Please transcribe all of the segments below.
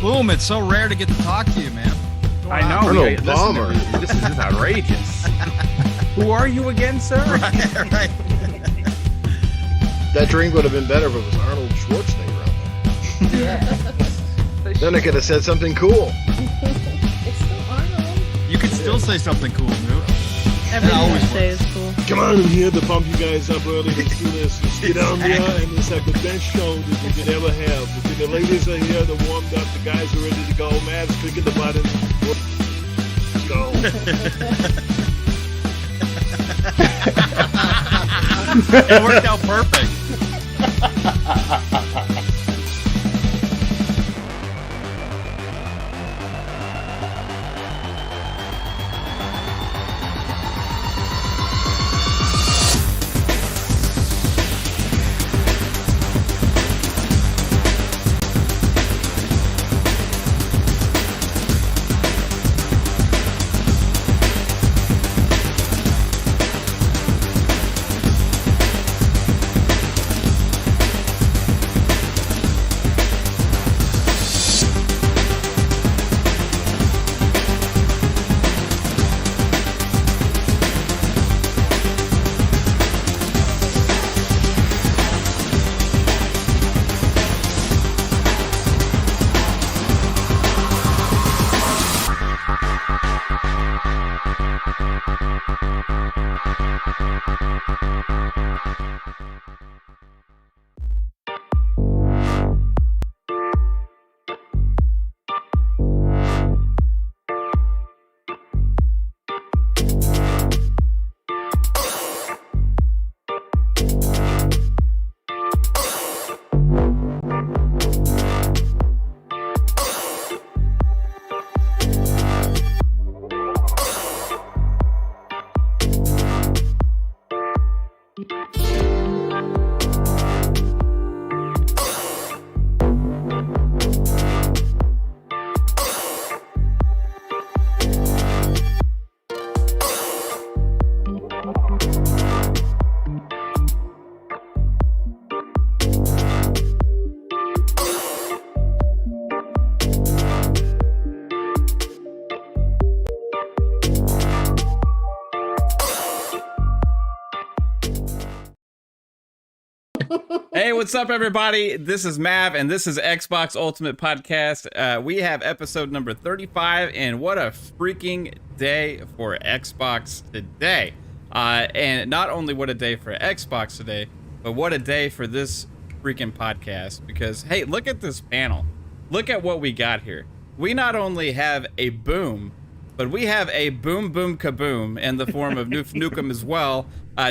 Boom, it's so rare to get to talk to you, man. I know. Arnold Palmer. This is just outrageous. Who are you again, sir? Right. That drink would have been better if it was Arnold Schwarzenegger on there. Then I could have said something cool. It's still Arnold. You could still say something cool, Newf. Everything always you say is cool. Come on in here to pump you guys up early. Let's do this. Let's get down there, and it's like the best show that you could ever have. The ladies are here, they're warmed up, the guys are ready to go. Matt's clicking the buttons. Let's go. It worked out perfect. Hey, what's up, everybody? This is Mav, and this is Xbox Ultimate Podcast. We have episode number 35, and what a freaking day for Xbox today. And not only what a day for Xbox today, but what a day for this freaking podcast. Because, hey, look at this panel. Look at what we got here. We not only have a boom, but we have a boom boom kaboom in the form of Newf Nukem as well.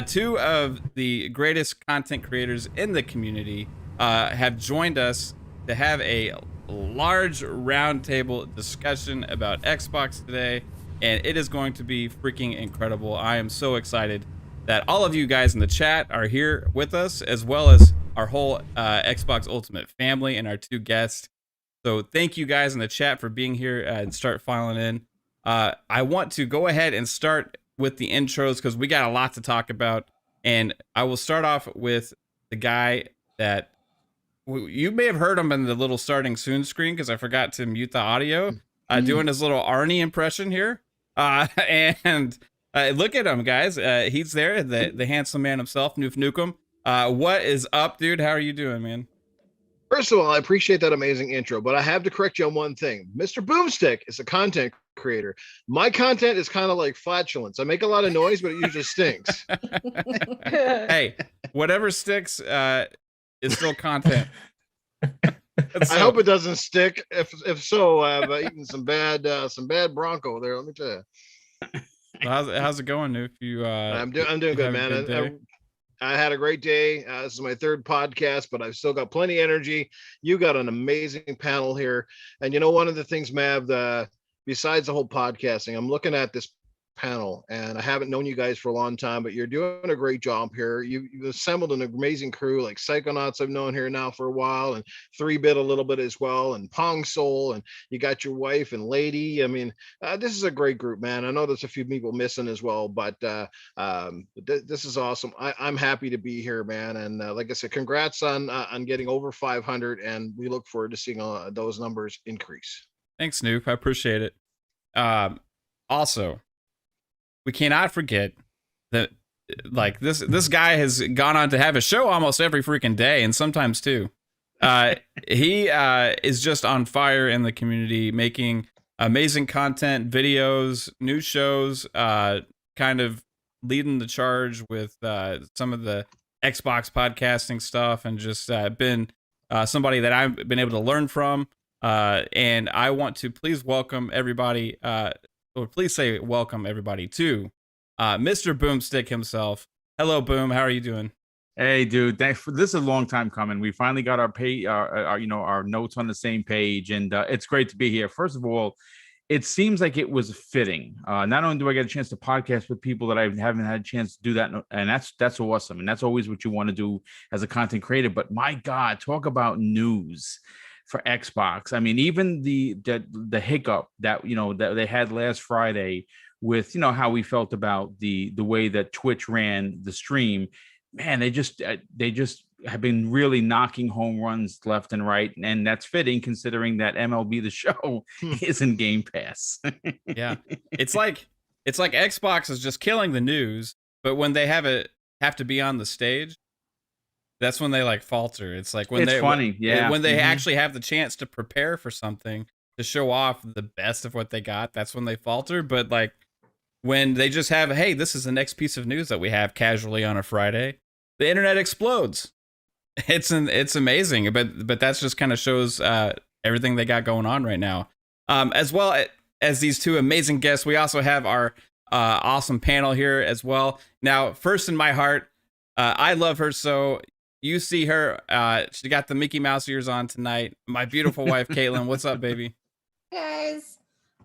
Two of the greatest content creators in the community have joined us to have a large roundtable discussion about Xbox today, and it is going to be freaking incredible. I am so excited that all of you guys in the chat are here with us, as well as our whole Xbox Ultimate family and our two guests. So thank you guys in the chat for being here and start filing in. I want to go ahead and start with the intros because we got a lot to talk about, and I will start off with the guy that you may have heard him in the little starting soon screen because I forgot to mute the audio, doing his little Arnie impression here. And look at him, guys. He's there, the handsome man himself, Newf Nukem. What is up, dude? How are you doing, man? First of all, I appreciate that amazing intro, but I have to correct you on one thing. Mr. Boomstick is a content creator. My content is kind of like flatulence. I make a lot of noise, but it usually stinks. Hey, whatever sticks is still content. I hope it doesn't stick. If so, I've eaten some bad Bronco there. Let me tell you. How's it going, Newf? I'm doing good, man. I had a great day. This is my third podcast, but I've still got plenty of energy. You got an amazing panel here. And you know, one of the things, Mav, besides the whole podcasting, I'm looking at this panel, and I haven't known you guys for a long time, but you're doing a great job here. You've assembled an amazing crew, like Psychonauts I've known here now for a while, and 3-Bit a little bit as well, and Pong Soul, and you got your wife and Lady. I mean, this is a great group, man. I know there's a few people missing as well, but this is awesome. I'm happy to be here, man. And like I said, congrats on getting over 500, and we look forward to seeing those numbers increase. Thanks, Newf. I appreciate it. Also, we cannot forget that, like, this guy has gone on to have a show almost every freaking day, and sometimes two. He is just on fire in the community, making amazing content, videos, new shows, kind of leading the charge with some of the Xbox podcasting stuff, and just been somebody that I've been able to learn from. And I want to please welcome everybody, or please say welcome everybody to Mr. Boomstick himself. Hello, Boom. How are you doing? Hey, dude. Thanks for this. Is a long time coming. We finally got our notes on the same page, and it's great to be here. First of all, it seems like it was fitting. Not only do I get a chance to podcast with people that I haven't had a chance to do that, and that's awesome, and that's always what you want to do as a content creator. But my God, talk about news for Xbox. I mean, even the hiccup that that they had last Friday with how we felt about the way that Twitch ran the stream. Man, they just have been really knocking home runs left and right, and that's fitting considering that MLB The Show is in Game Pass. Yeah, it's like Xbox is just killing the news, but when they have to be on the stage, that's when they like falter. It's like when when they actually have the chance to prepare for something, to show off the best of what they got, that's when they falter. But like when they just have, hey, this is the next piece of news that we have casually on a Friday, the internet explodes. It's amazing, but that's just kind of shows everything they got going on right now. As well as these two amazing guests, we also have our awesome panel here as well. Now, first in my heart, I love her so. You see her, she got the Mickey Mouse ears on tonight. My beautiful wife, Kaitlin. What's up, baby? Hey guys,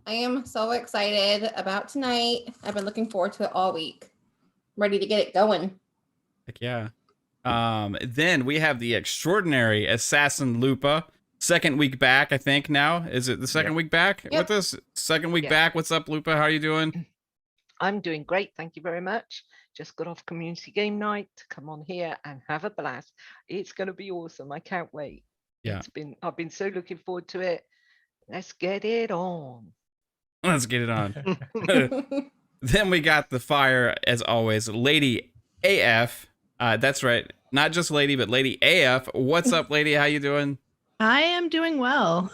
I am so excited about tonight. I've been looking forward to it all week. Ready to get it going. Heck yeah. Then we have the extraordinary assassin Lupa. Second week back, I think now. Is it the second week back with us? Second week back. What's up, Lupa? How are you doing? I'm doing great. Thank you very much. Just got off community game night to come on here and have a blast. It's going to be awesome. I can't wait. Yeah. I've been so looking forward to it. Let's get it on. Let's get it on. Then we got the fire, as always, Lady AF. That's right. Not just Lady, but Lady AF. What's up, Lady? How you doing? I am doing well.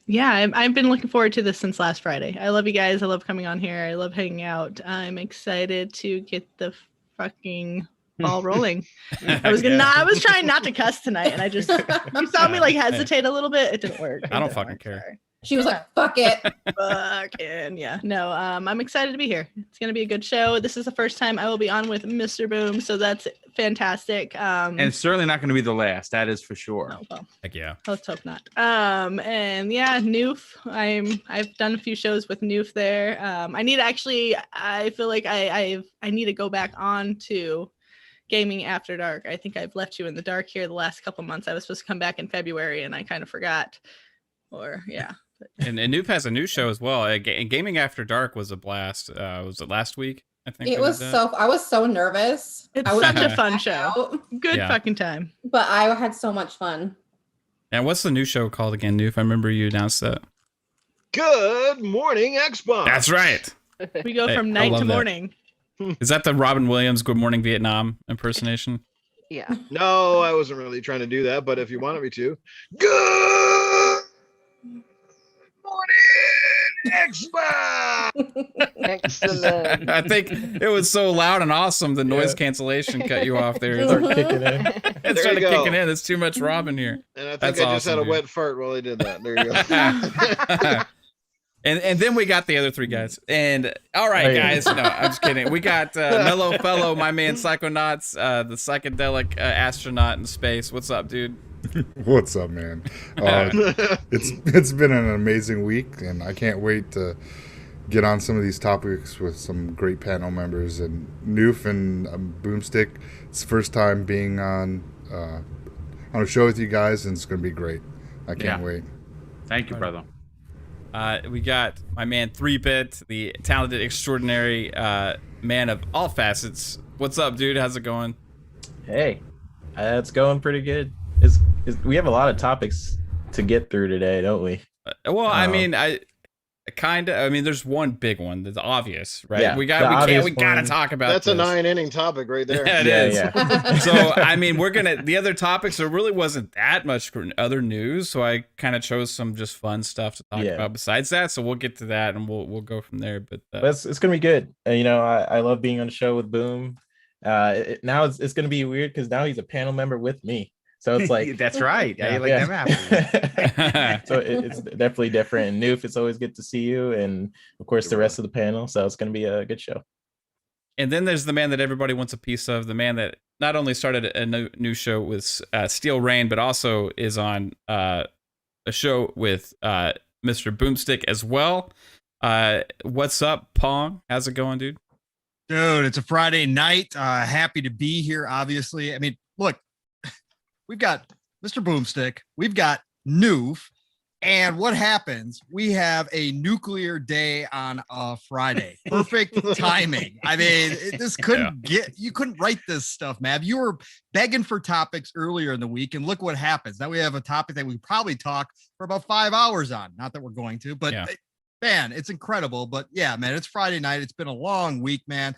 Yeah, I've been looking forward to this since last Friday. I love you guys. I love coming on here. I love hanging out. I'm excited to get the fucking ball rolling. I was trying not to cuss tonight, and you saw me like hesitate a little bit. It didn't work. I don't fucking care. Sorry. She was like, fuck it. Fucking yeah. No, I'm excited to be here. It's gonna be a good show. This is the first time I will be on with Mr. Boom, so that's fantastic. And it's certainly not going to be the last. That is for sure. Oh, well, Heck yeah. let's hope not. And yeah, Newf. I've done a few shows with Newf there. I feel like I need to go back on to Gaming After Dark. I think I've left you in the dark here the last couple months. I was supposed to come back in February, and I kind of forgot. And Newf has a new show as well. Gaming After Dark was a blast. Was it last week? I think It was I was so nervous. It's I was such a fun show. Good fucking time. But I had so much fun. And what's the new show called again, Newf? I remember you announced that. Good morning, Xbox. That's right. We go from night to morning. Is that the Robin Williams Good Morning Vietnam impersonation? Yeah. No, I wasn't really trying to do that, but if you wanted me to. Good morning, Xbox. Excellent. I think it was so loud and awesome, the noise cancellation cut you off there. It's Kicking in. started kicking in. There's too much Robin here. And I think That's I just awesome, had a dude. wet fart while I did that. There you go. And then we got the other three guys. And all right, guys. No, I'm just kidding. We got Mellow Fellow, my man Psychonauts, the psychedelic astronaut in space. What's up, dude? What's up, man? It's been an amazing week, and I can't wait to get on some of these topics with some great panel members. And Newf and Boomstick, it's the first time being on a show with you guys, and it's going to be great. I can't wait. Thank you, brother. We got my man 3-Bit, the talented, extraordinary man of all facets. What's up, dude? How's it going? Hey, it's going pretty good. We have a lot of topics to get through today, don't we? Well, I mean, there's one big one that's obvious, right? Yeah, we gotta talk about That's this. a 9-inning topic right there. Yeah, it is. Yeah. So, I mean, the other topics, there really wasn't that much other news, so I kind of chose some just fun stuff to talk about besides that, so we'll get to that, and we'll go from there. But it's gonna be good. You know, I love being on the show with Boom. Now it's gonna be weird because now he's a panel member with me. So it's like that's right. Yeah, like them apples. So it's definitely different. And Newf, it's always good to see you, and of course the rest of the panel. So it's going to be a good show. And then there's the man that everybody wants a piece of, the man that not only started a new show with Steel Rain, but also is on a show with Mr. Boomstick as well. What's up, Pong? How's it going, dude? Dude, it's a Friday night. Happy to be here, obviously. I mean, look. We've got Mr. Boomstick, we've got Newf, and what happens? We have a nuclear day on a Friday. Perfect timing. I mean, you couldn't write this stuff, Mav. You were begging for topics earlier in the week, and look what happens. Now we have a topic that we probably talk for about 5 hours on. Not that we're going to, but man, it's incredible. But yeah, man, it's Friday night. It's been a long week, man.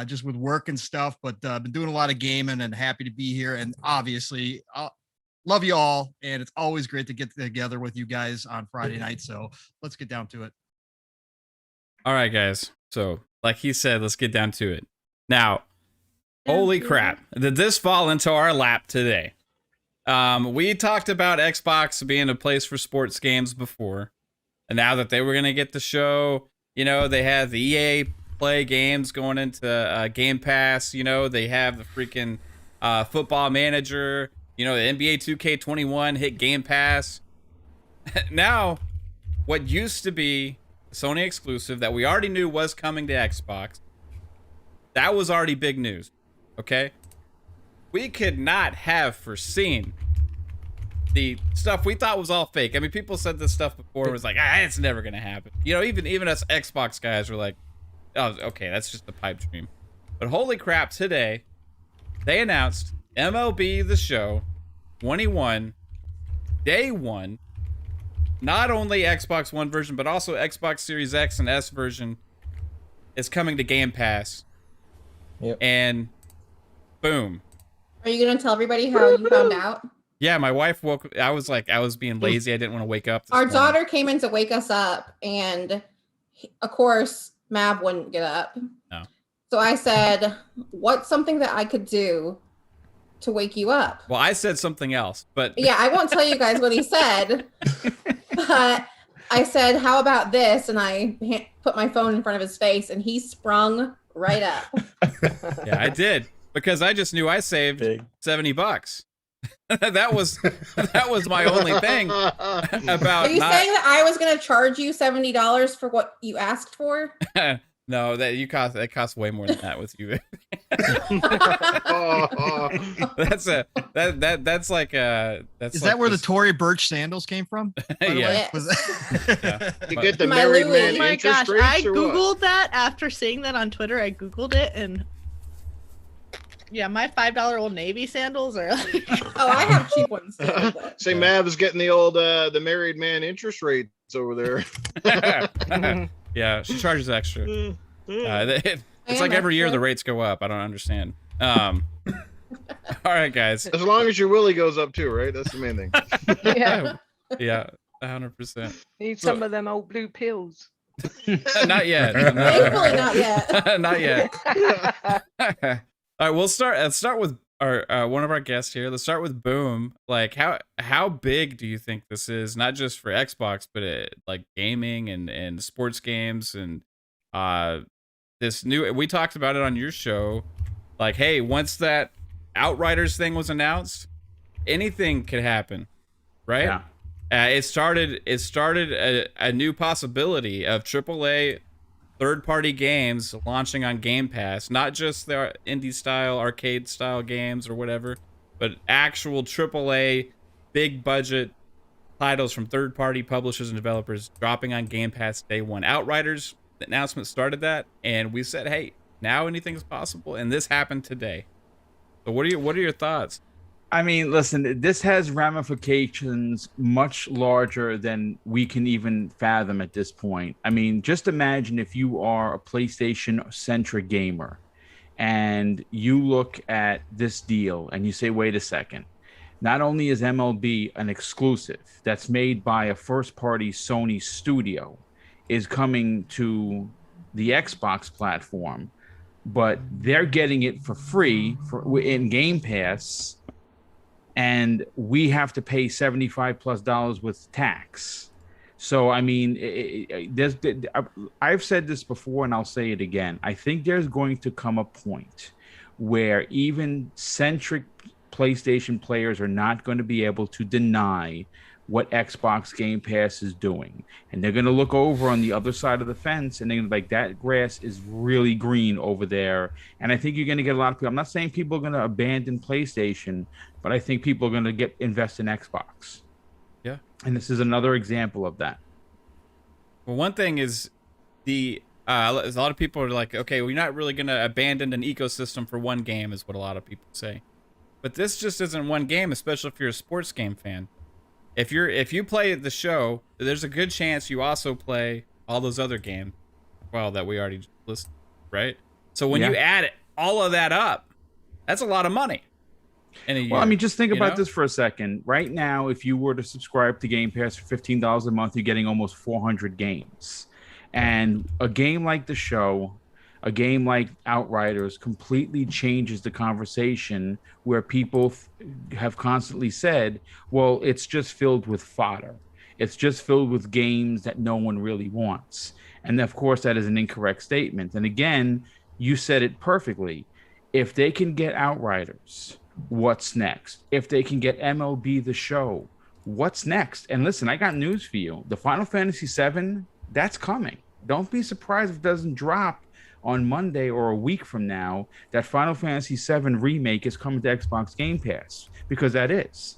Just with work and stuff, but been doing a lot of gaming and happy to be here. And obviously, love you all. And it's always great to get together with you guys on Friday night. So let's get down to it. All right, guys. So like he said, let's get down to it. Now, holy crap. Did this fall into our lap today? We talked about Xbox being a place for sports games before. And now that they were going to get the show, you know, they have the EA Play games going into Game Pass. You know, they have the freaking Football Manager. You know, the NBA 2K21 hit Game Pass. Now, what used to be Sony exclusive that we already knew was coming to Xbox, that was already big news. Okay? We could not have foreseen the stuff we thought was all fake. I mean, people said this stuff before. It was like, it's never going to happen. You know, even us Xbox guys were like, oh, okay, that's just a pipe dream. But holy crap, today, they announced MLB The Show 21, day one, not only Xbox One version, but also Xbox Series X and S version is coming to Game Pass. Yep. And boom. Are you going to tell everybody how you found out? Yeah, my wife woke. I was being lazy. I didn't want to wake up. Our daughter came in to wake us up, and of course, Mav wouldn't get up. No. So I said, what's something that I could do to wake you up? Well, I said something else, but yeah, I won't tell you guys what he said. But I said, how about this? And I put my phone in front of his face, and he sprung right up. Yeah, I did, because I just knew I saved $70. that was my only thing about. Are you saying that I was going to charge you $70 for what you asked for? No, that costs way more than that with you. That's like Is that where the Tory Burch sandals came from? Yeah. You get the married man Oh my interest gosh, rates I or what? googled that after seeing that on Twitter. I googled it, and yeah, my $5 Old Navy sandals are like... Oh, I have cheap ones too. Say Mav is getting the old the married man interest rates over there. Yeah, she charges extra. It's like every year the rates go up. I don't understand. All right, guys. As long as your willy goes up too, right? That's the main thing. Yeah, 100%. Need some of them old blue pills. Not yet. Thankfully, not yet. Not yet. All right, we'll start. Let's start with our one of our guests here. Let's start with Boom. Like, how big do you think this is? Not just for Xbox, but like gaming and sports games and this new. We talked about it on your show. Like, hey, once that Outriders thing was announced, anything could happen, right? Yeah. It started a new possibility of AAA third-party games launching on Game Pass, not just their indie-style, arcade-style games or whatever, but actual AAA, big-budget titles from third-party publishers and developers dropping on Game Pass day one. Outriders, the announcement started that, and we said, hey, now anything's possible, and this happened today. So what are your thoughts? I mean, listen, this has ramifications much larger than we can even fathom at this point. I mean, just imagine if you are a PlayStation-centric gamer and you look at this deal and you say, wait a second, not only is MLB an exclusive that's made by a first-party Sony studio is coming to the Xbox platform, but they're getting it for free in Game Pass, and we have to pay $75+ with tax. So, I mean, I've said this before and I'll say it again. I think there's going to come a point where even centric PlayStation players are not going to be able to deny what Xbox Game Pass is doing. And they're going to look over on the other side of the fence and they're going to be like, that grass is really green over there. And I think you're going to get a lot of people. I'm not saying people are going to abandon PlayStation, but I think people are going to invest in Xbox. Yeah. And this is another example of that. Well, one thing is a lot of people are like, okay, we're not really going to abandon an ecosystem for one game is what a lot of people say. But this just isn't one game, especially if you're a sports game fan. If you play the show, there's a good chance you also play all those other games, well, that we already listed, right? So when you add all of that up, that's a lot of money in a year. Well, I mean, just think about this for a second. Right now, if you were to subscribe to Game Pass for $15 a month, you're getting almost 400 games. And a game like the show, a game like Outriders completely changes the conversation where people have constantly said, well, it's just filled with fodder. It's just filled with games that no one really wants. And of course, that is an incorrect statement. And again, you said it perfectly. If they can get Outriders, what's next? If they can get MLB The Show, what's next? And listen, I got news for you. The Final Fantasy VII, that's coming. Don't be surprised if it doesn't drop on Monday or a week from now. That Final Fantasy VII remake is coming to Xbox Game Pass, because that is.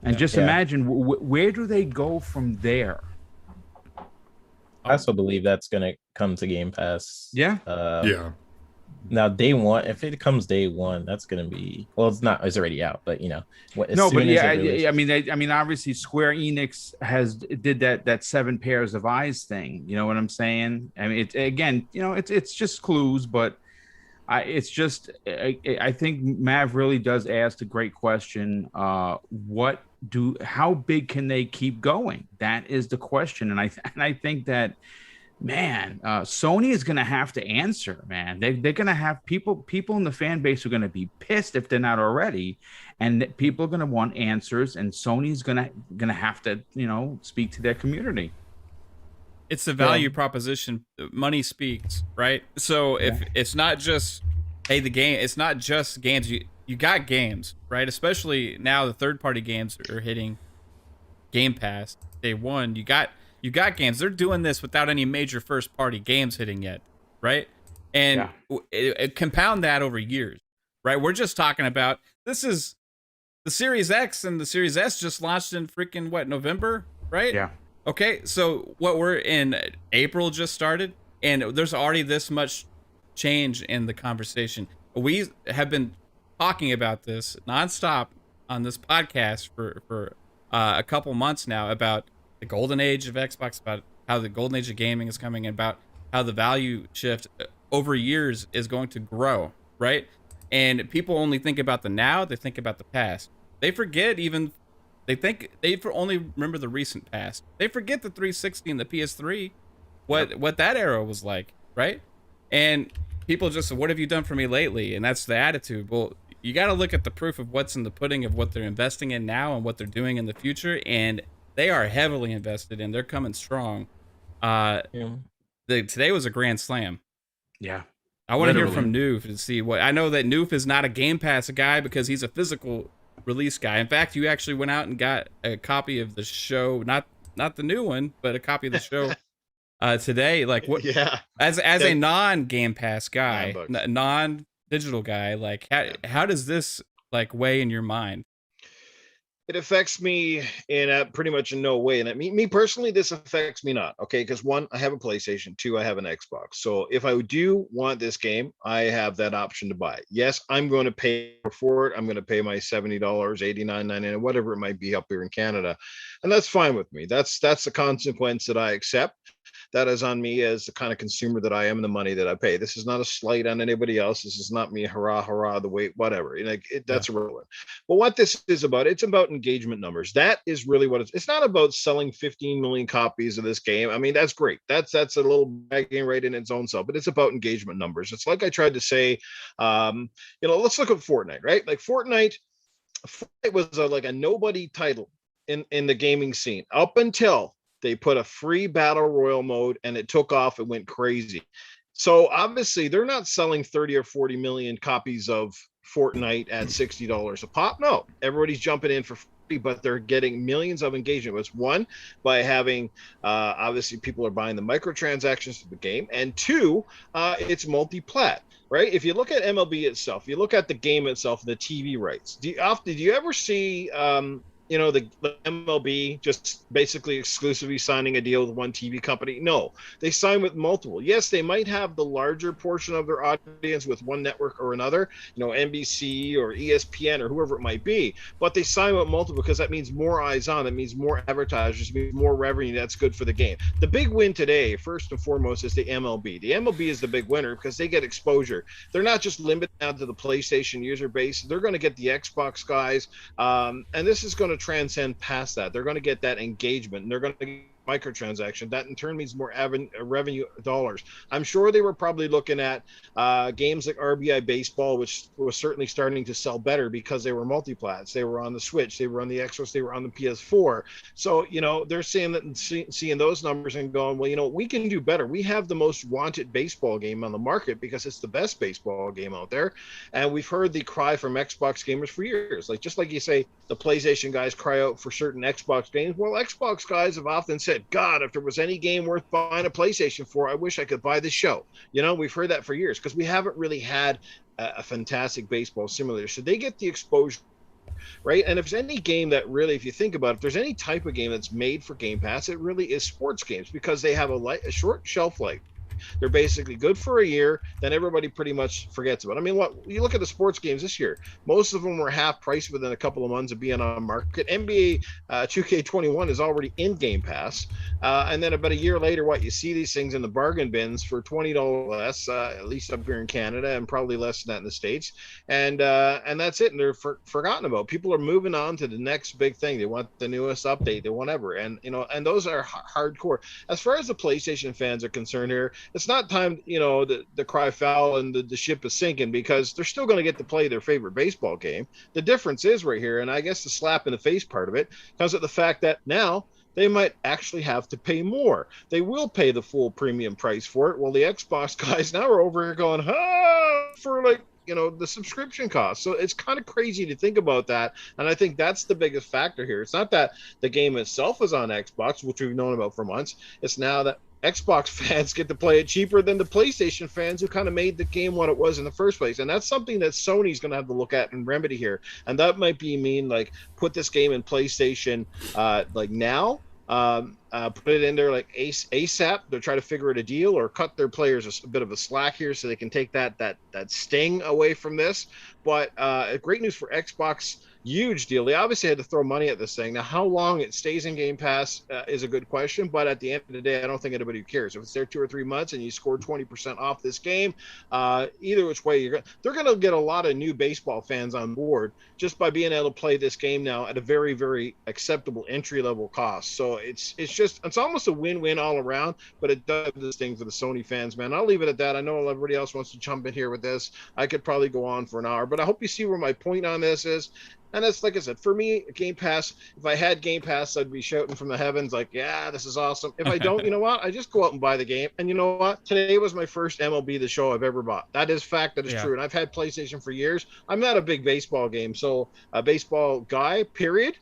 And just imagine, where do they go from there? I also believe that's going to come to Game Pass. Yeah. Now, day one, if it comes day one, that's going to be, well, it's already out, but I mean, obviously Square Enix did that 7 pairs of eyes thing. You know what I'm saying? I mean, it's just clues, but I think Mav really does ask a great question. How big can they keep going? That is the question. And I think that, man, Sony is going to have to answer, man. They're going to have people in the fan base are going to be pissed if they're not already, and people are going to want answers, and Sony's going to have to, speak to their community. It's the value proposition. Money speaks, right? So if it's not just, hey, it's not just games. You got games, right? Especially now the third-party games are hitting Game Pass day one. You got games. They're doing this without any major first-party games hitting yet, right? And it compound that over years, right? We're just talking about, this is the Series X and the Series S just launched in freaking, November, right? Yeah. Okay, so we're in April just started, and there's already this much change in the conversation. We have been talking about this nonstop on this podcast for a couple months now about the golden age of Xbox, about how the golden age of gaming is coming, and about how the value shift over years is going to grow, right? And people only think about the now, they think about the past. They forget they only remember the recent past. They forget the 360 and the PS3, what that era was like, right? And people just, what have you done for me lately? And that's the attitude. Well, you got to look at the proof of what's in the pudding of what they're investing in now and what they're doing in the future. And they are heavily invested in. They're coming strong. Today was a grand slam. Yeah. I want to hear from Newf to see what, I know that Newf is not a Game Pass guy because he's a physical release guy. In fact, you actually went out and got a copy of the show, not the new one, but a copy of the show today. Like, what? Yeah. As a non Game Pass guy, $9. non digital guy, like, how does this like weigh in your mind? It affects me in pretty much in no way. And me personally, this affects me not. Okay. Because one, I have a PlayStation. Two, I have an Xbox. So if I do want this game, I have that option to buy it. Yes, I'm going to pay for it. I'm going to pay my $70, $89.99, whatever it might be up here in Canada. And that's fine with me. That's the consequence that I accept. That is on me as the kind of consumer that I am and the money that I pay. This is not a slight on anybody else. This is not me, hurrah, the wait, whatever. That's irrelevant. But what this is about, it's about engagement numbers. That is really what it's not about selling 15 million copies of this game. I mean, that's great. That's a little bagging right in its own self, but it's about engagement numbers. It's like I tried to say, let's look at Fortnite, right? Like Fortnite was like a nobody title in the gaming scene up until they put a free battle royal mode and it took off. It went crazy. So obviously they're not selling 30 or 40 million copies of Fortnite at $60 a pop. No, everybody's jumping in for free, but they're getting millions of engagement. It's one, by having, obviously people are buying the microtransactions to the game. And two, it's multi-plat, right? If you look at MLB itself, you look at the game itself, the TV rights. Do you ever see, the MLB just basically exclusively signing a deal with one TV company? No, they sign with multiple. Yes, they might have the larger portion of their audience with one network or another, NBC or ESPN or whoever it might be, but they sign with multiple because that means more eyes on, that means more advertisers, means more revenue. That's good for the game. The big win today, first and foremost, is the MLB. The MLB is the big winner because they get exposure. They're not just limited down to the PlayStation user base. They're going to get the Xbox guys, and this is going to transcend past that. They're going to get that engagement, and they're going to get microtransaction. That in turn means more revenue dollars. I'm sure they were probably looking at games like RBI Baseball, which was certainly starting to sell better because they were multiplats. They were on the Switch, they were on the Xbox, they were on the PS4. So they're seeing that and seeing those numbers and going, well, we can do better. We have the most wanted baseball game on the market because it's the best baseball game out there. And we've heard the cry from Xbox gamers for years. Just like you say, the PlayStation guys cry out for certain Xbox games. Well, Xbox guys have often said, God, if there was any game worth buying a PlayStation for, I wish I could buy this show. We've heard that for years because we haven't really had a fantastic baseball simulator. So they get the exposure, right? And if there's any game that really, if you think about it, if there's any type of game that's made for Game Pass, it really is sports games because they have a short shelf life. They're basically good for a year, then everybody pretty much forgets about it. I mean, you look at the sports games this year, most of them were half price within a couple of months of being on market. NBA 2K21 is already in Game Pass. And then about a year later, you see these things in the bargain bins for $20 less, at least up here in Canada, and probably less than that in the States. And that's it. And they're forgotten about. People are moving on to the next big thing. They want the newest update. They want whatever. And, and those are hardcore. As far as the PlayStation fans are concerned here, it's not time, the cry foul and the ship is sinking because they're still going to get to play their favorite baseball game. The difference is right here, and I guess the slap in the face part of it comes at the fact that now they might actually have to pay more. They will pay the full premium price for it. Well, the Xbox guys now are over here going, for the subscription cost. So it's kind of crazy to think about that. And I think that's the biggest factor here. It's not that the game itself is on Xbox, which we've known about for months. It's now that Xbox fans get to play it cheaper than the PlayStation fans who kind of made the game what it was in the first place. And that's something that Sony's going to have to look at and remedy here. And that might mean put this game in PlayStation now, put it in there ASAP. They're trying to figure out a deal or cut their players a bit of a slack here so they can take that sting away from this. But great news for Xbox. Huge deal. They obviously had to throw money at this thing. Now, how long it stays in Game Pass is a good question, but at the end of the day, I don't think anybody cares. If it's there 2 or 3 months and you score 20% off this game, either which way, they're going to get a lot of new baseball fans on board just by being able to play this game now at a very, very acceptable entry-level cost. So it's almost a win-win all around, but it does this thing for the Sony fans, man. I'll leave it at that. I know everybody else wants to jump in here with this. I could probably go on for an hour, but I hope you see where my point on this is. And it's like I said, for me, Game Pass, if I had Game Pass, I'd be shouting from the heavens yeah, this is awesome. If I don't, you know what? I just go out and buy the game. And you know what? Today was my first MLB The Show I've ever bought. That is fact. That is true. And I've had PlayStation for years. I'm not a big baseball baseball guy, period.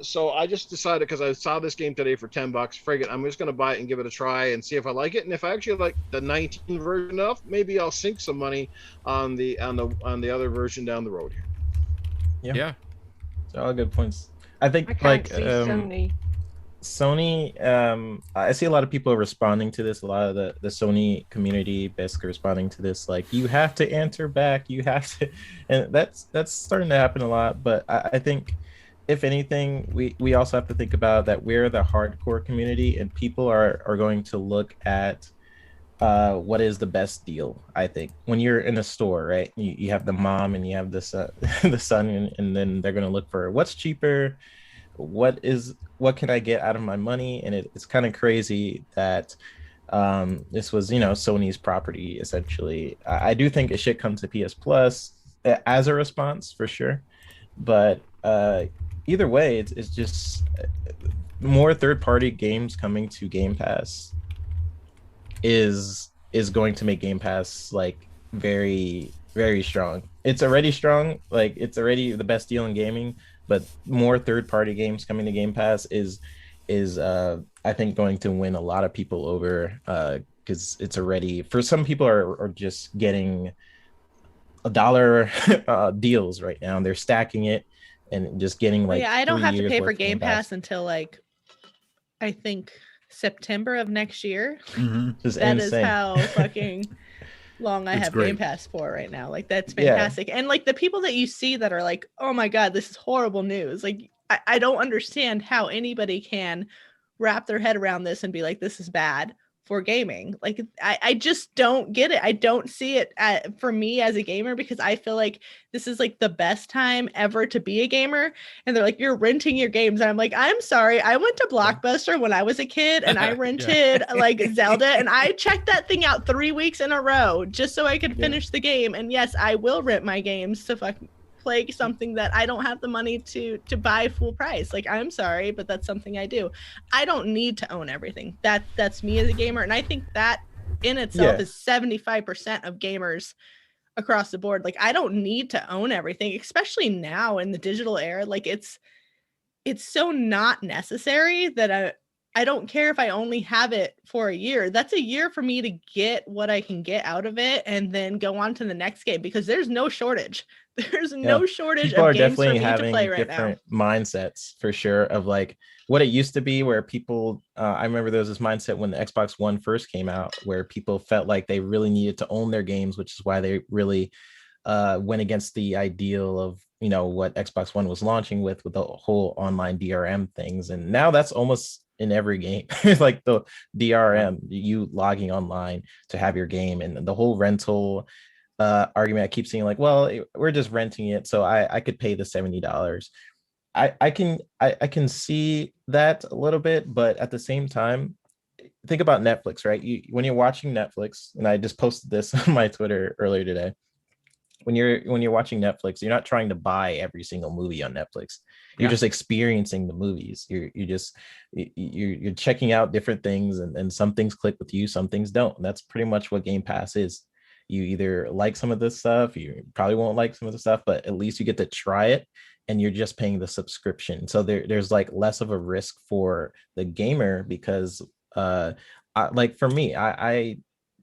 So I just decided, because I saw this game today for $10, frig it, I'm just going to buy it and give it a try and see if I like it. And if I actually like the 19 version enough, maybe I'll sink some money on the other version down the road here. Yeah. So all good points. I think I can't like see Sony. Sony, I see a lot of people responding to this. A lot of the Sony community basically responding to this, like, you have to answer back, you have to, and that's starting to happen a lot. But I think, if anything, we also have to think about that we're the hardcore community, and people are going to look at what is the best deal. I think when you're in a store, right, you have the mom and you have the son, and then they're going to look for what's cheaper, what can I get out of my money. And it's kind of crazy that this was, Sony's property essentially. I do think it should come to PS Plus as a response for sure, but either way, it's just more third-party games coming to Game Pass is going to make Game Pass like very, very strong. It's already strong, like it's already the best deal in gaming, but more third-party games coming to Game Pass is I think going to win a lot of people over, because it's already, for some people are just getting $1 deals right now, and they're stacking it and just getting like, I don't 3 have to years pay worth for of Game Pass until like, I think September of next year. Just That insane. is how fucking long I It's have great. Game Pass for right now. Like, that's Yeah. fantastic. And like the people that you see that are like, oh my God, this is horrible news. Like, I don't understand how anybody can wrap their head around this and be like, this is bad for gaming. Like, I just don't get it. I don't see it for me as a gamer, because I feel like this is like the best time ever to be a gamer. And they're like, you're renting your games. And I'm like, I'm sorry. I went to Blockbuster when I was a kid and I rented like Zelda, and I checked that thing out 3 weeks in a row just so I could finish the game. And yes, I will rent my games to fucking play something that I don't have the money to buy full price. Like, I'm sorry, but that's something I do. I don't need to own everything. That's me as a gamer. And I think that in itself is 75% of gamers across the board. Like, I don't need to own everything, especially now in the digital era. Like, it's so not necessary that I don't care if I only have it for a year. That's a year for me to get what I can get out of it and then go on to the next game, because there's no shortage. There's no shortage People of are games for definitely me to having play right now. different mindsets for sure, of like what it used to be, where people I remember there was this mindset when the Xbox One first came out, where people felt like they really needed to own their games, which is why they really went against the ideal of what Xbox One was launching with the whole online DRM things. And now that's almost in every game. Like the DRM, you logging online to have your game, and the whole rental argument I keep seeing, like, well, we're just renting it, so I could pay the $70. I can see that a little bit, but at the same time, think about Netflix, right? When you're watching Netflix, and I just posted this on my Twitter earlier today, when you're watching Netflix, you're not trying to buy every single movie on Netflix. You're just experiencing the movies. You're checking out different things, and some things click with you, some things don't. And that's pretty much what Game Pass is. You either like some of this stuff, you probably won't like some of the stuff, but at least you get to try it, and you're just paying the subscription. So there's like less of a risk for the gamer, because like for me, I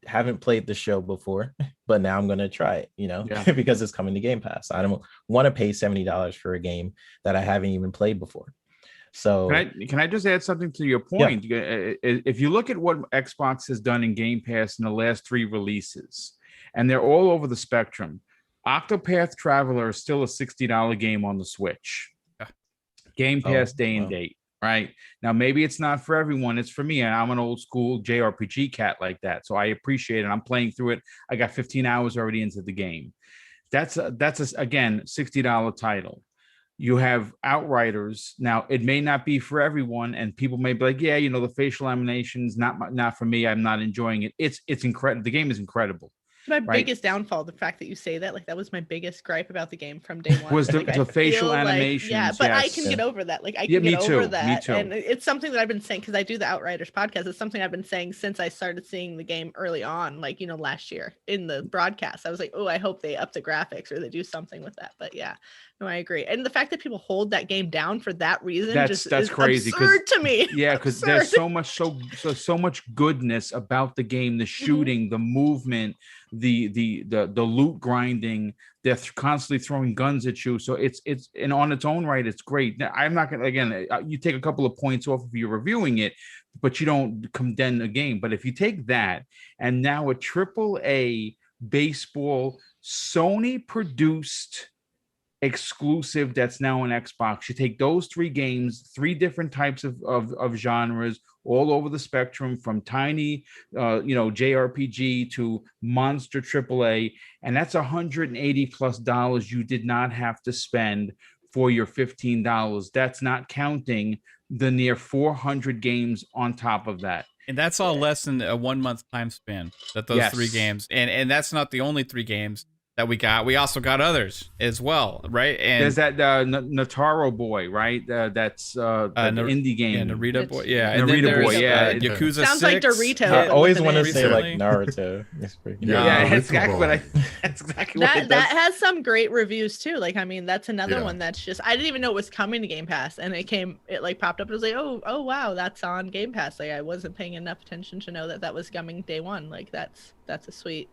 haven't played the show before, but now I'm going to try it, because it's coming to Game Pass. I don't want to pay $70 for a game that I haven't even played before. So can I just add something to your point? If you look at what Xbox has done in Game Pass in the last 3 releases, and they're all over the spectrum. Octopath Traveler is still a $60 game on the Switch. Game Pass day and date, right? Now, maybe it's not for everyone. It's for me, and I'm an old school JRPG cat like that, so I appreciate it. I'm playing through it. I got 15 hours already into the game. That's again, $60 title. You have Outriders. Now, it may not be for everyone, and people may be like, the facial animation's not for me. I'm not enjoying it. It's incredible. The game is incredible. My biggest downfall, the fact that you say that, like, that was my biggest gripe about the game from day one. Was the facial animation. animations. But I can get over that. Like, I can get over that. Me too. And it's something that I've been saying, because I do the Outriders podcast. It's something I've been saying since I started seeing the game early on, like, last year in the broadcast. I was like, oh, I hope they up the graphics or they do something with that. But yeah, No, I agree. And the fact that people hold that game down for that reason That's is crazy. absurd to me. Yeah, because there's so much goodness about the game, the shooting, the movement, the loot grinding. They're constantly throwing guns at you. So it's and on its own right, it's great. Now, I'm not gonna, again, you take a couple of points off if you're reviewing it, but you don't condemn the game. But if you take that and now a AAA baseball Sony produced exclusive that's now on Xbox, you take those 3 games, 3 different types of genres all over the spectrum, from tiny JRPG to monster AAA, and that's $180+ you did not have to spend for your $15. That's not counting the near 400 games on top of that. And that's all less than a 1 month time span that those 3 games, and that's not the only 3 games that we got. We also got others as well, right? And there's that Nataro Boy, right? That's the indie game. Yeah, Narita Boy. Yeah, and Narita Boy. Yeah, Yakuza sounds 6. like Dorito. I always want to say like recently. Naruto. Yeah, that's exactly what that's exactly what it does. That has some great reviews too. Like, I mean, that's another one that's just, I didn't even know it was coming to Game Pass, and it like popped up. And I was like, oh wow, that's on Game Pass. Like, I wasn't paying enough attention to know that was coming day one. Like, that's a sweet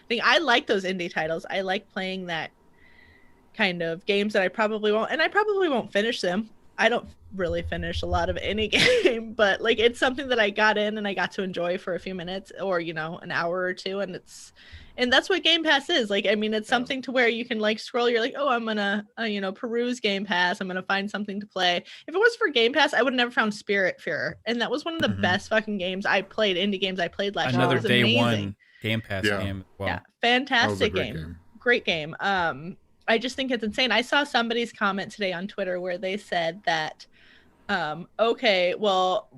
thing. I like those indie titles. I like playing that kind of games that I probably won't finish them. I don't really finish a lot of any game, but like, it's something that I got in and I got to enjoy for a few minutes or, an hour or two. And that's what Game Pass is. Like, I mean, it's something to where you can like scroll. You're like, oh, I'm gonna, peruse Game Pass. I'm gonna find something to play. If it was for Game Pass, I would have never found Spiritfarer, and that was one of the best fucking games I played. Indie games I played last year. Another day amazing. one Game Pass game as well. Yeah, fantastic game. Great game. I just think it's insane. I saw somebody's comment today on Twitter where they said that, okay, well,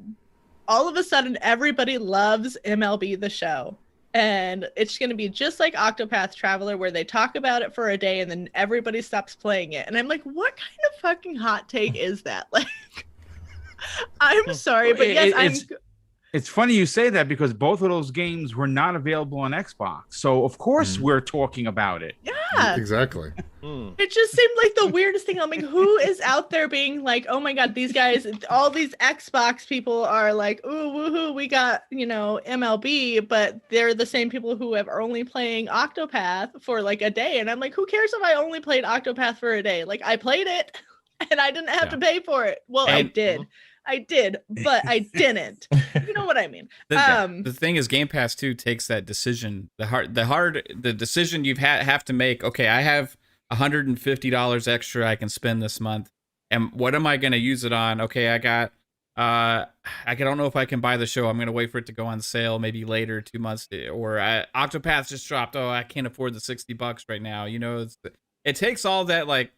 all of a sudden everybody loves MLB The Show. And it's going to be just like Octopath Traveler, where they talk about it for a day and then everybody stops playing it. And I'm like, what kind of fucking hot take is that? Like, I'm sorry, but yes, It's funny you say that, because both of those games were not available on Xbox. So, of course, we're talking about it. Yeah. Exactly. It just seemed like the weirdest thing. I'm like, who is out there being like, oh my God, these guys, all these Xbox people are like, ooh, woohoo, we got, MLB, but they're the same people who are only playing Octopath for like a day. And I'm like, who cares if I only played Octopath for a day? Like, I played it and I didn't have to pay for it. Well, I did, but I didn't. You know what I mean? The thing is, Game Pass 2 takes that decision, the decision you have to make. Okay, I have $150 extra I can spend this month, and what am I going to use it on? Okay, I don't know if I can buy the show. I'm going to wait for it to go on sale, maybe later, 2 months, or Octopath just dropped. Oh, I can't afford the $60 right now. It takes all that like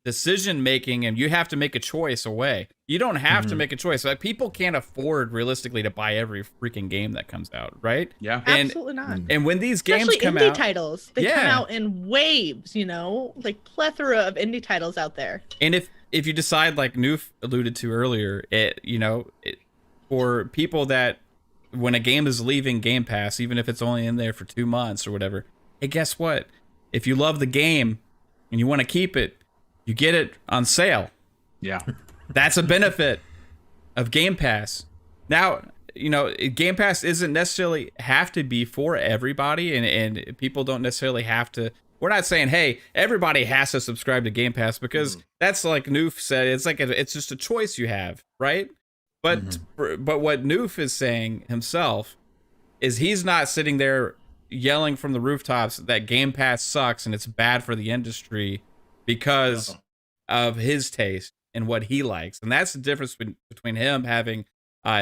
decision making, and you have to make a choice away. You don't have to make a choice. Like, people can't afford realistically to buy every freaking game that comes out, right? Yeah, absolutely not. And when these games especially come indie out, titles, they come out in waves. Like plethora of indie titles out there. And if you decide, like Newf alluded to earlier, for people that when a game is leaving Game Pass, even if it's only in there for 2 months or whatever, hey, guess what? If you love the game and you want to keep it, you get it on sale. Yeah. That's a benefit of Game Pass. Now, Game Pass isn't necessarily have to be for everybody, and people don't necessarily have to. We're not saying, hey, everybody has to subscribe to Game Pass, because that's like Newf said. It's like it's just a choice you have, right? But what Newf is saying himself is he's not sitting there yelling from the rooftops that Game Pass sucks and it's bad for the industry because of his taste and what he likes. And that's the difference between him having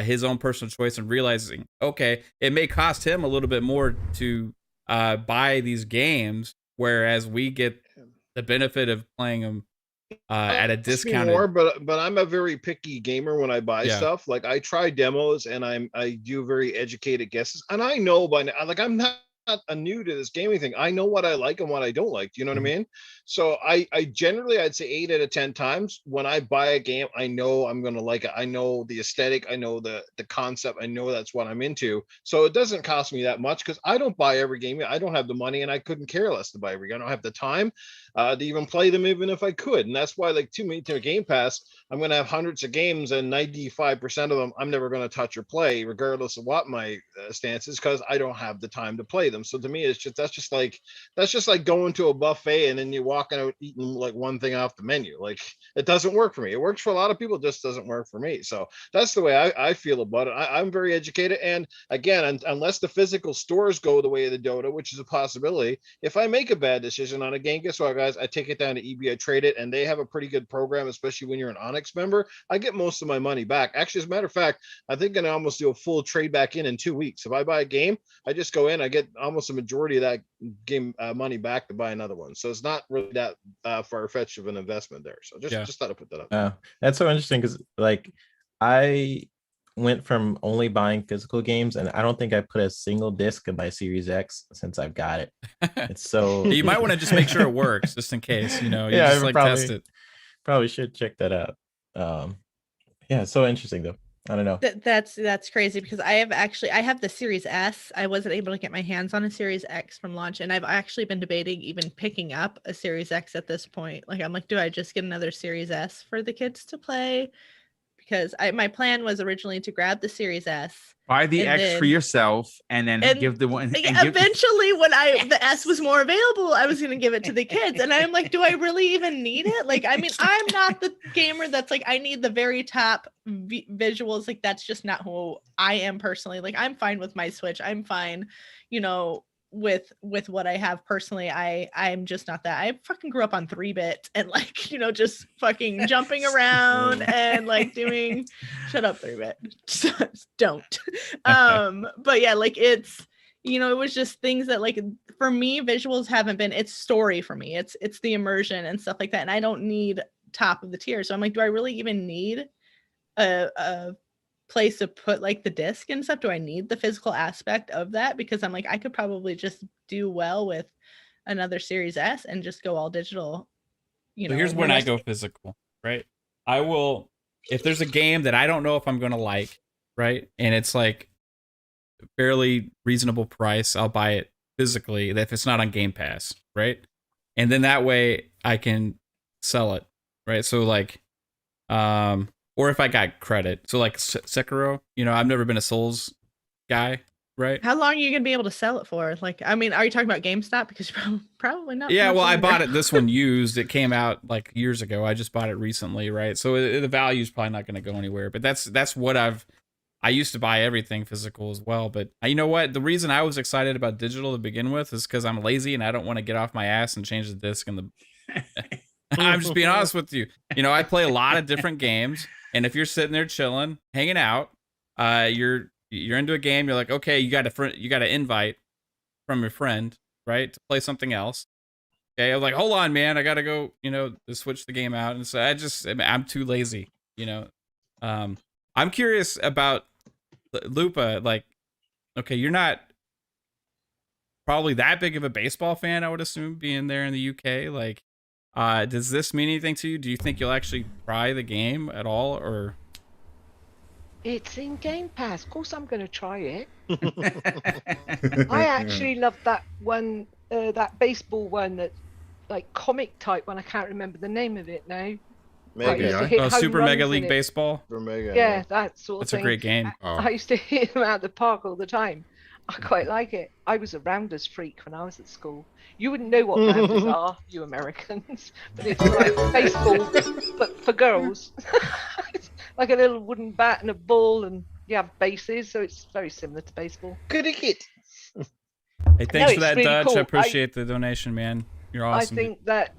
his own personal choice and realizing, okay, it may cost him a little bit more to buy these games, whereas we get the benefit of playing them at a discount. But I'm a very picky gamer when I buy stuff. Like, I try demos and I do very educated guesses, and I know by now, like, I'm not a new to this gaming thing. I know what I like and what I don't like. Do you know what I mean? So I generally, I'd say 8 out of 10 times when I buy a game, I know I'm going to like it. I know the aesthetic. I know the concept. I know that's what I'm into. So it doesn't cost me that much because I don't buy every game. I don't have the money and I couldn't care less to buy every game. I don't have the time to even play them even if I could. And that's why, like, to me, to Game Pass, I'm going to have hundreds of games and 95% of them I'm never going to touch or play regardless of what my stance is because I don't have the time to play them. So to me, it's just that's just like going to a buffet and then you walking out eating like one thing off the menu. Like, it doesn't work for me. It works for a lot of people, it just doesn't work for me. So that's the way I feel about it. I'm very educated, and again, unless the physical stores go the way of the Dota, which is a possibility, if I make a bad decision on a game, guess what, guys? I take it down to EB, I trade it, and they have a pretty good program, especially when you're an Onyx member. I get most of my money back. Actually, as a matter of fact, I think I can almost do a full trade back in 2 weeks. If I buy a game, I just go in, I get almost a majority of that game money back to buy another one. So it's not really that far-fetched of an investment there. So just thought I'd put that up. That's so interesting because, like, I went from only buying physical games, and I don't think I put a single disc in my Series X since I've got it. It's so you might want to just make sure it works, just in case, you know. You yeah, just, like, test it. Probably should check that out. Yeah, so interesting though. I don't know. That's crazy because I have the Series S. I wasn't able to get my hands on a Series X from launch, and I've actually been debating even picking up a Series X at this point. Like, I'm like, do I just get another Series S for the kids to play? Because my plan was originally to grab the Series S, buy the X for yourself, and then give the one. Eventually, when the S was more available, I was going to give it to the kids, and I'm like, do I really even need it? Like, I mean, I'm not the gamer that's like, I need the very top visuals. Like, that's just not who I am personally. Like, I'm fine with my Switch. I'm fine, you know, with what I have personally. I'm just not that. I fucking grew up on 3-bit and, like, you know, just fucking jumping around and like doing shut up 3-bit. Don't. But yeah, like, it's, you know, it was just things that, like, for me, visuals haven't been, it's story for me. It's the immersion and stuff like that. And I don't need top of the tier. So I'm like, do I really even need a place to put like the disc and stuff? Do I need the physical aspect of that? Because I'm like, I could probably just do well with another Series S and just go all digital. You know, here's when I go physical, right? I will, if there's a game that I don't know if I'm going to like, right, and it's like a fairly reasonable price, I'll buy it physically if it's not on Game Pass, right? And then that way I can sell it, right? So like, or if I got credit. So like Sekiro, you know, I've never been a Souls guy, right? How long are you going to be able to sell it for? Like, I mean, are you talking about GameStop? Because probably not. Yeah, well, I bought it, this one used. It came out like years ago. I just bought it recently, right? So the value is probably not going to go anywhere. But that's what I used to buy everything physical as well. But you know what? The reason I was excited about digital to begin with is because I'm lazy and I don't want to get off my ass and change the disc and the... I'm just being honest with you. You know, I play a lot of different games. And if you're sitting there chilling, hanging out, you're into a game, you're like, okay, you got an invite from your friend, right, to play something else. Okay, I was like, hold on, man, I gotta go, you know, to switch the game out. And so I'm too lazy, you know. I'm curious about Lupa. Like, okay, you're not probably that big of a baseball fan, I would assume, being there in the UK. Like, does this mean anything to you? Do you think you'll actually try the game at all, or? It's in Game Pass. Of course, I'm going to try it. I actually love that one, that baseball one, that like comic type one. I can't remember the name of it now. Super Mega League Baseball. Yeah, that sort of thing. That's a great game. I used to hit them out the park all the time. I quite like it. I was a Rounders freak when I was at school. You wouldn't know what Rounders are, you Americans, but it's like baseball, but for girls. It's like a little wooden bat and a ball, and you have bases, so it's very similar to baseball. Cricket. Hey, thanks for that, really Dutch. Cool. I appreciate the donation, man. You're awesome. I think that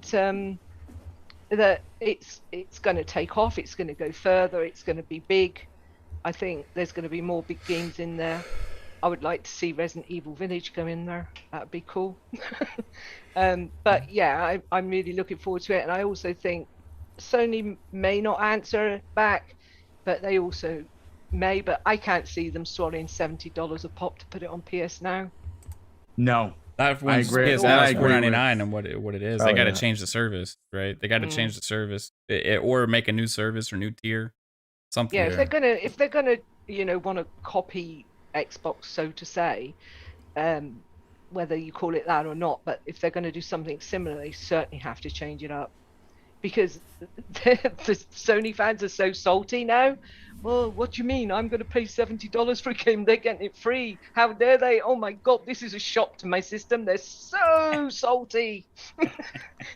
that it's going to take off. It's going to go further. It's going to be big. I think there's going to be more big games in there. I would like to see Resident Evil Village go in there. That'd be cool. But yeah, I'm really looking forward to it. And I also think Sony may not answer back, but they also may. But I can't see them swallowing $70 a pop to put it on PS Now. No. That one's, agree. it's I now agree with- $4.99 and what it is. Oh, They got to yeah. change the service, right? They got to change the service, or make a new service or new tier, something. Yeah, Yeah. if they're gonna, want to copy Xbox, so to say, whether you call it that or not, but if they're going to do something similar, they certainly have to change it up, because the Sony fans are so salty now. Well, what do you mean? I'm going to pay $70 for a game. They're getting it free. How dare they? Oh my God, this is a shock to my system. They're so salty.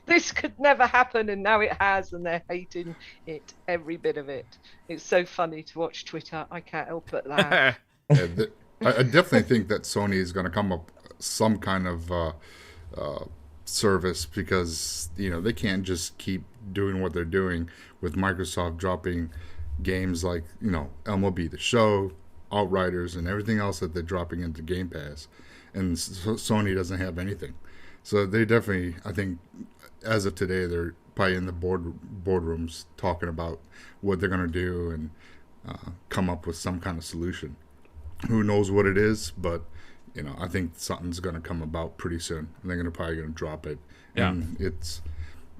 This could never happen, and now it has, and they're hating it, every bit of it. It's so funny to watch Twitter. I can't help but laugh. Yeah, I definitely think that Sony is going to come up some kind of service, because they can't just keep doing what they're doing with Microsoft dropping games like MLB The Show, Outriders, and everything else that they're dropping into Game Pass, and Sony doesn't have anything. So they definitely, I think, as of today, they're probably in the boardrooms talking about what they're going to do and come up with some kind of solution. Who knows what it is, but I think something's going to come about pretty soon, and they're probably going to drop it. Yeah.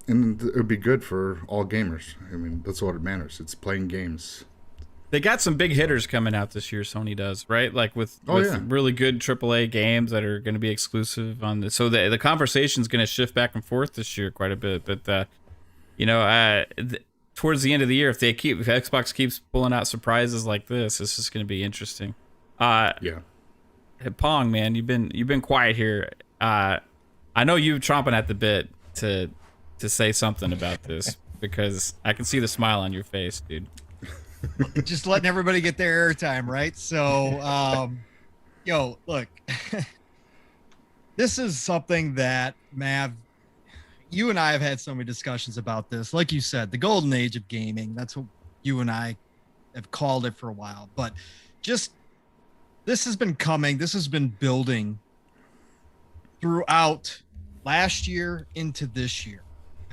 And it would be good for all gamers. I mean, that's what it matters. It's playing games. They got some big hitters coming out this year. Sony does, right? Like with yeah. really good AAA games that are going to be exclusive on the. So the conversation's going to shift back and forth this year quite a bit. But towards the end of the year, if Xbox keeps pulling out surprises like this is going to be interesting. Yeah. Pong, man, you've been quiet here. I know you're chomping at the bit to say something about this, because I can see the smile on your face, dude. Just letting everybody get their airtime, right? So, look, this is something that, Mav, you and I have had so many discussions about this. Like you said, the golden age of gaming. That's what you and I have called it for a while. But just this has been coming. This has been building throughout last year into this year.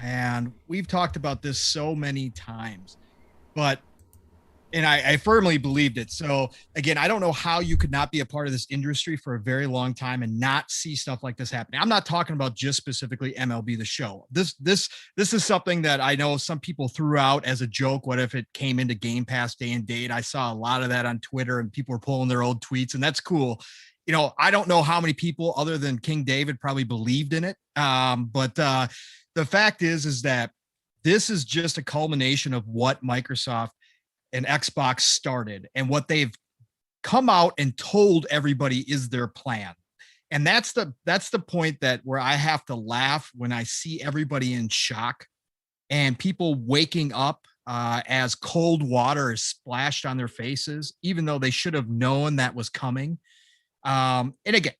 And we've talked about this so many times, and I firmly believed it. So again, I don't know how you could not be a part of this industry for a very long time and not see stuff like this happening. I'm not talking about just specifically MLB The Show. This is something that I know some people threw out as a joke. What if it came into Game Pass day and date? I saw a lot of that on Twitter, and people were pulling their old tweets, and that's cool. I don't know how many people other than King David probably believed in it. But the fact is that this is just a culmination of what Microsoft and Xbox started and what they've come out and told everybody is their plan. And that's the point where I have to laugh when I see everybody in shock and people waking up as cold water is splashed on their faces, even though they should have known that was coming. And again,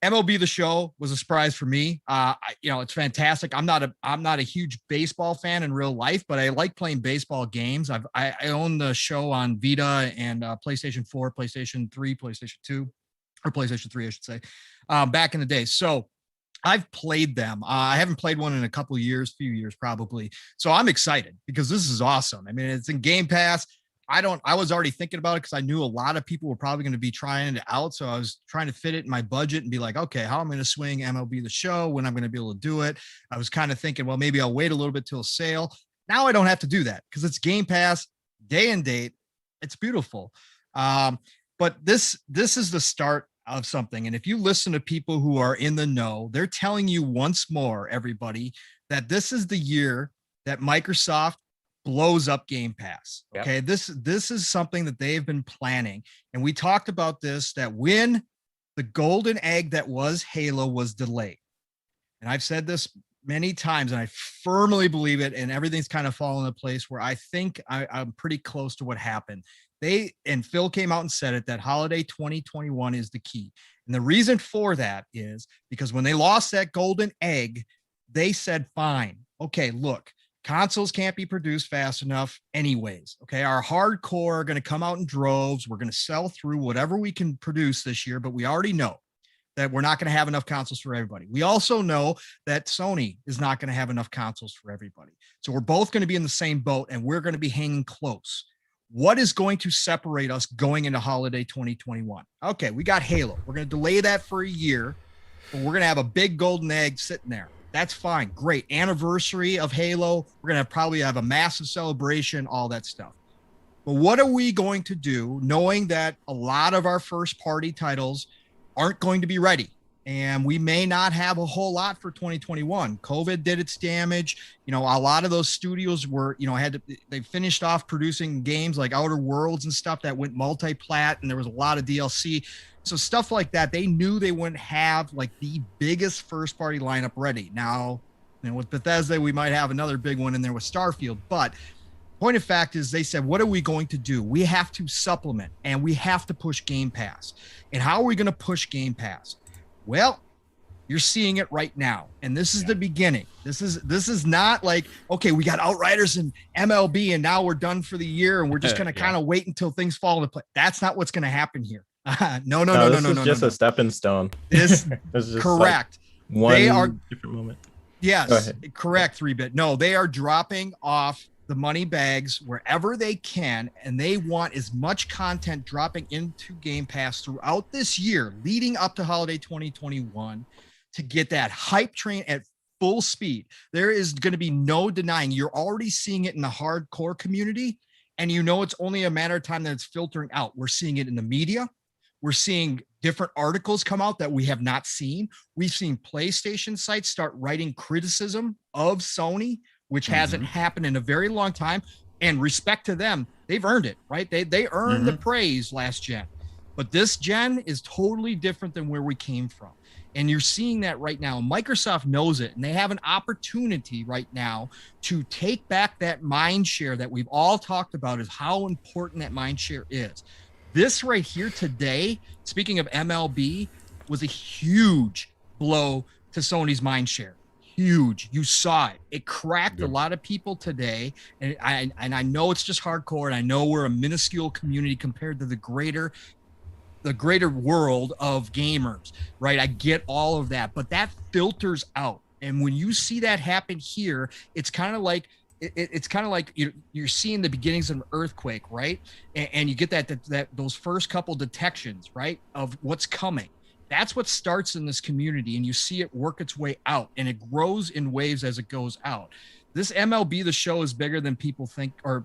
MLB The Show was a surprise for me. It's fantastic. I'm not a huge baseball fan in real life, but I like playing baseball games. I own the show on Vita and PlayStation 4, PlayStation 3, PlayStation 2, or PlayStation 3, I should say, back in the day. So I've played them. I haven't played one in a few years probably. So I'm excited because this is awesome. I mean, it's in Game Pass. I was already thinking about it because I knew a lot of people were probably going to be trying it out. So I was trying to fit it in my budget and be like, okay, how am I going to swing MLB The Show, when I'm going to be able to do it. I was kind of thinking, well, maybe I'll wait a little bit till sale. Now I don't have to do that because it's Game Pass, day and date. It's beautiful. But this is the start of something. And if you listen to people who are in the know, they're telling you once more, everybody, that this is the year that Microsoft blows up Game Pass. Okay. Yep. This is something that they've been planning. And we talked about this, that when the golden egg that was Halo was delayed. And I've said this many times, and I firmly believe it, and everything's kind of fallen into place where I think I'm pretty close to what happened. And Phil came out and said it, that holiday 2021 is the key. And the reason for that is because when they lost that golden egg, they said, fine, okay, look, consoles can't be produced fast enough anyways. Okay. Our hardcore are going to come out in droves. We're going to sell through whatever we can produce this year, but we already know that we're not going to have enough consoles for everybody. We also know that Sony is not going to have enough consoles for everybody. So we're both going to be in the same boat, and we're going to be hanging close. What is going to separate us going into holiday 2021? Okay, we got Halo. We're going to delay that for a year. but we're gonna have a big golden egg sitting there. That's fine. Great. Anniversary of Halo. We're gonna probably have a massive celebration, all that stuff. But what are we going to do knowing that a lot of our first party titles aren't going to be ready? And we may not have a whole lot for 2021. COVID did its damage. You know, a lot of those studios were, you know, they finished off producing games like Outer Worlds and stuff that went multi-plat, and there was a lot of DLC. So stuff like that, they knew they wouldn't have like the biggest first party lineup ready. Now, you know, with Bethesda, we might have another big one in there with Starfield, but point of fact is they said, what are we going to do? We have to supplement and we have to push Game Pass. And how are we going to push Game Pass? Well, you're seeing it right now. And this is the beginning. This is not like, okay, we got Outriders and MLB and now we're done for the year and we're just going to kind of wait until things fall into place. That's not what's going to happen here. No. This is just a stepping stone. This is correct. Like they are different moment. Yes, correct. 3-bit. No, they are dropping off the money bags wherever they can, and they want as much content dropping into Game Pass throughout this year, leading up to holiday 2021, to get that hype train at full speed. There is going to be no denying. You're already seeing it in the hardcore community, and you know it's only a matter of time that it's filtering out. We're seeing it in the media. We're seeing different articles come out that we have not seen. We've seen PlayStation sites start writing criticism of Sony, which hasn't happened in a very long time. And respect to them, they've earned it, right? They earned the praise last gen. But this gen is totally different than where we came from. And you're seeing that right now. Microsoft knows it, and they have an opportunity right now to take back that mind share that we've all talked about, is how important that mind share is. This right here today, speaking of MLB, was a huge blow to Sony's mind share. Huge. You saw it. It cracked a lot of people today. And I know it's just hardcore, and I know we're a minuscule community compared to the greater world of gamers, right? I get all of that, but that filters out. And when you see that happen here, it's kind of like you're seeing the beginnings of an earthquake, right? And you get that those first couple detections, right, of what's coming. That's what starts in this community, and you see it work its way out, and it grows in waves as it goes out. This MLB The Show is bigger than people think, or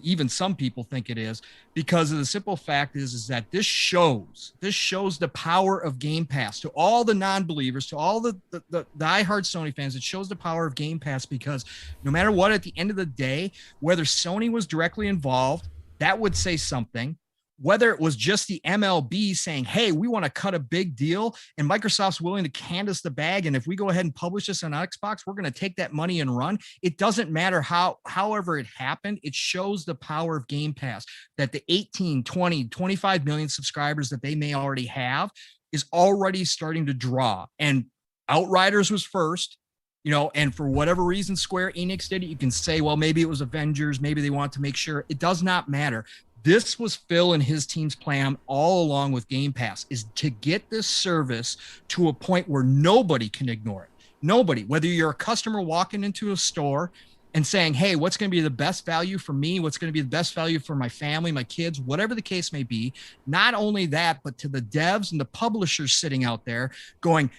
even some people think it is, because of the simple fact is that this shows the power of Game Pass to all the non-believers, to all the diehard Sony fans. It shows the power of Game Pass, because no matter what, at the end of the day, whether Sony was directly involved, that would say something. Whether it was just the MLB saying, hey, we want to cut a big deal, and Microsoft's willing to hand us the bag, and if we go ahead and publish this on Xbox, we're going to take that money and run. It doesn't matter however it happened. It shows the power of Game Pass, that the 18, 20, 25 million subscribers that they may already have is already starting to draw. And Outriders was first, you know, and for whatever reason Square Enix did it. You can say, well, maybe it was Avengers, maybe they want to make sure. It does not matter. This was Phil and his team's plan all along with Game Pass, is to get this service to a point where nobody can ignore it. Nobody, whether you're a customer walking into a store and saying, hey, what's going to be the best value for me? What's going to be the best value for my family, my kids, whatever the case may be. Not only that, but to the devs and the publishers sitting out there going,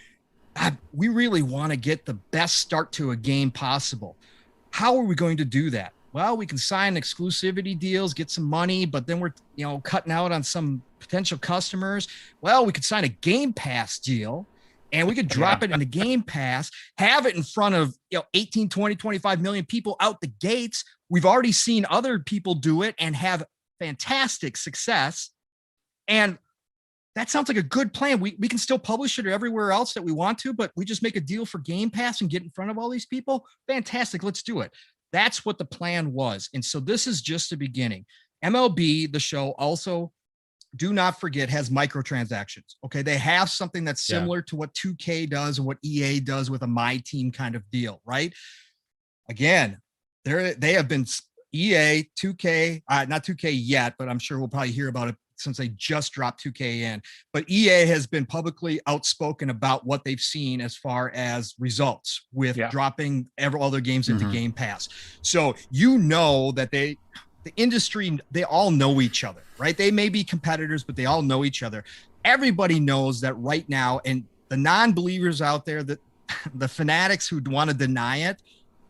we really want to get the best start to a game possible. How are we going to do that? Well, we can sign exclusivity deals, get some money, but then we're, you know, cutting out on some potential customers. Well, we could sign a Game Pass deal, and we could drop it in the Game Pass, have it in front of, 18, 20, 25 million people out the gates. We've already seen other people do it and have fantastic success. And that sounds like a good plan. We can still publish it everywhere else that we want to, but we just make a deal for Game Pass and get in front of all these people. Fantastic. Let's do it. That's what the plan was. And so this is just the beginning. MLB The Show also, do not forget, has microtransactions. Okay. They have something that's similar to what 2K does and what EA does with a My Team kind of deal, right? Again, they have been EA, 2K, not 2K yet, but I'm sure we'll probably hear about it since they just dropped 2K in. But EA has been publicly outspoken about what they've seen as far as results with dropping all their games into Game Pass. So you know that the industry, they all know each other, right? They may be competitors, but they all know each other. Everybody knows that right now, and the non-believers out there, that the fanatics who want to deny it,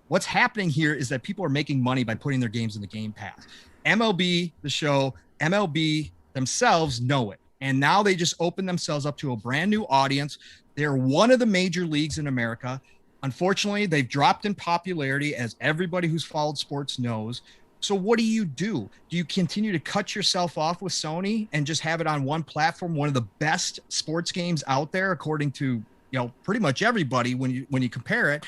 what's happening here is that people are making money by putting their games in the Game Pass. MLB The Show, MLB themselves know it. And now they just open themselves up to a brand new audience. They're one of the major leagues in America. Unfortunately, they've dropped in popularity, as everybody who's followed sports knows. So what do? Do you continue to cut yourself off with Sony and just have it on one platform, one of the best sports games out there, according to, pretty much everybody when you compare it?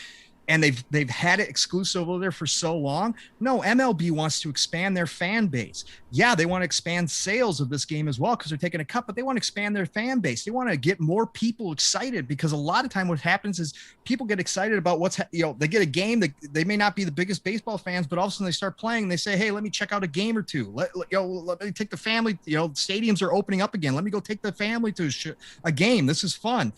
And they've had it exclusive over there for so long. No, MLB wants to expand their fan base. Yeah, they want to expand sales of this game as well because they're taking a cut, but they want to expand their fan base. They want to get more people excited, because a lot of time what happens is people get excited about they get a game that they may not be the biggest baseball fans, but all of a sudden they start playing and they say, hey, let me check out a game or two. Let me take the family, stadiums are opening up again. Let me go take the family to a game. This is fun.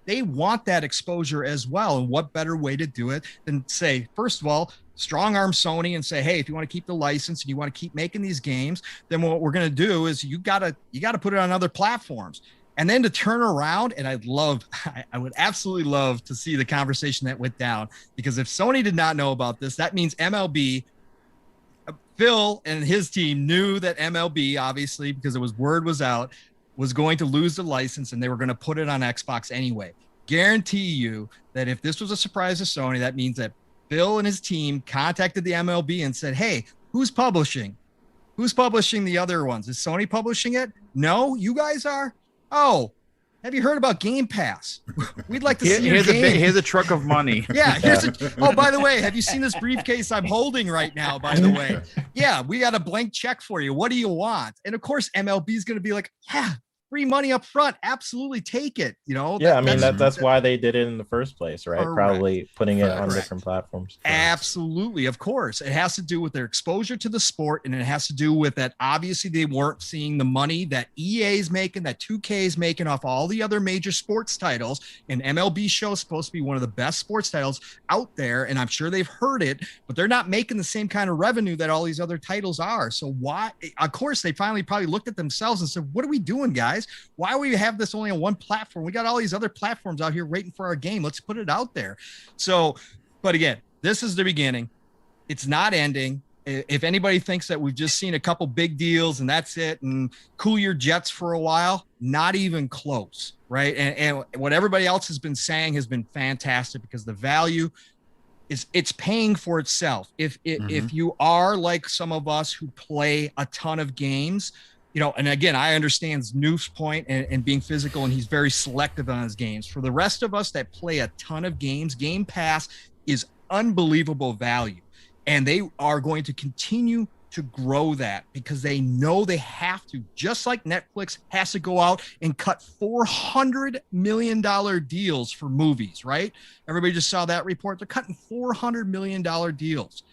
They want that exposure as well. And what better way to do it than say, first of all, strong arm Sony and say, hey, if you want to keep the license and you want to keep making these games, then what we're going to do is you gotta put it on other platforms. And then to turn around, and I would absolutely love to see the conversation that went down, because if Sony did not know about this, that means MLB, Phil and his team knew that MLB, obviously, because word was out, was going to lose the license, and they were going to put it on Xbox anyway. Guarantee you that if this was a surprise to Sony, that means that Bill and his team contacted the MLB and said, hey, who's publishing? Who's publishing the other ones? Is Sony publishing it? No, you guys are? Oh, have you heard about Game Pass? We'd like to see your game. Here's a truck of money. Yeah. By the way, have you seen this briefcase I'm holding right now, by the way? Yeah, we got a blank check for you. What do you want? And of course, MLB is going to be like, yeah, free money up front. Absolutely take it. Yeah, that's why they did it in the first place, right? Correct. Probably putting it on different platforms. Absolutely. Of course. It has to do with their exposure to the sport, and it has to do with that. Obviously, they weren't seeing the money that EA is making, that 2K is making off all the other major sports titles. And MLB Show is supposed to be one of the best sports titles out there. And I'm sure they've heard it, but they're not making the same kind of revenue that all these other titles are. So why? Of course, they finally probably looked at themselves and said, what are we doing, guys? Why do we have this only on one platform? We got all these other platforms out here waiting for our game. Let's put it out there. So, but again, this is the beginning. It's not ending. If anybody thinks that we've just seen a couple big deals and that's it, and cool your jets for a while, not even close, right? And what everybody else has been saying has been fantastic, because the value it's paying for itself. If you are like some of us who play a ton of games, and again, I understand Newf's point and being physical, and he's very selective on his games. For the rest of us that play a ton of games, Game Pass is unbelievable value. And they are going to continue to grow that, because they know they have to, just like Netflix has to go out and cut $400 million deals for movies, right? Everybody just saw that report. They're cutting $400 million deals.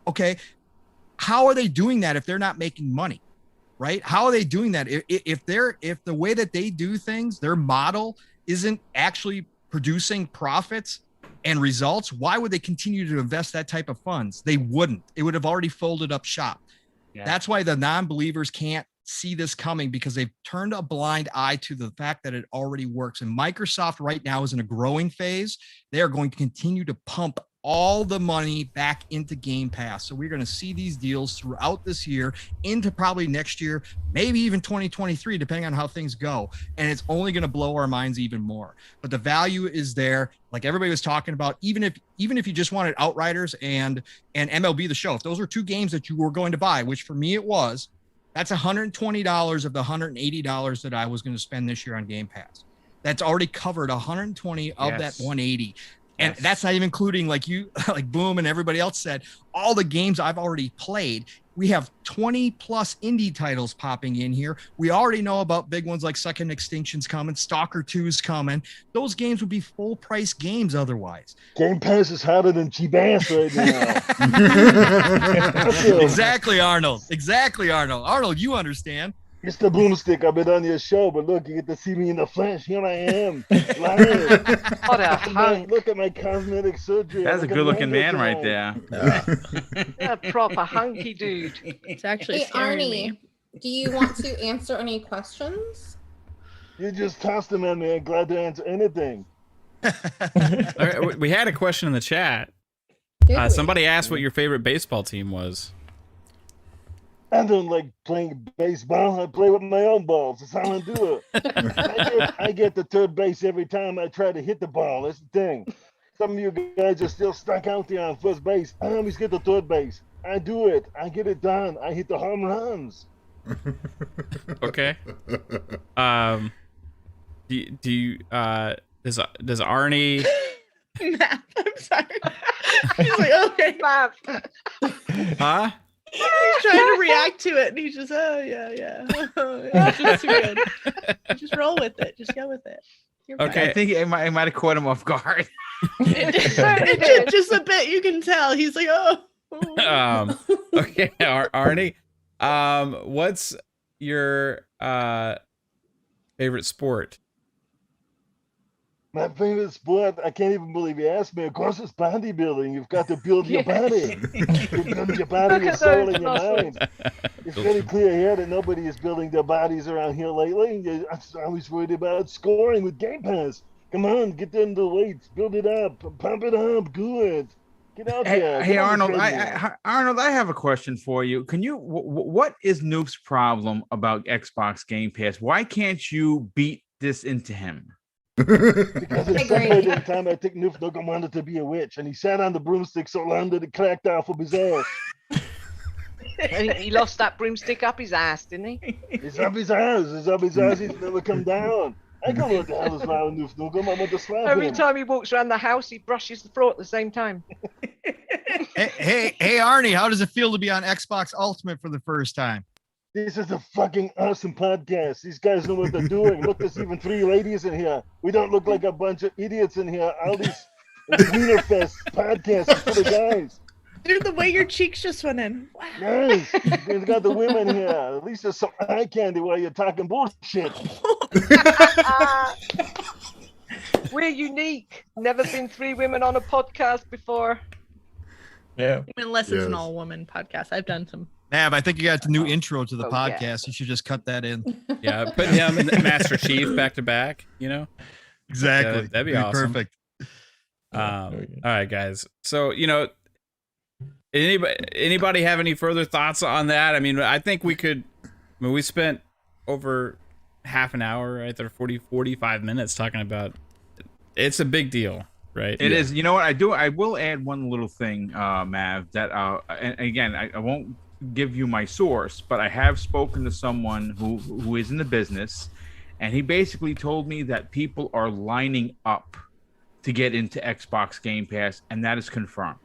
Okay. How are they doing that if they're not making money? Right? How are they doing that? If the way that they do things, their model isn't actually producing profits and results, why would they continue to invest that type of funds? They wouldn't. It would have already folded up shop. Yeah. That's why the non-believers can't see this coming, because they've turned a blind eye to the fact that it already works. And Microsoft right now is in a growing phase. They are going to continue to pump all the money back into Game Pass. So we're going to see these deals throughout this year into probably next year, maybe even 2023, depending on how things go. And it's only going to blow our minds even more. But the value is there. Like everybody was talking about, even if you just wanted Outriders and MLB The Show, if those were two games that you were going to buy, which for me it was, that's $120 of the $180 that I was going to spend this year on Game Pass. That's already covered 120 of that 180. And that's not even including, like Boom and everybody else said, all the games I've already played. We have 20 plus indie titles popping in here. We already know about big ones like Second Extinction's coming, Stalker 2's coming. Those games would be full price games otherwise. Game Pass is hotter than G-Bass right now. Exactly, Arnold. Arnold, you understand. It's the Boomstick. I've been on your show, but look, you get to see me in the flesh. Here I am. Live. What a hunk. Look at my cosmetic surgery. That's a good-looking man right there. A proper hunky dude. It's actually Hey, Arnie, do you want to answer any questions? You just tossed them at me. I'm glad to answer anything. All right, we had a question in the chat. Somebody asked what your favorite baseball team was. I don't like playing baseball. I play with my own balls. That's how I do it. I get the third base every time I try to hit the ball. That's the thing. Some of you guys are still stuck out there on first base. I always get the third base. I do it. I get it done. I hit the home runs. Okay. Do you does Arnie? I'm sorry. He's like, okay. Huh? He's trying to react to it, and he's just, oh yeah. It's just too good. Just roll with it. Just go with it. You're Okay. fine. I think I might have caught him off guard. Just a bit. You can tell. He's like, oh. Okay, Arnie. What's your favorite sport? My favorite sport, I can't even believe you asked me. Of course, it's bodybuilding. You've got to build your body. You build your body, your soul, and your mind. It's very clear here that nobody is building their bodies around here lately. I'm always worried about scoring with Game Pass. Come on, get into the weights, build it up, pump it up, good. Get out there. Hey Get on the Arnold, treadmill. Arnold, I have a question for you. Can you? What is Newf's problem about Xbox Game Pass? Why can't you beat this into him? Because at some point in time, I think Newf Nukem wanted to be a witch, and he sat on the broomstick so long that it cracked off of his ass. And he lost that broomstick up his ass, didn't he? It's up his ass. It's up his ass. He's never come down. I don't know what the hell is wrong with Newf Nukem. I want to slap Every him. time he walks around the house, he brushes the floor at the same time. Hey, Arnie, how does it feel to be on Xbox Ultimate for the first time? This is a fucking awesome podcast. These guys know what they're doing. Look, there's even 3 ladies in here. We don't look like a bunch of idiots in here. All these Wiener Fest podcasts are for the guys. Dude, the way your cheeks just went in. Wow. Nice. We've got the women here. At least there's some eye candy while you're talking bullshit. We're unique. Never been 3 women on a podcast before. Yeah. Unless it's an Yes. all-woman podcast. I've done some. Nav, I think you got the new intro to the Oh, yeah. podcast. You should just cut that in. Yeah, put him and Master Chief back to back. You know, Exactly. that'd be awesome. Perfect. All right, guys. So anybody have any further thoughts on that? I mean, I think we could. I mean, we spent over half an hour, right there, 45 minutes talking about. It's a big deal, right? It is. You know what? I will add one little thing, Mav. That and again, I won't give you my source, but I have spoken to someone who is in the business, and he basically told me that people are lining up to get into Xbox Game Pass, and that is confirmed.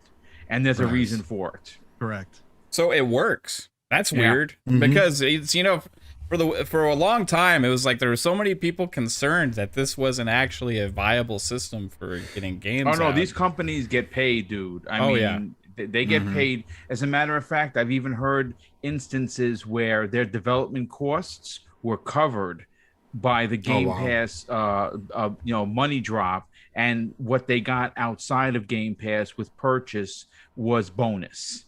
And there's a reason for it. Correct. So it works. That's Yeah. weird because it's for a long time it was like there were so many people concerned that this wasn't actually a viable system for getting games. Oh no, out. these companies get paid, dude. I mean, they get paid. As a matter of fact, I've even heard instances where their development costs were covered by the Game Pass, money drop, and what they got outside of Game Pass with purchase was bonus.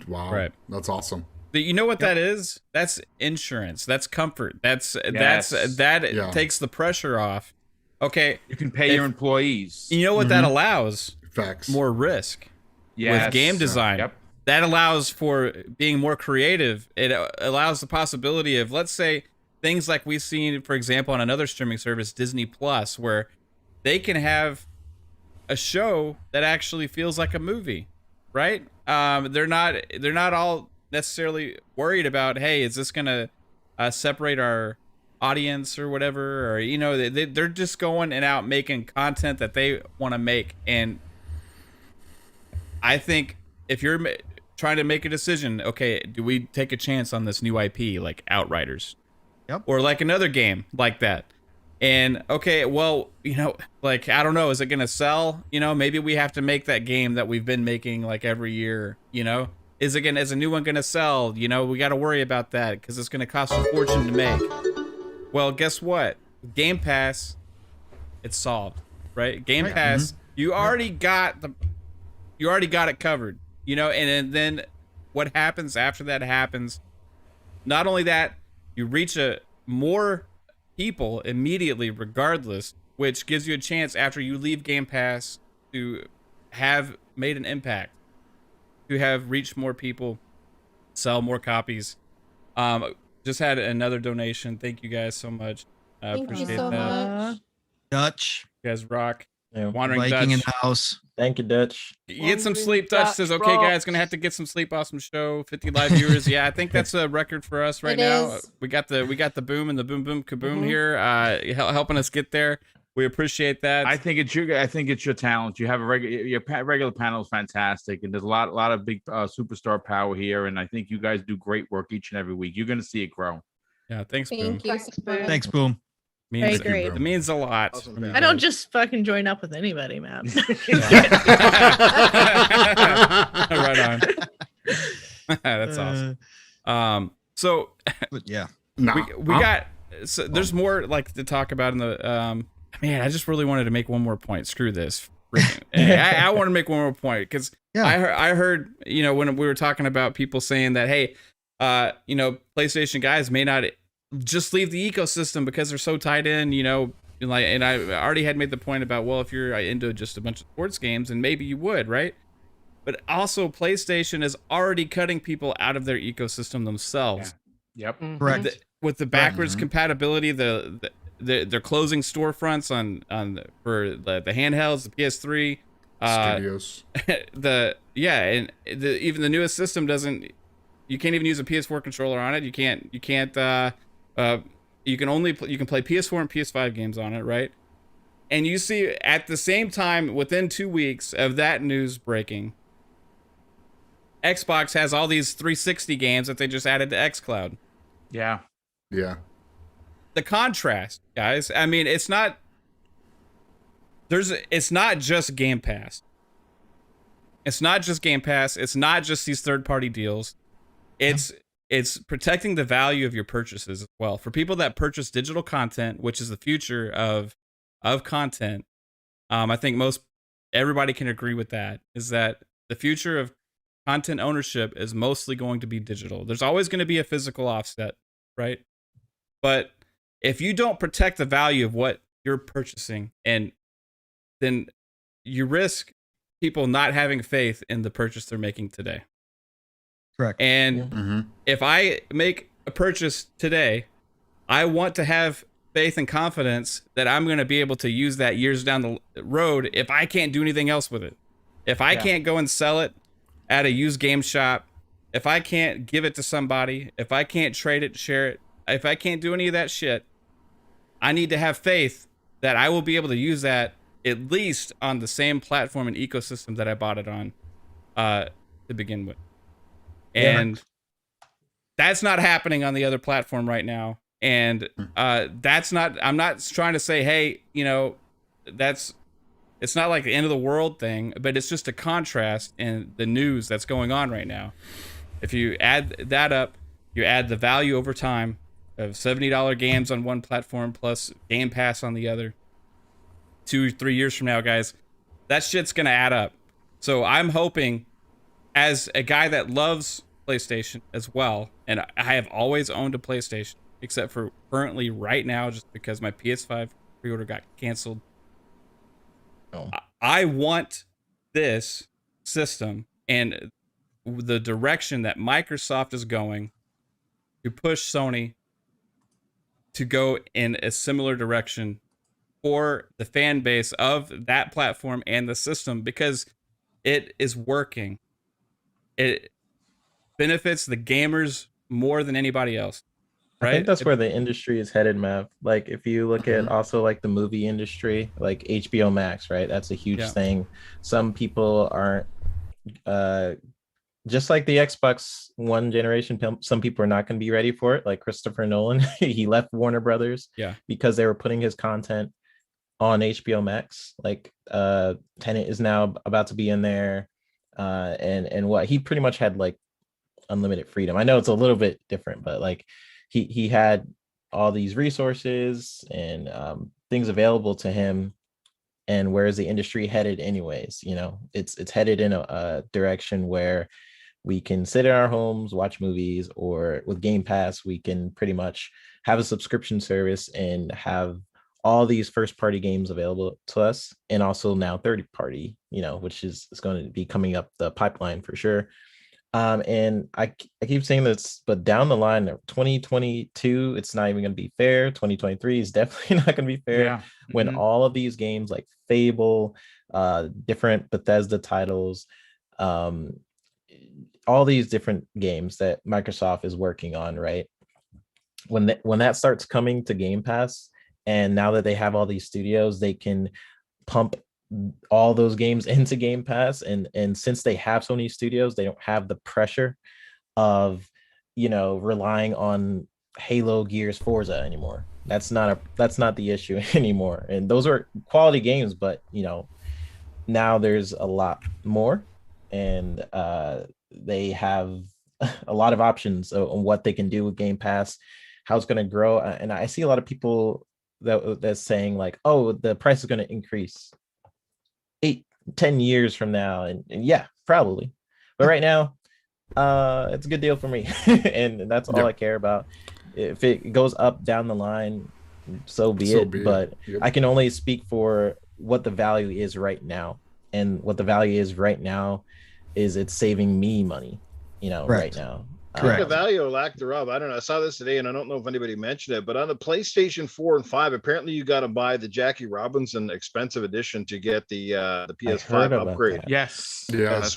Wow, Right. That's awesome. You know what that is? That's insurance. That's comfort. That Yeah. takes the pressure off. Okay, You can pay your employees. you know what that allows? Facts. More risk. Yes. With game design. Yep. That allows for being more creative. It allows the possibility of, let's say, things like we've seen, for example, on another streaming service, Disney Plus, where they can have a show that actually feels like a movie, right? They're not all necessarily worried about, hey, is this gonna separate our audience or whatever, or they're just going and out making content that they want to make. And I think if you're trying to make a decision, okay, do we take a chance on this new IP like Outriders? Yep. Or like another game like that. And okay, well, like, I don't know, is it going to sell? Maybe we have to make that game that we've been making like every year, Is a new one going to sell? We got to worry about that because it's going to cost a fortune to make. Well, guess what? Game Pass, it's solved, right? Game Pass, you already got it covered, and then what happens after that happens, not only that, you reach a more people immediately, regardless, which gives you a chance after you leave Game Pass to have made an impact, to have reached more people, sell more copies. Just had another donation. Thank you guys so much. I Thank you appreciate so that. much. Dutch, You guys rock. Yeah. Wandering Viking in Dutch. the house. Thank you, Dutch. Get some Wandering sleep. Dutch says, Dutch okay, guys, rocks. gonna have to get some sleep. Awesome show. 50 live viewers. Yeah, I think that's a record for us right It now. is. We got the boom and the boom boom kaboom Mhm. here, helping us get there. We appreciate that. I think it's your talent. You have a regular panel is fantastic, and there's a lot of big superstar power here. And I think you guys do great work each and every week. You're going to see it grow. Yeah, thanks, Boom. Thank you. Thanks, so Boom. much. Thanks, Boom. Means, agree. it means a lot. Awesome, from you man. I don't guys. just fucking join up with anybody, man. Right on. That's awesome. So But yeah. we got so there's more like to talk about in the man, I just really wanted to make one more point. Screw this. I want to make one more point because Yeah. I heard, you know, when we were talking about people saying that, hey, you know, PlayStation guys may not just leave the ecosystem because they're so tied in, you know, and I already had made the point about, well, if you're into just a bunch of sports games, and maybe you would, right? But also PlayStation is already cutting people out of their ecosystem themselves. Yep. Mhm. Correct. With the backwards Mhm. compatibility, they're closing storefronts for the handhelds, the PS3, Studios. even the newest system doesn't. You can't even use a PS4 controller on it. You can't. You can play PS4 and PS5 games on it, right? And you see at the same time, within 2 weeks of that news breaking, Xbox has all these 360 games that they just added to xCloud. Yeah. Yeah. The contrast, guys. I mean, it's not just Game Pass. It's not just Game Pass. It's not just these third-party deals. It's protecting the value of your purchases as well. For people that purchase digital content, which is the future of content, I think everybody can agree with that, is that the future of content ownership is mostly going to be digital. There's always going to be a physical offset, right? But if you don't protect the value of what you're purchasing, and then you risk people not having faith in the purchase they're making today. Correct. And Mm-hmm. if I make a purchase today, I want to have faith and confidence that I'm going to be able to use that years down the road if I can't do anything else with it. If I can't go and sell it at a used game shop, if I can't give it to somebody, if I can't trade it, share it, if I can't do any of that shit, I need to have faith that I will be able to use that at least on the same platform and ecosystem that I bought it on to begin with. And that's not happening on the other platform right now. And I'm not trying to say, hey, you know, it's not like the end of the world thing, but it's just a contrast in the news that's going on right now. If you add that up, you add the value over time of $70 games on one platform plus Game Pass on the other. 2 or 3 years from now, guys, that shit's gonna add up. So I'm hoping, as a guy that loves PlayStation as well, and I have always owned a PlayStation, except for currently right now, just because my PS5 pre-order got canceled. Oh. I want this system and the direction that Microsoft is going to push Sony to go in a similar direction for the fan base of that platform and the system, because it is working. It benefits the gamers more than anybody else. Right? I think that's where the industry is headed, Mav. Like if you look at also like the movie industry, like HBO Max, right? That's a huge thing. Some people aren't just like the Xbox One generation, some people are not going to be ready for it. Like Christopher Nolan, he left Warner Brothers because they were putting his content on HBO Max. Like Tenet is now about to be in there, and what he pretty much had like unlimited freedom. I know it's a little bit different, but like he had all these resources and things available to him. And where is the industry headed anyways? You know, it's headed in a direction where we can sit in our homes, watch movies, or with Game Pass, we can pretty much have a subscription service and have all these first party games available to us, and also now third party, which is going to be coming up the pipeline for sure. And I keep saying this, but down the line, 2022, it's not even going to be fair. 2023 is definitely not going to be fair when all of these games like Fable, different Bethesda titles, all these different games that Microsoft is working on, right? When that starts coming to Game Pass, and now that they have all these studios, they can pump all those games into Game Pass, and since they have so many studios, they don't have the pressure of relying on Halo, Gears, Forza anymore. That's not the issue anymore, and those are quality games, but now there's a lot more, and they have a lot of options on what they can do with Game Pass, how it's going to grow. And I see a lot of people that's saying like, oh, the price is going to increase 8-10 years from now, and yeah, probably, but right now it's a good deal for me. And that's all I care about. If it goes up down the line, so be it. But I can only speak for what the value is right now, and what the value is right now is it's saving me money, right now. Correct. The value or lack thereof. I don't know. I saw this today, and I don't know if anybody mentioned it, but on the PlayStation 4 and 5, apparently you got to buy the Jackie Robinson expensive edition to get the PS5 upgrade. That. Yes.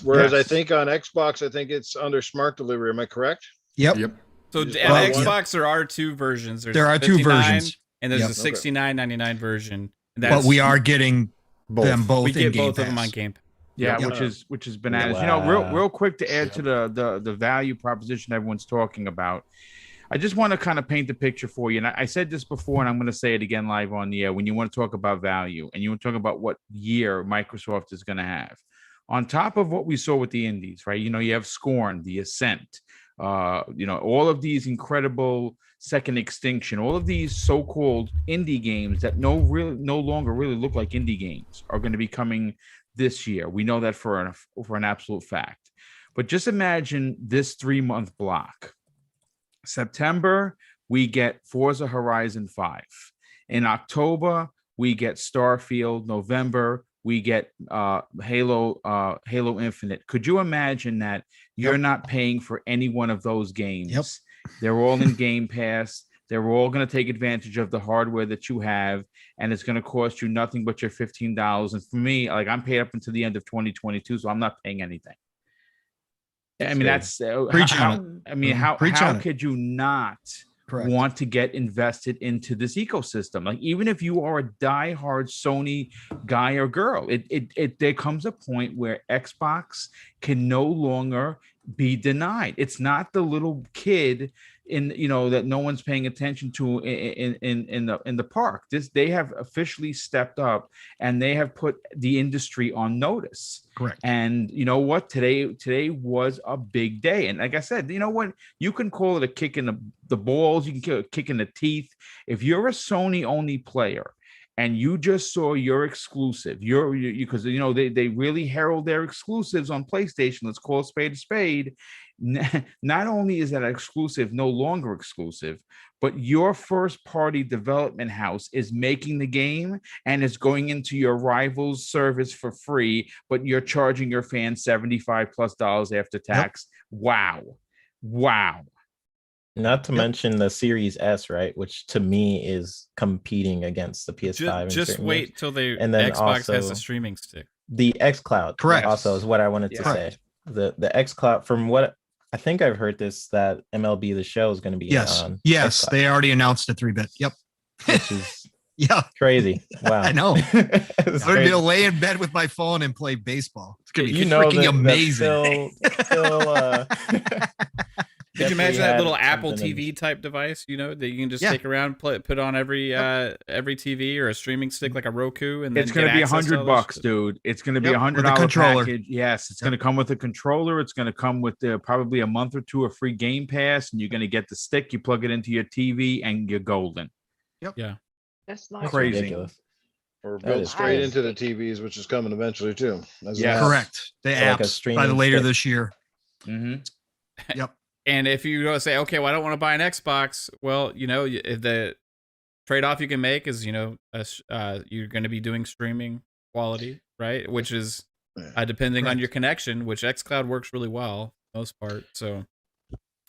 Whereas I think on Xbox, I think it's under smart delivery. Am I correct? Yep. So on Xbox, there are two versions. There are two versions, and there's a $69.99 version. But we are getting them both. We get both of them on Game Pass. Yeah, which is bananas. Wow. Real quick to add to the value proposition everyone's talking about. I just want to kind of paint the picture for you. And I said this before, and I'm going to say it again live on the air. When you want to talk about value, and you want to talk about what year Microsoft is going to have, on top of what we saw with the indies, right? You have Scorn, The Ascent, all of these incredible Second Extinction, all of these so-called indie games that no longer really look like indie games are going to be coming this year. We know that for an absolute fact. But just imagine this 3-month block. September, we get Forza Horizon 5. In October, we get Starfield. November, we get Halo Infinite. Could you imagine that you're not paying for any one of those games? Yep. They're all in Game Pass. They're all going to take advantage of the hardware that you have, and it's going to cost you nothing but your $15. And for me, like, I'm paid up until the end of 2022, so I'm not paying anything. I mean, that's how could you not want to get invested into this ecosystem? Like, even if you are a diehard Sony guy or girl, there comes a point where Xbox can no longer be denied. It's not the little kid that no one's paying attention to in the park. They have officially stepped up, and they have put the industry on notice. Correct. And you know what? Today was a big day. And like I said, you know what? You can call it a kick in the balls. You can call it a kick in the teeth. If you're a Sony only player, and you just saw your exclusive, because they really herald their exclusives on PlayStation. Let's call a spade. Not only is that exclusive no longer exclusive, but your first party development house is making the game and it's going into your rival's service for free, but you're charging your fans $75+ after tax. Yep. Wow. Not to mention the Series S, right? Which to me is competing against the PS5. Just wait till Xbox has a streaming stick. The xCloud, correct, also is what I wanted to say. The xCloud, from what I think I've heard that MLB The Show is going to be on. Yes, xCloud. they already announced it 3-bit. Yep. Which is crazy. Wow. I know. I'm going to be able to lay in bed with my phone and play baseball. It's going to be freaking amazing. Could you imagine that little Apple TV type device, that you can just take around, put on every TV or a streaming stick like a Roku, and then it's going to be $100, dude. It's going to be $100 package. Yes, it's going to come with a controller. It's going to come with probably a month or two of free Game Pass, and you're going to get the stick. You plug it into your TV, and you're golden. Yep. Yeah. That's nice. Crazy. Ridiculous. Or built straight into the TVs, which is coming eventually too. Correct. The apps by the later this year. Yep. And if you go say, okay, well, I don't want to buy an Xbox, well, you know, the trade-off you can make is, you know, you're going to be doing streaming quality, right? Which is depending on your connection, which xCloud works really well, most part. So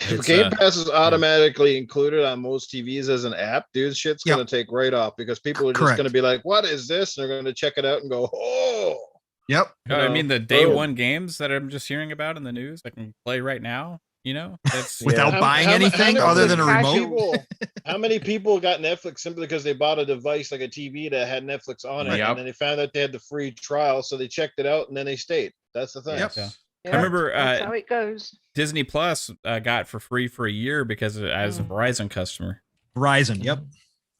if Game Pass is automatically included on most TVs as an app, dude, shit's gonna take right off because people are just gonna be like, "What is this?" And they're gonna check it out and go, "Oh." Yep. I mean, the day one games that I'm just hearing about in the news, I can play right now. You know, that's without buying anything other than a remote. How many people got Netflix simply because they bought a device like a TV that had Netflix on it, and then they found out they had the free trial, so they checked it out and then they stayed. That's the thing. Yep. Yeah. I remember that's how it goes. Disney Plus got for free for a year because I was a Verizon customer. Verizon, yep.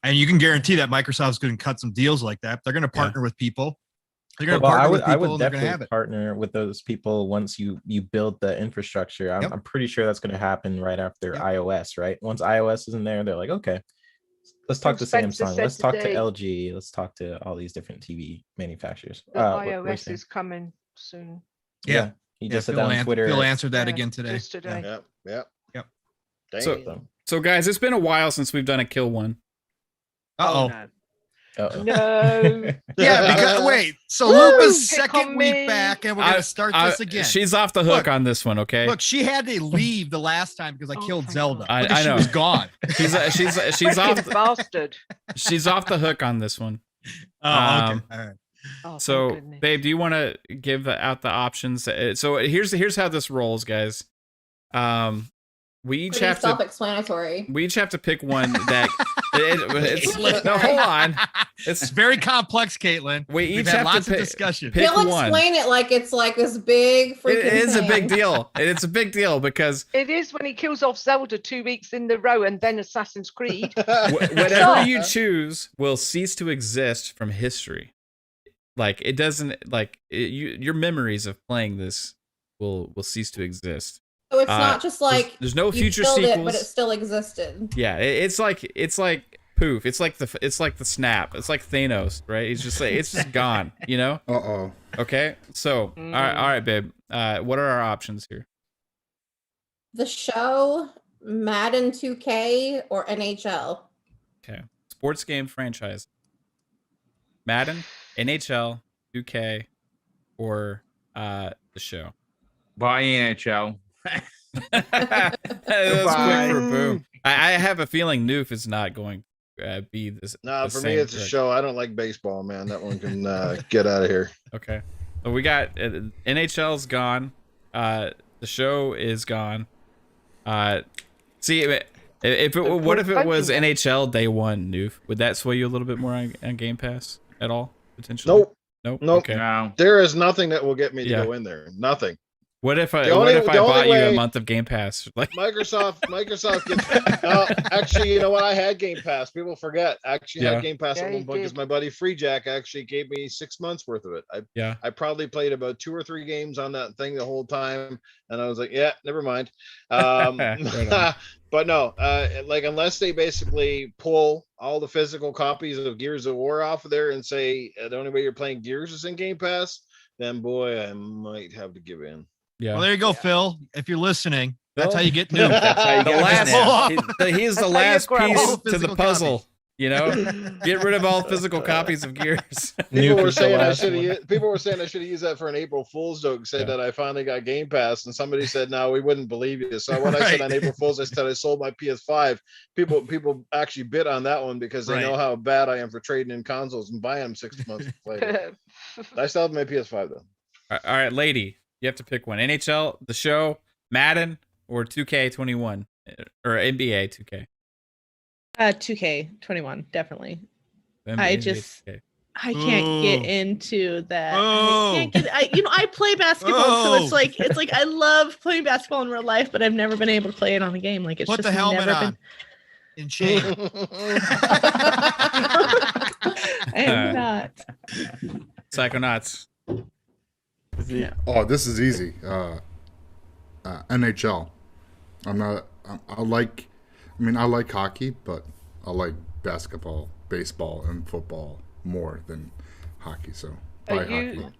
And you can guarantee that Microsoft's going to cut some deals like that. They're going to partner with people. They're going to partner with people. I would and they're going to have definitely it. partner with those people once you build the infrastructure. I'm pretty sure that's going to happen right after iOS, right? Once iOS is in there, they're like, okay, let's talk to Samsung, let's talk to LG, let's talk to all these different TV manufacturers. iOS is coming soon. Yeah. He just said that on Twitter. Phil answered that again today. Just today. Yep. So guys, it's been a while since we've done a kill one. Uh-oh. No. Yeah, because wait, so Lupa's second week back, and we're gonna start this again. She's off the hook on this one, okay? Look, she had to leave the last time because I killed Zelda. I She know. was gone. She's off. Bastard. She's off the hook on this one. Oh, okay. All right. Oh, So, babe, do you want to give out the options? So here's how this rolls, guys. We each Pretty have to. self-explanatory. We each have to pick one that. No, hold on. It's very complex, Kaitlin. We each We've had have lots to of discussion. Pick He'll one. explain it like it's like this big freaking It is a thing. big deal. It's a big deal because it is when he kills off Zelda 2 weeks in the row and then Assassin's Creed. whatever you choose will cease to exist from history. Like it doesn't your memories of playing this will cease to exist. So it's not just like there's no you future killed sequels, it, but it still existed. Yeah, it's like poof. It's like the snap. It's like Thanos, right? He's just like it's just gone. You know. Uh-oh. Okay, so all right, babe. What are our options here? The Show, Madden 2K, or NHL. Okay, sports game franchise. Madden, NHL, 2K, or The Show. Buy NHL. That was quick for boom. I have a feeling Newf is not going to be this. No, the for same me, it's a pick. show. I don't like baseball, man. That one can get out of here. Okay, so we got NHL's gone. The Show is gone. See, what if it was NHL day one, Newf? Would that sway you a little bit more on Game Pass at all? Potentially. Nope. Okay. No. There is nothing that will get me to go in there. Nothing. What if I The only bought you a way- month of Game Pass? Like Microsoft gets actually, you know what? I had Game Pass. People forget. I actually had Game Pass at one point because my buddy Free Jack actually gave me 6 months worth of it. I probably played about 2 or 3 games on that thing the whole time, and I was like, yeah, never mind. But no, like unless they basically pull all the physical copies of Gears of War off of there and say the only way you're playing Gears is in Game Pass, then boy, I might have to give in. Yeah. Well, there you go, Phil. If you're listening, that's how you get new. He's the last piece to the Physical puzzle. copy. You know, get rid of all physical copies of Gears. People were saying I should have used that for an April Fool's joke. Said that I finally got Game Pass, and somebody said, "No, we wouldn't believe you." So when I said on April Fool's, I said I sold my PS5. People actually bit on that one because they know how bad I am for trading in consoles and buying them 6 months later. I still have my PS5 though. All right, lady, you have to pick one: NHL, The Show, Madden, or 2K21 or NBA 2K. 2K21, definitely. I can't Ooh. get into that. Oh. I can't get. I play basketball, so it's like I love playing basketball in real life, but I've never been able to play it on a game. Like it's Put just the helmet never on. In shame. I am not. Psychonauts. Oh, this is easy. NHL. I like hockey, but I like basketball, baseball, and football more than hockey. So Are you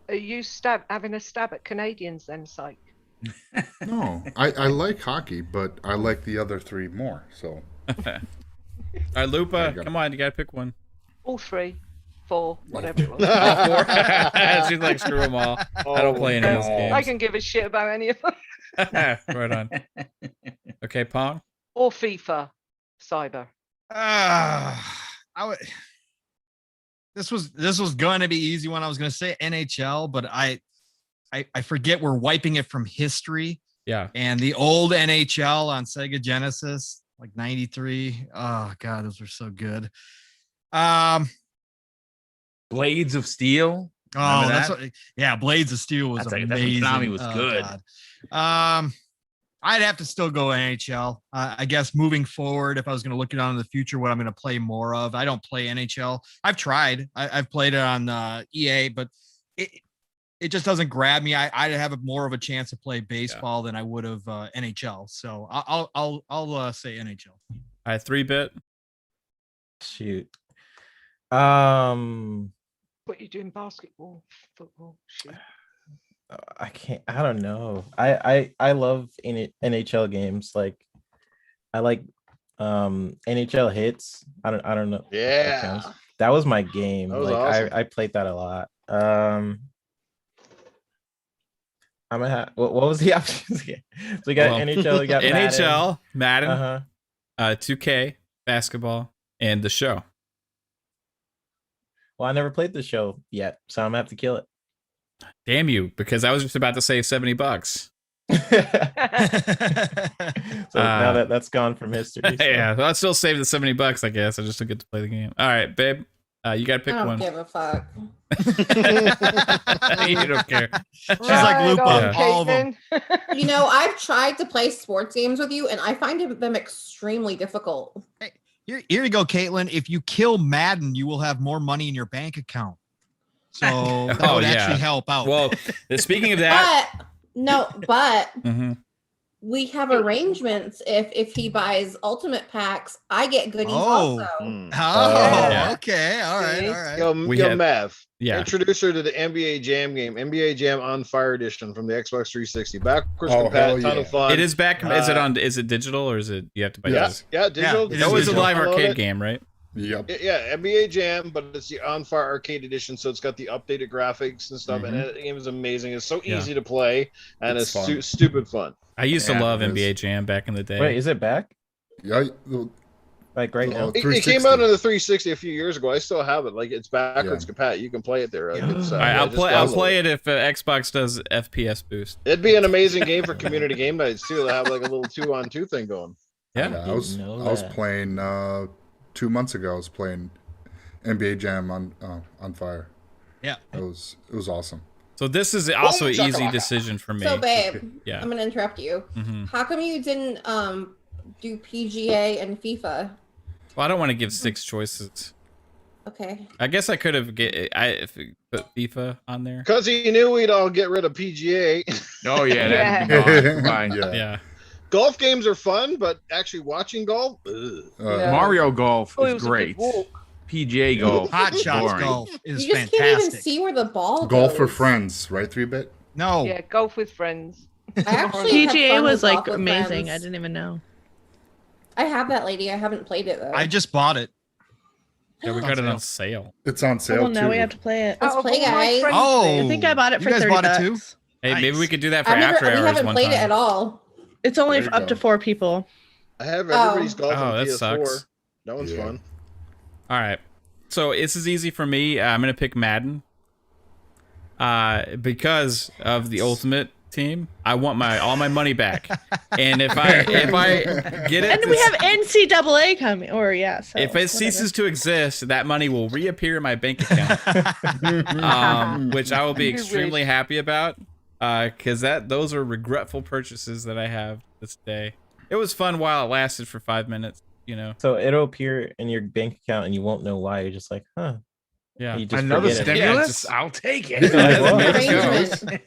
having a stab at Canadians then, Psych? No, I like hockey, but I like the other three more. So All right, Lupa, come on, you gotta pick one. All 3, 4, whatever it was. All 4. She's like, screw them all. I don't play any of those games. I can give a shit about any of them. Right on. Okay, Pong. Or FIFA, Cyber. This was going to be easy one. I was going to say NHL, but I forget we're wiping it from history. Yeah. And the old NHL on Sega Genesis, like 93. Oh God, those were so good. Blades of Steel. Oh, that's what, yeah. Blades of Steel was amazing. Konami was good. God. I'd have to still go NHL. I guess moving forward, if I was going to look it on in the future, what I'm going to play more of. I don't play NHL. I've tried. I've played it on EA, but it just doesn't grab me. I'd have more of a chance to play baseball than I would have NHL. So I'll say NHL. All right, 3-bit. Shoot. What you doing? Basketball, football? Shoot. I can't. I don't know. I love NHL games. Like, I like NHL Hits. I don't know. Yeah, that was my game. That was like awesome. I played that a lot. I'm gonna have. What was the options again? So we got NHL. We got NHL, Madden, 2K. 2K, basketball, and the show. Well, I never played the show yet, so I'm gonna have to kill it. Damn you, because I was just about to say $70. So now that's gone from history. So. Yeah, well, I'll still save the $70, I guess. I just don't get to play the game. All right, babe, you got to pick I don't one. give a fuck. You don't care. She's like Lupa. on, All of them. You know, I've tried to play sports games with you, and I find them extremely difficult. Here you go, Kaitlin. If you kill Madden, you will have more money in your bank account. So that would actually help out. Well, speaking of that, But Mhm. we have arrangements. If he buys ultimate packs, I get goodies also. Yeah. Okay. All right. Yo, Mav. Yeah. Introduce her to the NBA Jam game, NBA Jam on Fire Edition from the Xbox 360. Backwards hell compat, ton yeah. of fun. it is back. Is it on? Is it digital or is it you have to buy? Yeah, digital. Yeah, That was a digital. live Download arcade it. game, right? Yep. Yeah, NBA Jam, but it's the On Fire Arcade Edition, so it's got the updated graphics and stuff, and the game is amazing. It's so easy to play, and It's it's fun. stupid fun. I used to Yeah, love it is. NBA Jam back in the day. Wait, is it back? Yeah. Like right now? It came out on the 360 a few years ago. I still have it. Like it's backwards compat. You can play it there. Like, it's, All right, yeah, I'll just play. download I'll play it if Xbox does FPS boost. It'd be an amazing game for community game nights too. To have like a little 2-on-2 thing going. Yeah. I was playing 2 months ago. I was playing NBA Jam on Fire. Yeah. It was awesome. So this is also an easy chakalaka. decision for me. So, babe, Yeah. I'm gonna interrupt you. Mhm. How come you didn't do PGA and FIFA? Well, I don't want to give 6 choices. Okay. I guess I could have put FIFA on there. Because he knew we'd all get rid of PGA. Oh yeah, that'd be gone. Fine. Yeah. Yeah. Golf games are fun, but actually watching golf. Ugh. Yeah. Mario Golf Oh, it is was a good great. walk. PGA Golf. Hot is shots boring. golf is You just can't even fantastic. see where the ball Golf for goes. friends, right? 3-bit. No. Yeah, golf with friends. I actually had PGA fun was with like golf with amazing. I friends. didn't even know. I have that lady. I haven't played it though. I just bought it. Yeah, we got it on sale. It's on sale Well, now too. we have to play it. Let's Out of play, all my guys. friends Oh, did. I think I bought it you for guys 30 bought it bucks. too? Hey, maybe Nice. we could do that for we after hours haven't one played time. it at all. It's only There you up to go. 4 people. I have everybody's golf Oh, on that PS4. sucks. That one's Yeah. fun. All right. So this is easy for me. I'm gonna pick Madden. Because of the Ultimate Team, I want all my money back. And if I get it, And we have NCAA coming. Or yeah. So, if it whatever. ceases to exist, that money will reappear in my bank account, which I will be You extremely wish. happy about. Because those are regretful purchases that I have this day. It was fun while it lasted for 5 minutes. You know. So it'll appear in your bank account and you won't know why. You're just like, huh. Yeah. You just Another forget it. stimulus? just- I'll take it. You're like, well, There you go. Arrangement.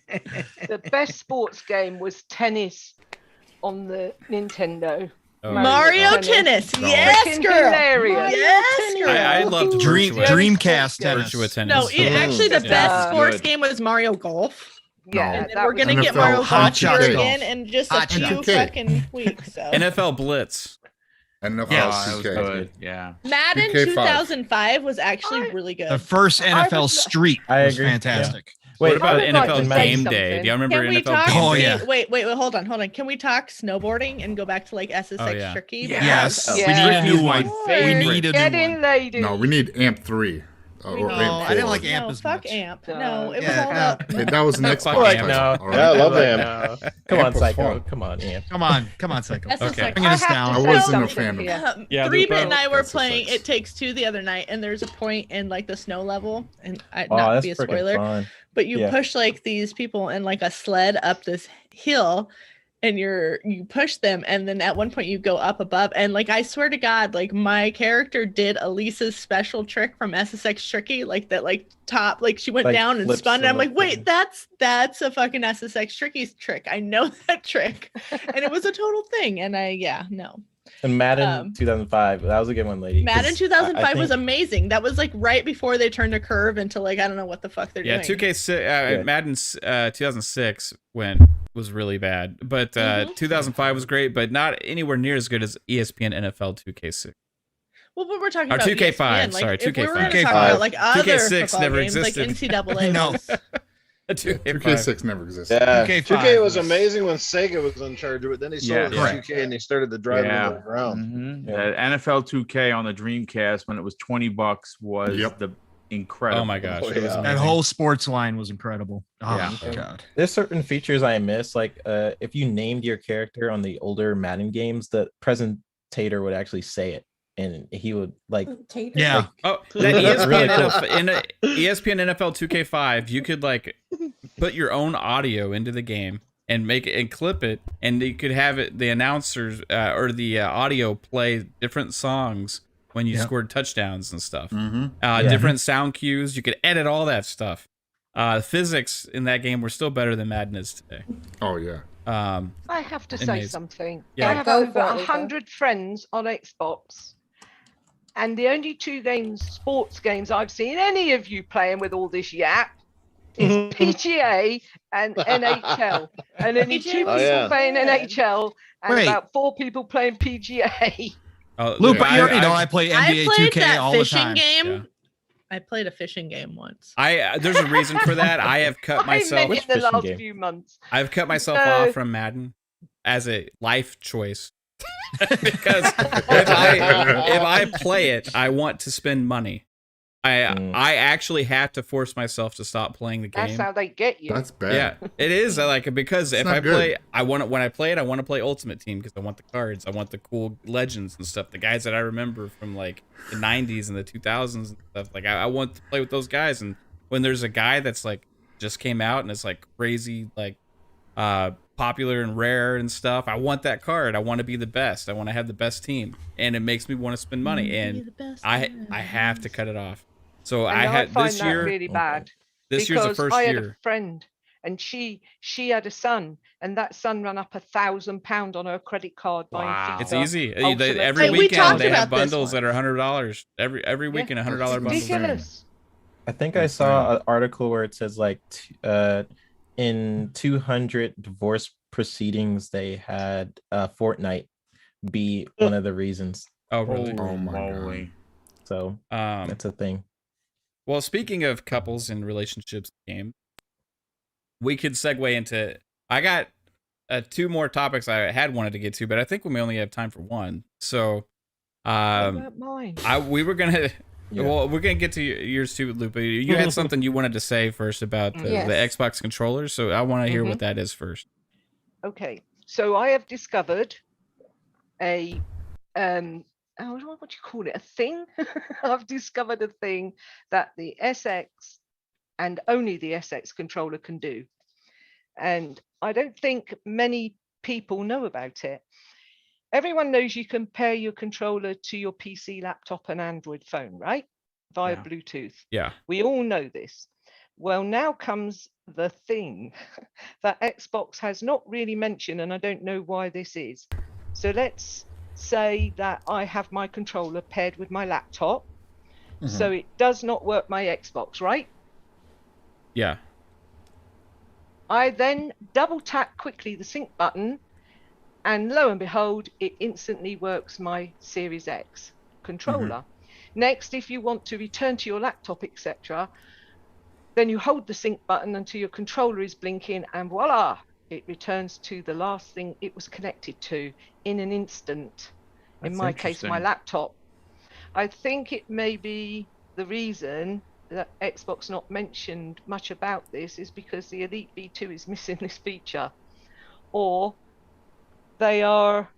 The best sports game was tennis on the Nintendo. Oh, Mario Tennis. Tennis. Yes, Freaking girl. hilarious. Yes, girl. I loved Dreamcast tennis. Virtua Tennis. No, actually, the Yeah. best sports Good. game was Mario Golf. Yeah, And then that we're was gonna get NFL Mario Hot Golf Shot Tour Golf. again in just a Hot few Shot. fucking weeks. So NFL Blitz. NFL Yes. that was 2K. good. Yeah. Madden 2K5. 2005 was actually really good. The first NFL was- Street I was agree. fantastic. What about I would like NFL to say Game Day? something. Do y'all remember Can we NFL talk? Game Oh, Day? yeah. Wait, hold on. Can we talk snowboarding and go back to like SSX Oh, yeah. tricky? Yes. Because- We Yeah. need a new my one. favorite. We need a Get new in, one. ladies. No, we need AMP 3. Or No, AMP I didn't 4. like AMP No, as fuck much. AMP. No. No, it was Yeah, all no. up. Hey, that was an Fuck Xbox AMP. title. No. All right. Yeah, I love them. Come on, Amp Psycho. fun. Come on, Amp. Come on, Psycho. Okay. Bring us I have down. to I say wasn't a something fan of here. Yeah, 3-Bit Lupa. and I were That's the playing sex. It Takes Two the other night, and there's a point in like the snow level, and Oh, not to that's be a freaking spoiler, fun. but you Yeah. push like these people in like a sled up this hill, and you push them, and then at one point you go up above, and like I swear to God, like my character did Elisa's special trick from SSX Tricky, like that, like top, like she went Like down and flips spun, and I'm on like, the wait, thing. that's a fucking SSX Tricky's trick. I know that trick, and it was a total thing, and no. And Madden Um, 2005, that was a good one, lady. 'cause Madden 2005 I was think- amazing. That was like right before they turned a curve into like I don't know what the fuck they're Yeah, doing. 2K6, Yeah. Madden 2006 was really bad, but Mhm. 2005 was great, but not anywhere near as good as ESPN NFL 2K6. Well, but we're talking Or about 2K5, ESPN. Like, sorry, if we were 2K5. going to talk about like other 2K6 football never games, existed. like NCAA. No. was- 2K6 never existed. Yeah, 2K5 2K was was- amazing when Sega was in charge of it. Then they sold Yeah, it to correct. 2K and they started to drive it Yeah. into the ground. Mhm. Yeah. NFL 2K on the Dreamcast when it was $20 was Yep. the incredible. Oh my gosh, Oh, it was yeah. That amazing. whole sports line was incredible. Oh Yeah. my God. There's certain features I miss, like if you named your character on the older Madden games, the presentator would actually say it, and he would like. Tater. Yeah. Oh, that That's ESPN, really cool. ESPN NFL 2K5, you could like put your own audio into the game and make it and clip it, and you could have it the announcers or the audio play different songs when you Yep. scored touchdowns and stuff. Mm-hmm. Different sound cues. You could edit all that stuff. Physics in that game were still better than Madden is today. Oh yeah. I have to say Amazing. something. Yeah. I have Go over for it, Lupa. 100 friends on Xbox, and the only two sports games I've seen any of you playing with all this yap is PGA and NHL. And only two people Oh, yeah. playing NHL and Wait. about 4 people playing PGA. Lupa, I- you already know I- I play I NBA played 2K that all the fishing time. game. Yeah. I played a fishing game once. There's a reason for that. I have cut I myself. meant in the fishing last game? few months. I've cut myself No. off from Madden as a life choice because if I play it, I want to spend money. I actually have to force myself to stop playing the game. That's how they get you. That's bad. Yeah, it is. I like it because if not I good. play, when I play it, I want to play Ultimate Team because I want the cards, I want the cool legends and stuff, the guys that I remember from like the '90s and the 2000s and stuff. Like I want to play with those guys. And when there's a guy that's like just came out and it's like crazy, like popular and rare and stuff, I want that card. I want to be the best. I want to have the best team, and it makes me want to spend money. And I have to cut it off. So And I had find this that year. really bad. This year's the Because first I had year. a friend, and she had a son, and that son ran up £1,000 on her credit card buying Wow. FIFA. It's easy. Ultimate Every Hey, we weekend talked they have about this bundles that once. are $100. Every weekend, $100 bundles. Ridiculous. I think I saw an article where it says like in 200 divorce proceedings they had Fortnite be one of the reasons. Oh, really? Oh my moly. So Um, that's a thing. well, speaking of couples and relationships game, we could segue into. I got 2 more topics I had wanted to get to, but I think we may only have time for one. So, What about mine? we were gonna. Yeah. Well, we're gonna get to yours too, Lupa. You had something you wanted to say first about the Yes. Xbox controller, so I want to hear what that is first. Okay, so I have discovered a what do you call it? A thing? I've discovered a thing that the SX and only the SX controller can do. And I don't think many people know about it. Everyone knows you can pair your controller to your PC, laptop, and Android phone, right? Via Yeah. Bluetooth. Yeah. We all know this. Well, now comes the thing that Xbox has not really mentioned, and I don't know why this is. So let's say that I have my controller paired with my laptop. So it does not work my Xbox, right? Yeah. I then double tap quickly the sync button, and lo and behold, it instantly works my Series X controller. Next, if you want to return to your laptop, etc., then you hold the sync button until your controller is blinking, and voila, it returns to the last thing it was connected to in an instant. In my case, my laptop. I think it may be the reason that Xbox not mentioned much about this is because the Elite V2 is missing this feature, or they are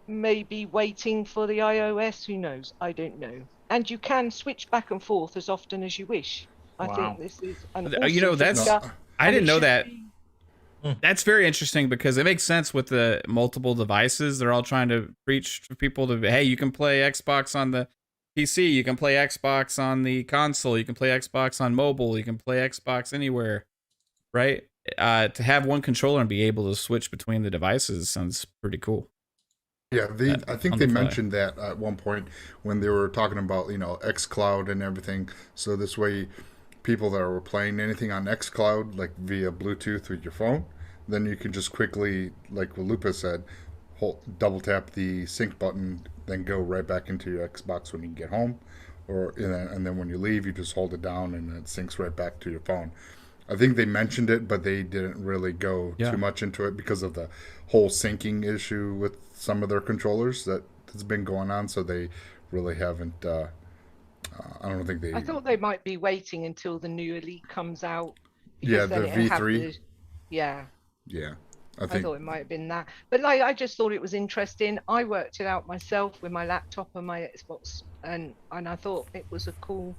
maybe waiting for the iOS. Who knows? I don't know. And you can switch back and forth as often as you wish. I think this is an awesome that's feature, I didn't know should that. be- That's very interesting because it makes sense with the multiple devices. They're all trying to preach to people to, hey, you can play Xbox on the PC, you can play Xbox on the console, you can play Xbox on mobile, you can play Xbox anywhere, right? To have one controller and be able to switch between the devices sounds pretty cool. Yeah, I think they mentioned that at one point when they were talking about, xCloud and everything. So this way, people that were playing anything on xCloud, like via Bluetooth with your phone, then you can just quickly, like what Lupa said, double tap the sync button, then go right back into your Xbox when you get home, and then when you leave, you just hold it down and it syncs right back to your phone. I think they mentioned it, but they didn't really go too much into it because of the whole syncing issue with some of their controllers that's been going on. So they really haven't. I don't think they. I thought they might be waiting until the new Elite comes out. Yeah, because then the it'll have V3. Yeah. Yeah, I thought it might have been that, but I just thought it was interesting. I worked it out myself with my laptop and my Xbox, and I thought it was a cool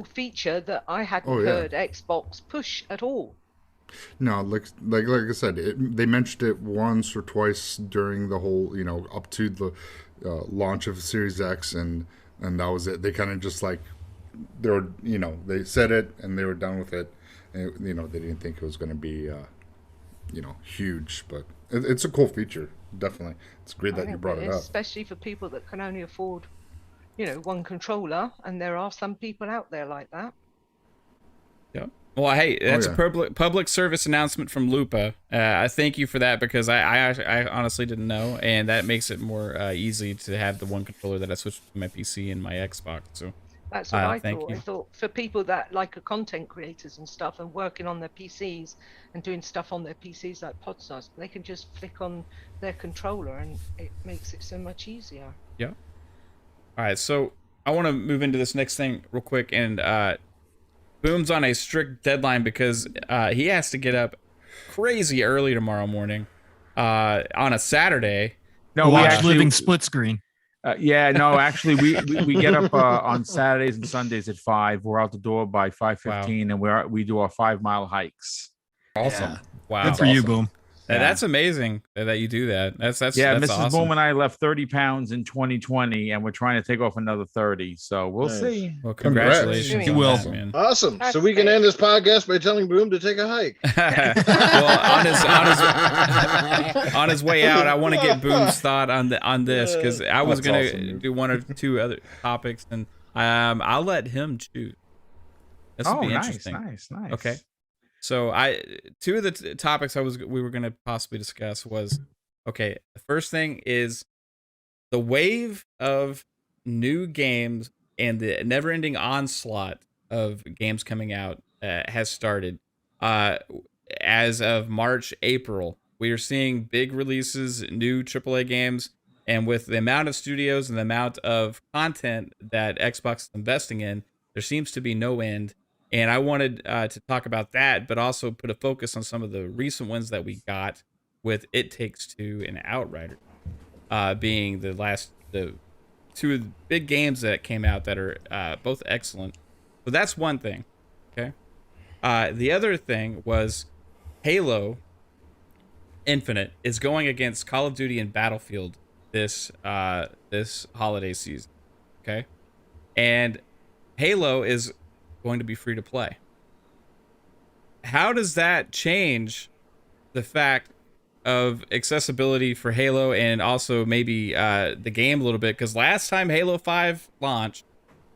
feature that I hadn't heard Xbox push at all. No, like I said, they mentioned it once or twice during the whole, up to the launch of Series X, and that was it. They kind of just like they said it and they were done with it. And, they didn't think it was going to be huge, but it's a cool feature. Definitely, it's great that you brought it up, especially for people that can only afford one controller, and there are some people out there like that. Yeah. Well, hey, that's a public service announcement from Lupa. I thank you for that because I honestly didn't know, and that makes it more easy to have the one controller that I switched to my PC and my Xbox. So that's what I thank thought. you. I thought for people that like are content creators and stuff and working on their PCs and doing stuff on their PCs like Podstars, they can just flick on their controller and it makes it so much easier. Yeah. All right, so I want to move into this next thing real quick, and Boom's on a strict deadline because he has to get up crazy early tomorrow morning on a Saturday. No, we actually living split screen. Actually, we get up on Saturdays and Sundays at 5. We're out the door by 5:15, and we do our 5-mile hikes. Awesome! Yeah. Wow, good for you, Boom. Yeah. That's amazing that you do that. That's Mrs. awesome. Boom and I left 30 pounds in 2020, and we're trying to take off another 30. So we'll see. Well, congratulations. You will. Man. Awesome. So we can end this podcast by telling Boom to take a hike. Well, on his way out, I want to get Boom's thought on this because I was gonna do one or two other topics, and I'll let him choose. This will be interesting. Nice. Okay. So two of the topics we were going to possibly discuss was, okay, the first thing is the wave of new games and the never-ending onslaught of games coming out has started. As of March, April, we are seeing big releases, new AAA games, and with the amount of studios and the amount of content that Xbox is investing in, there seems to be no end. And I wanted to talk about that, but also put a focus on some of the recent ones that we got with It Takes Two and Outriders, being the two of the big games that came out that are both excellent. So that's one thing, okay? The other thing was Halo Infinite is going against Call of Duty and Battlefield this holiday season, okay? And Halo is going to be free to play. How does that change the fact of accessibility for Halo and also maybe the game a little bit? Because last time Halo 5 launched,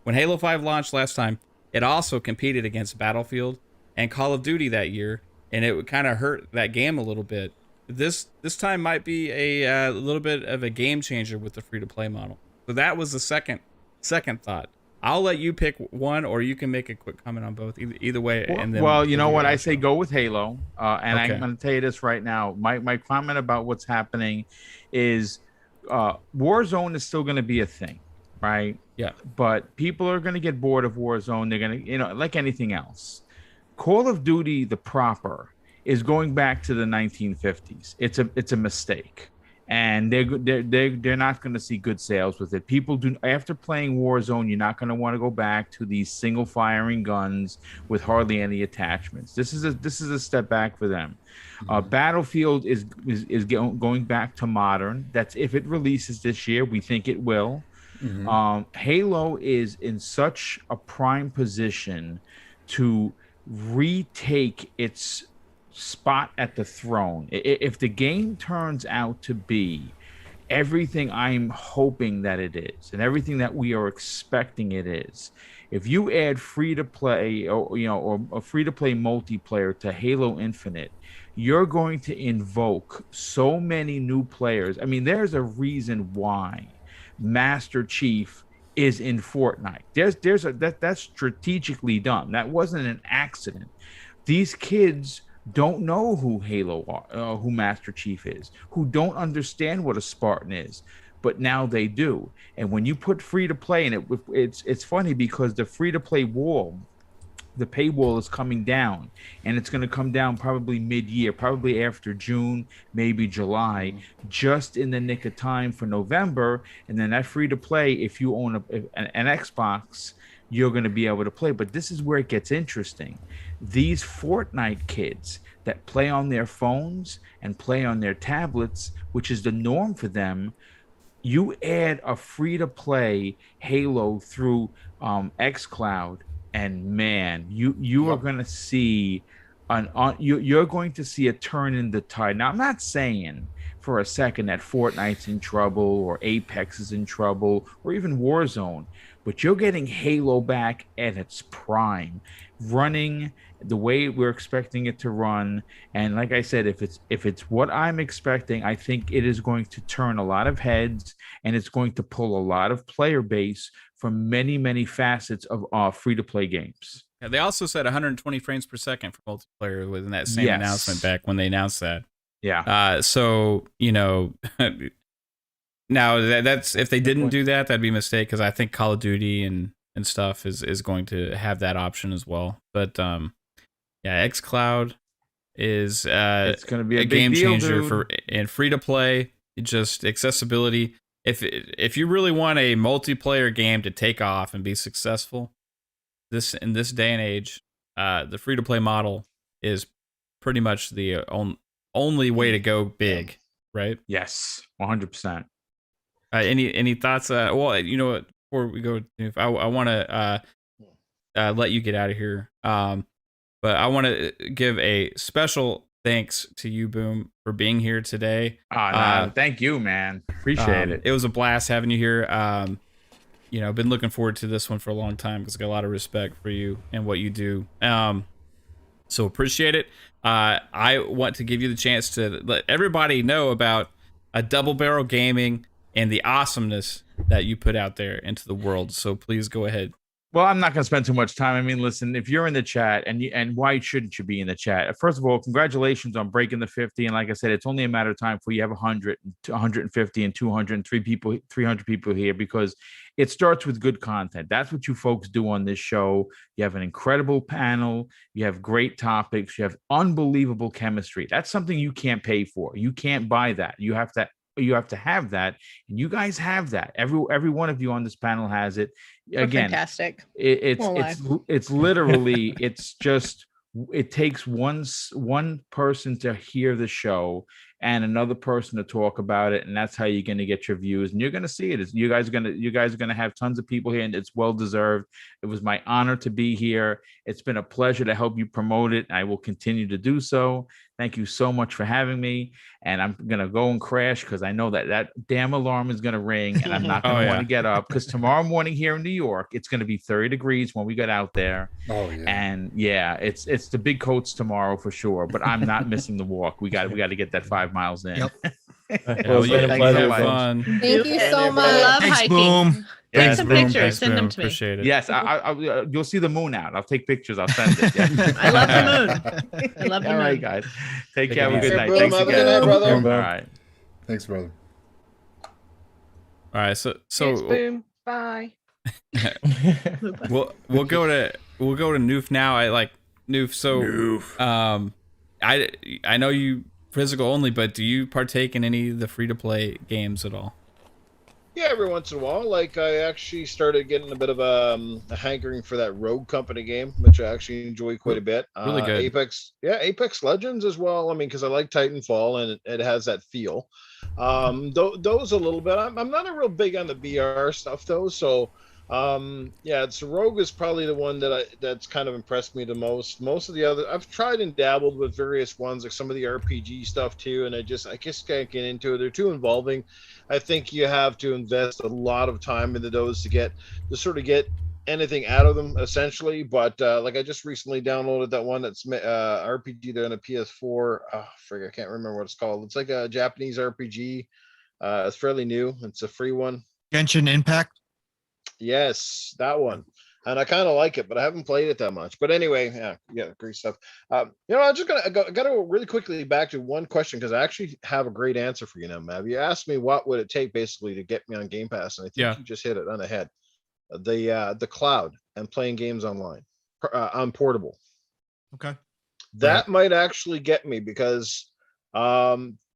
when Halo 5 launched last time, it also competed against Battlefield and Call of Duty that year, and it would kind of hurt that game a little bit. This time might be a little bit of a game changer with the free-to-play model. So that was the second thought. I'll let you pick one, or you can make a quick comment on both. Either way. And then well, you know what? I say go with Halo. And okay. I'm going to tell you this right now. My comment about what's happening is Warzone is still going to be a thing, right? Yeah. But people are going to get bored of Warzone. They're going to, like anything else. Call of Duty, the proper, is going back to the 1950s. It's a mistake. And they're not going to see good sales with it. People do, after playing Warzone, you're not going to want to go back to these single firing guns with hardly any attachments. This is a step back for them. Battlefield is going back to modern. That's if it releases this year. We think it will. Halo is in such a prime position to retake its spot at the throne. If the game turns out to be everything I'm hoping that it is, and everything that we are expecting it is, if you add free to play or a free to play multiplayer to Halo Infinite, you're going to invoke so many new players. I mean, there's a reason why Master Chief is in Fortnite. That's strategically done. That wasn't an accident. These kids don't know who who Master Chief is, who don't understand what a Spartan is, but now they do. And when you put free to play, and it's funny because the free to play wall, the paywall is coming down, and it's going to come down probably mid-year, probably after June, maybe July, just in the nick of time for November. And then that free to play, if you own an Xbox, you're going to be able to play. But this is where it gets interesting. These Fortnite kids that play on their phones and play on their tablets, which is the norm for them, you add a free-to-play Halo through xCloud, and man, you are going to see you're going to see a turn in the tide. Now, I'm not saying for a second that Fortnite's in trouble or Apex is in trouble or even Warzone, but you're getting Halo back at its prime, running the way we're expecting it to run. And like I said, if it's what I'm expecting, I think it is going to turn a lot of heads, and it's going to pull a lot of player base from many facets of free-to-play games. Yeah, they also said 120 frames per second for multiplayer within that same announcement back when they announced that. Yeah. So, now that's if they didn't do that, that'd be a mistake, because I think Call of Duty and stuff is going to have that option as well. But xCloud is it's going to be a game deal, changer dude. and free to play, just accessibility. If you really want a multiplayer game to take off and be successful, in this day and age, the free to play model is pretty much the only way to go big, right? Yes, 100%. Any thoughts? Well, before we go, I want to let you get out of here. But I want to give a special thanks to you, Boom, for being here today. Thank you, man. Appreciate it. It was a blast having you here. I've been looking forward to this one for a long time because I got a lot of respect for you and what you do. So appreciate it. I want to give you the chance to let everybody know about a Double Barrel Gaming and the awesomeness that you put out there into the world. So please go ahead. Well, I'm not going to spend too much time. I mean, listen, if you're in the chat, and why shouldn't you be in the chat? First of all, congratulations on breaking the 50. And like I said, it's only a matter of time before you have 100, 150, and 200, 300 people here, because it starts with good content. That's what you folks do on this show. You have an incredible panel. You have great topics. You have unbelievable chemistry. That's something you can't pay for. You can't buy that. You have to have that, and you guys have that. Every one of you on this panel has it. Again, fantastic. It's literally it takes one person to hear the show, and another person to talk about it, and that's how you're going to get your views, and you're going to see it. You guys are going to have tons of people here, and it's well deserved. It was my honor to be here. It's been a pleasure to help you promote it. I will continue to do so. Thank you so much for having me, and I'm going to go and crash because I know that damn alarm is going to ring, and I'm not going to want to get up because tomorrow morning here in New York, it's going to be 30 degrees when we get out there. Oh yeah. And yeah, it's the big coats tomorrow for sure, but I'm not missing the walk. We got to get that 5 miles in. Yep. Well, it's been a pleasure. Have fun. Thank you so I much. love Thanks, hiking. Boom. Take Yes, some Boom. pictures. Thanks, Send them Boom. to me. Appreciate it. Yes, you'll see the moon out. I'll take pictures. I'll send it. Yeah. I love the moon. I love the All moon. right, guys. Take Take care. it Have a easy. good night. Boom, Thanks have a again. good night, brother. All right. Thanks, brother. All right. So Cheers, Boom. Bye. we'll go to Newf now. I like Newf. So I know you physical only, but do you partake in any of the free to play games at all? Yeah, every once in a while. Like, I actually started getting a bit of a hankering for that Rogue Company game, which I actually enjoy quite a bit. Really good. Apex Legends as well. I mean, because I like Titanfall and it has that feel. Those a little bit. I'm not a real big on the BR stuff though. So, it's Rogue is probably the one that's kind of impressed me the most. Most of the other, I've tried and dabbled with various ones, like some of the RPG stuff too, and I just can't get into it. They're too involving. I think you have to invest a lot of time into those to sort of get anything out of them, essentially. But like I just recently downloaded that one that's RPG there on a PS4. I can't remember what it's called. It's like a Japanese RPG. It's fairly new. It's a free one. Genshin Impact. Yes, that one. And I kind of like it, but I haven't played it that much. But anyway, yeah, great stuff. I'm just gonna go really quickly back to one question because I actually have a great answer for you now, Mav. You asked me what would it take basically to get me on Game Pass, and I think you just hit it on the head. The cloud and playing games online on portable. Okay. That might actually get me because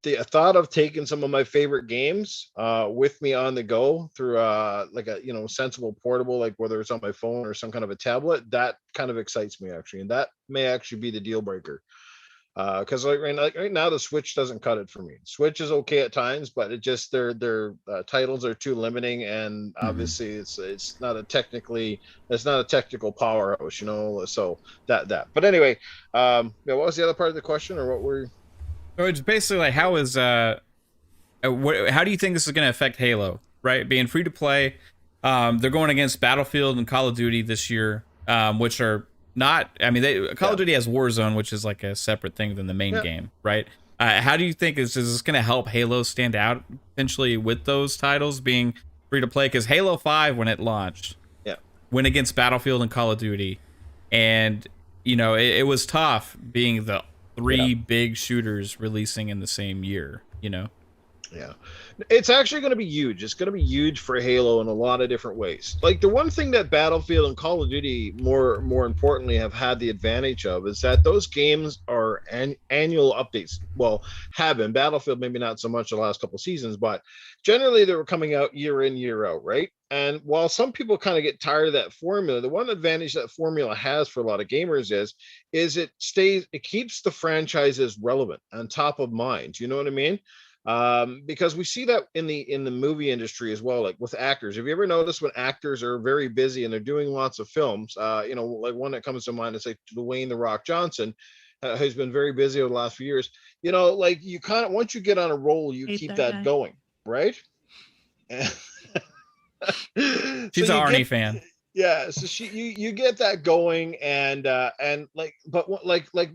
the thought of taking some of my favorite games with me on the go through like a sensible portable, like whether it's on my phone or some kind of a tablet, that kind of excites me actually, and that may actually be the deal breaker. Because right now the Switch doesn't cut it for me. Switch is okay at times, but it just their titles are too limiting, and obviously it's not a technical powerhouse, So that. But anyway, what was the other part of the question, or what were? So it's basically like, how do you think this is going to affect Halo? Right, being free to play, they're going against Battlefield and Call of Duty this year, which are not. I mean, Call of Duty has Warzone, which is like a separate thing than the main game, right? How do you think is this going to help Halo stand out eventually with those titles being free to play? Because Halo 5, when it launched, went against Battlefield and Call of Duty, and it was tough being the three big shooters releasing in the same year. Yeah, it's actually going to be huge. It's going to be huge for Halo in a lot of different ways. Like the one thing that Battlefield and Call of Duty, more importantly, have had the advantage of is that those games are annual updates. Well, have been. Battlefield maybe not so much the last couple of seasons, but generally they were coming out year in, year out, right? And while some people kind of get tired of that formula, the one advantage that formula has for a lot of gamers is it keeps the franchises relevant and top of mind. You know what I mean? Because we see that in the movie industry as well, like with actors. Have you ever noticed when actors are very busy and they're doing lots of films, like one that comes to mind is like Dwayne "The Rock" Johnson, who's been very busy over the last few years. Like you kind of, once you get on a roll, you keep that going, right? She's an Arnie fan. Yeah, so you get that going, and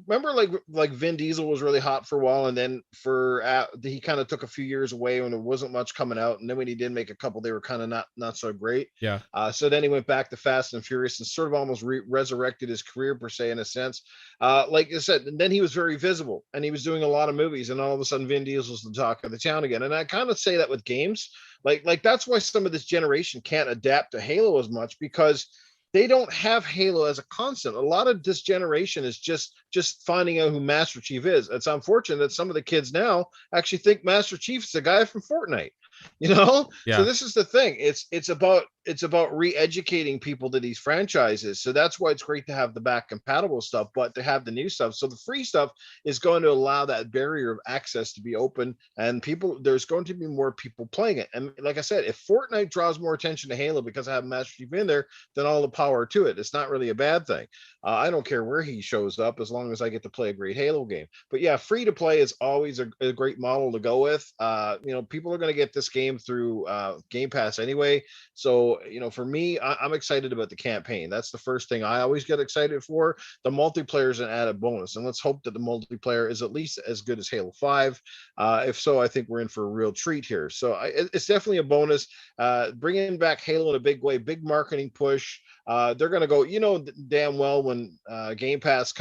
remember like Vin Diesel was really hot for a while, and then he kind of took a few years away when there wasn't much coming out, and then when he did make a couple, they were kind of not so great. Yeah. So then he went back to Fast and Furious and sort of almost resurrected his career per se in a sense. Like I said, and then he was very visible, and he was doing a lot of movies, and all of a sudden Vin Diesel's the talk of the town again. And I kind of say that with games. Like that's why some of this generation can't adapt to Halo as much, because they don't have Halo as a constant. A lot of this generation is just finding out who Master Chief is. It's unfortunate that some of the kids now actually think Master Chief is the guy from Fortnite. So Yeah. this is the thing. It's about re-educating people to these franchises. So that's why it's great to have the back compatible stuff, but to have the new stuff. So the free stuff is going to allow that barrier of access to be open, and there's going to be more people playing it. And like I said, if Fortnite draws more attention to Halo because I have Master Chief in there, then all the power to it. It's not really a bad thing. I don't care where he shows up as long as I get to play a great Halo game. But yeah, free to play is always a great model to go with. People are going to get this game through Game Pass anyway. So, for me, I'm excited about the campaign. That's the first thing I always get excited for. The multiplayer is an added bonus, and let's hope that the multiplayer is at least as good as Halo 5. If so, I think we're in for a real treat here. So it's definitely a bonus. Bringing back Halo in a big way, big marketing push. They're going to go, damn well when Game Pass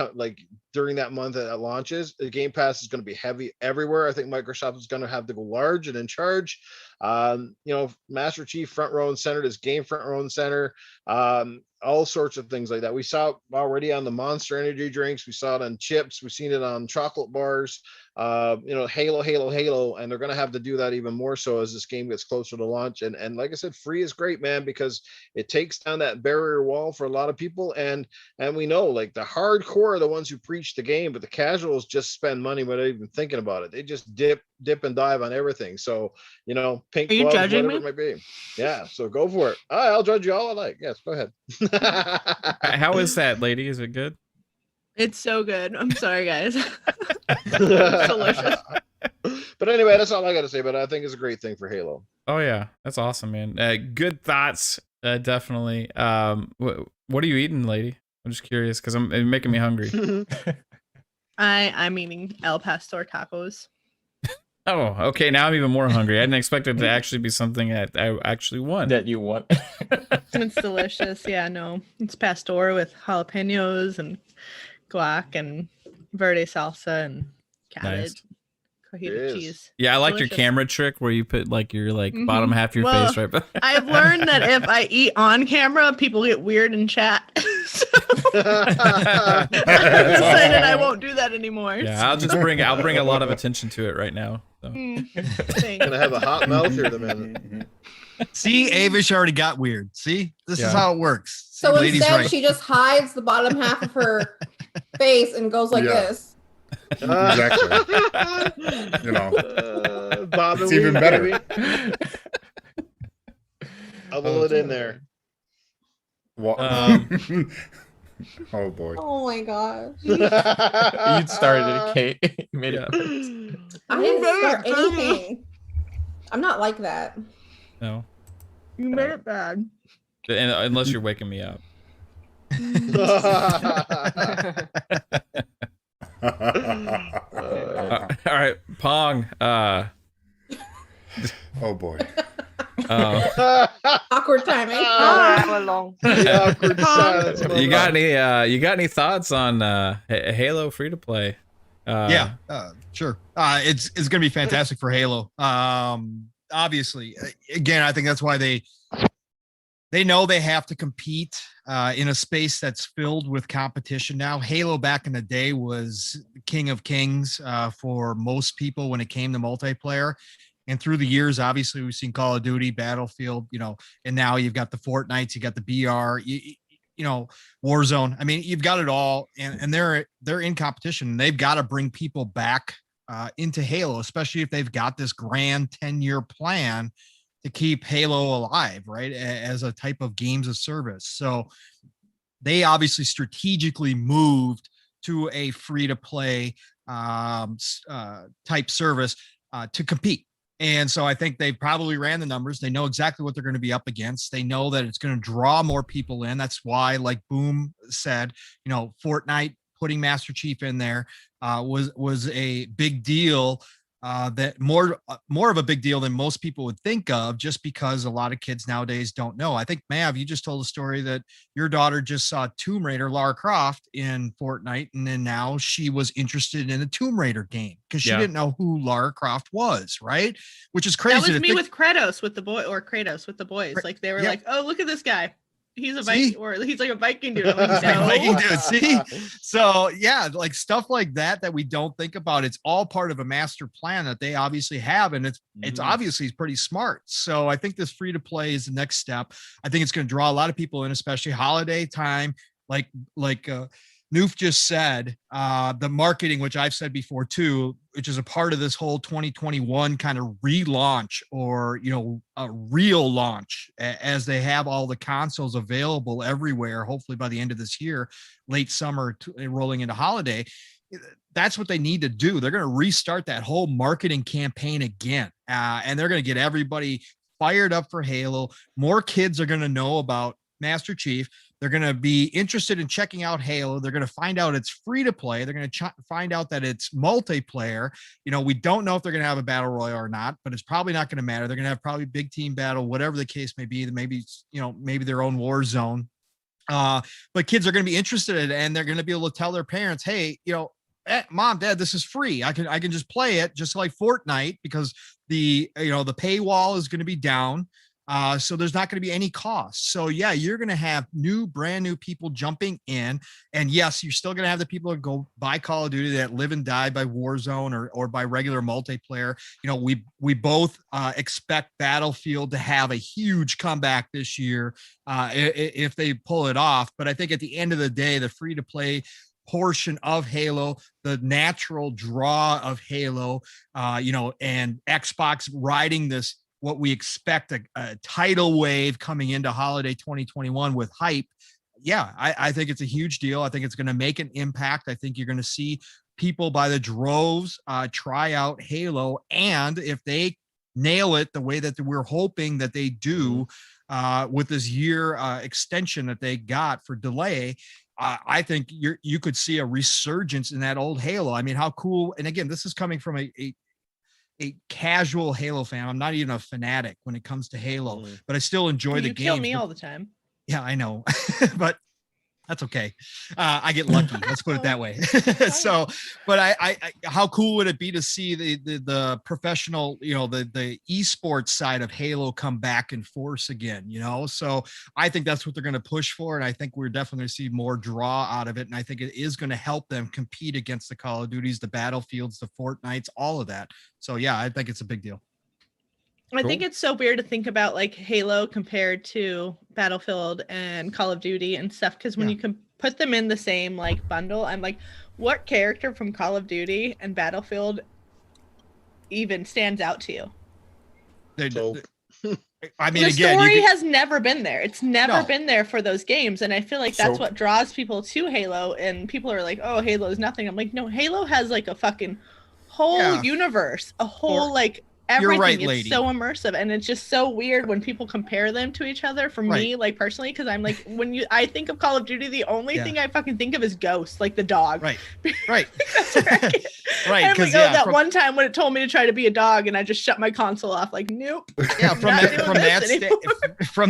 during that month that it launches, the Game Pass is going to be heavy everywhere. I think Microsoft is going to have to go large and in charge. Master Chief front row and center, this game front row and center, all sorts of things like that. We saw it already on the Monster Energy drinks. We saw it on chips. We've seen it on chocolate bars. Halo, and they're going to have to do that even more so as this game gets closer to launch. And like I said, free is great, man, because it takes down that barrier wall for a lot of people. And we know, like, the hardcore are the ones who preach the game, but the casuals just spend money without even thinking about it. They just dip and dive on everything. So, pink Are you gloves, judging whatever me? it might be. Yeah, so go for it. I'll judge you all I like. Yes, go ahead. How is that, lady? Is it good? It's so good. I'm sorry, guys. It's delicious. But anyway, that's all I got to say. But I think it's a great thing for Halo. Oh yeah, that's awesome, man. Good thoughts, definitely. What are you eating, lady? I'm just curious because it's making me hungry. I'm eating El Pastor tacos. Oh, okay. Now I'm even more hungry. I didn't expect it to actually be something that I actually want. That you want. It's delicious. Yeah, no, it's pastor with jalapenos and guac and verde salsa and cabbage, cojita cheese. Yeah, I like Delicious. your camera trick where you put your bottom half of your face right behind. I've learned that if I eat on camera, people get weird in chat. So I've decided I won't do that anymore. Yeah, I'll bring a lot of attention to it right now. So. Gonna have a hot mouth here in a minute. See, Avish already got weird. See, this is Yeah. how it works. See, So lady's instead, right. she just hides the bottom half of her face and goes like Yeah. this. Exactly. Bob and It's even weave, better. baby. I'll roll it in there. Oh boy. Oh my gosh. You started it, Kate. You made it first. I didn't start anything. I'm not like that. No, You made it bad. unless you're waking me up. All right, Pong. Oh boy. Awkward timing. Hour long. The awkward silence. You got any thoughts on Halo free to play? Yeah, sure. It's going to be fantastic for Halo. Obviously, again, I think that's why they know they have to compete in a space that's filled with competition now. Halo back in the day was king of kings for most people when it came to multiplayer. And through the years, obviously, we've seen Call of Duty, Battlefield, and now you've got the Fortnites, you got the BR, Warzone. I mean, you've got it all, and they're in competition. They've got to bring people back into Halo, especially if they've got this grand 10-year plan to keep Halo alive, right? As a type of games of service. So they obviously strategically moved to a free-to-play type service to compete. And so I think they probably ran the numbers. They know exactly what they're going to be up against. They know that it's going to draw more people in. That's why, like Boom said, Fortnite putting Master Chief in there was a big deal. That more of a big deal than most people would think of, just because a lot of kids nowadays don't know. I think, Mav, you just told a story that your daughter just saw Tomb Raider Lara Croft in Fortnite, and then now she was interested in a Tomb Raider game because she didn't know who Lara Croft was, right? Which is crazy. That was me with Kratos with the boy, or Kratos with the boys. Like they were like, "Oh, look at this guy." He's a See? Viking, or he's like a Viking dude. I'm like, Like no. Viking dude, see? So yeah, like stuff like that we don't think about. It's all part of a master plan that they obviously have, and it's obviously pretty smart. So I think this free to play is the next step. I think it's going to draw a lot of people in, especially holiday time. Like Newf just said, the marketing, which I've said before too, which is a part of this whole 2021 kind of relaunch, or a real launch, as they have all the consoles available everywhere, hopefully by the end of this year, late summer rolling into holiday. That's what they need to do. They're going to restart that whole marketing campaign again, and they're going to get everybody fired up for Halo. More kids are going to know about Master Chief. They're going to be interested in checking out Halo. They're going to find out it's free to play. They're going to find out that it's multiplayer. We don't know if they're going to have a battle royale or not, but it's probably not going to matter. They're going to have probably big team battle, whatever the case may be. Maybe their own war zone. But kids are going to be interested in it, and they're going to be able to tell their parents, hey, Mom, Dad, this is free. I can just play it just like Fortnite, because the paywall is going to be down. So there's not going to be any cost. So yeah, you're going to have brand new people jumping in. And yes, you're still going to have the people that go buy Call of Duty that live and die by Warzone or by regular multiplayer. We both expect Battlefield to have a huge comeback this year if they pull it off. But I think at the end of the day, the free to play portion of Halo, the natural draw of Halo, and Xbox riding this, what we expect a tidal wave coming into holiday 2021 with hype. Yeah, I think it's a huge deal. I think it's going to make an impact. I think you're going to see people by the droves try out Halo. And if they nail it the way that we're hoping that they do with this year extension that they got for delay, I think you could see a resurgence in that old Halo. I mean, how cool. And again, this is coming from a casual Halo fan. I'm not even a fanatic when it comes to Halo, but I still enjoy the game. You kill me all the time. Yeah, I know, but that's okay. I get lucky. Let's put it that way. So, but I how cool would it be to see the professional, the esports side of Halo come back in force again, So I think that's what they're going to push for. And I think we're definitely going to see more draw out of it. And I think it is going to help them compete against the Call of Duties, the Battlefields, the Fortnites, all of that. So yeah, I think it's a big deal. I think it's so weird to think about like Halo compared to Battlefield and Call of Duty and stuff, because when you can put them in the same like bundle, I'm like, what character from Call of Duty and Battlefield even stands out to you? I mean, the again, story has never been there. It's never been there for those games, and I feel like that's what draws people to Halo. And people are like, "Oh, Halo is nothing." I'm like, no, Halo has like a fucking whole universe, a whole like. Everything. Right, it's lady. so immersive, and it's just so weird when people compare them to each other. For me, like personally, because I'm like, I think of Call of Duty, the only thing I fucking think of is Ghost, like the dog. Right. That's where right. I'm like, that one time when it told me to try to be a dog, and I just shut my console off, like, nope. Yeah, from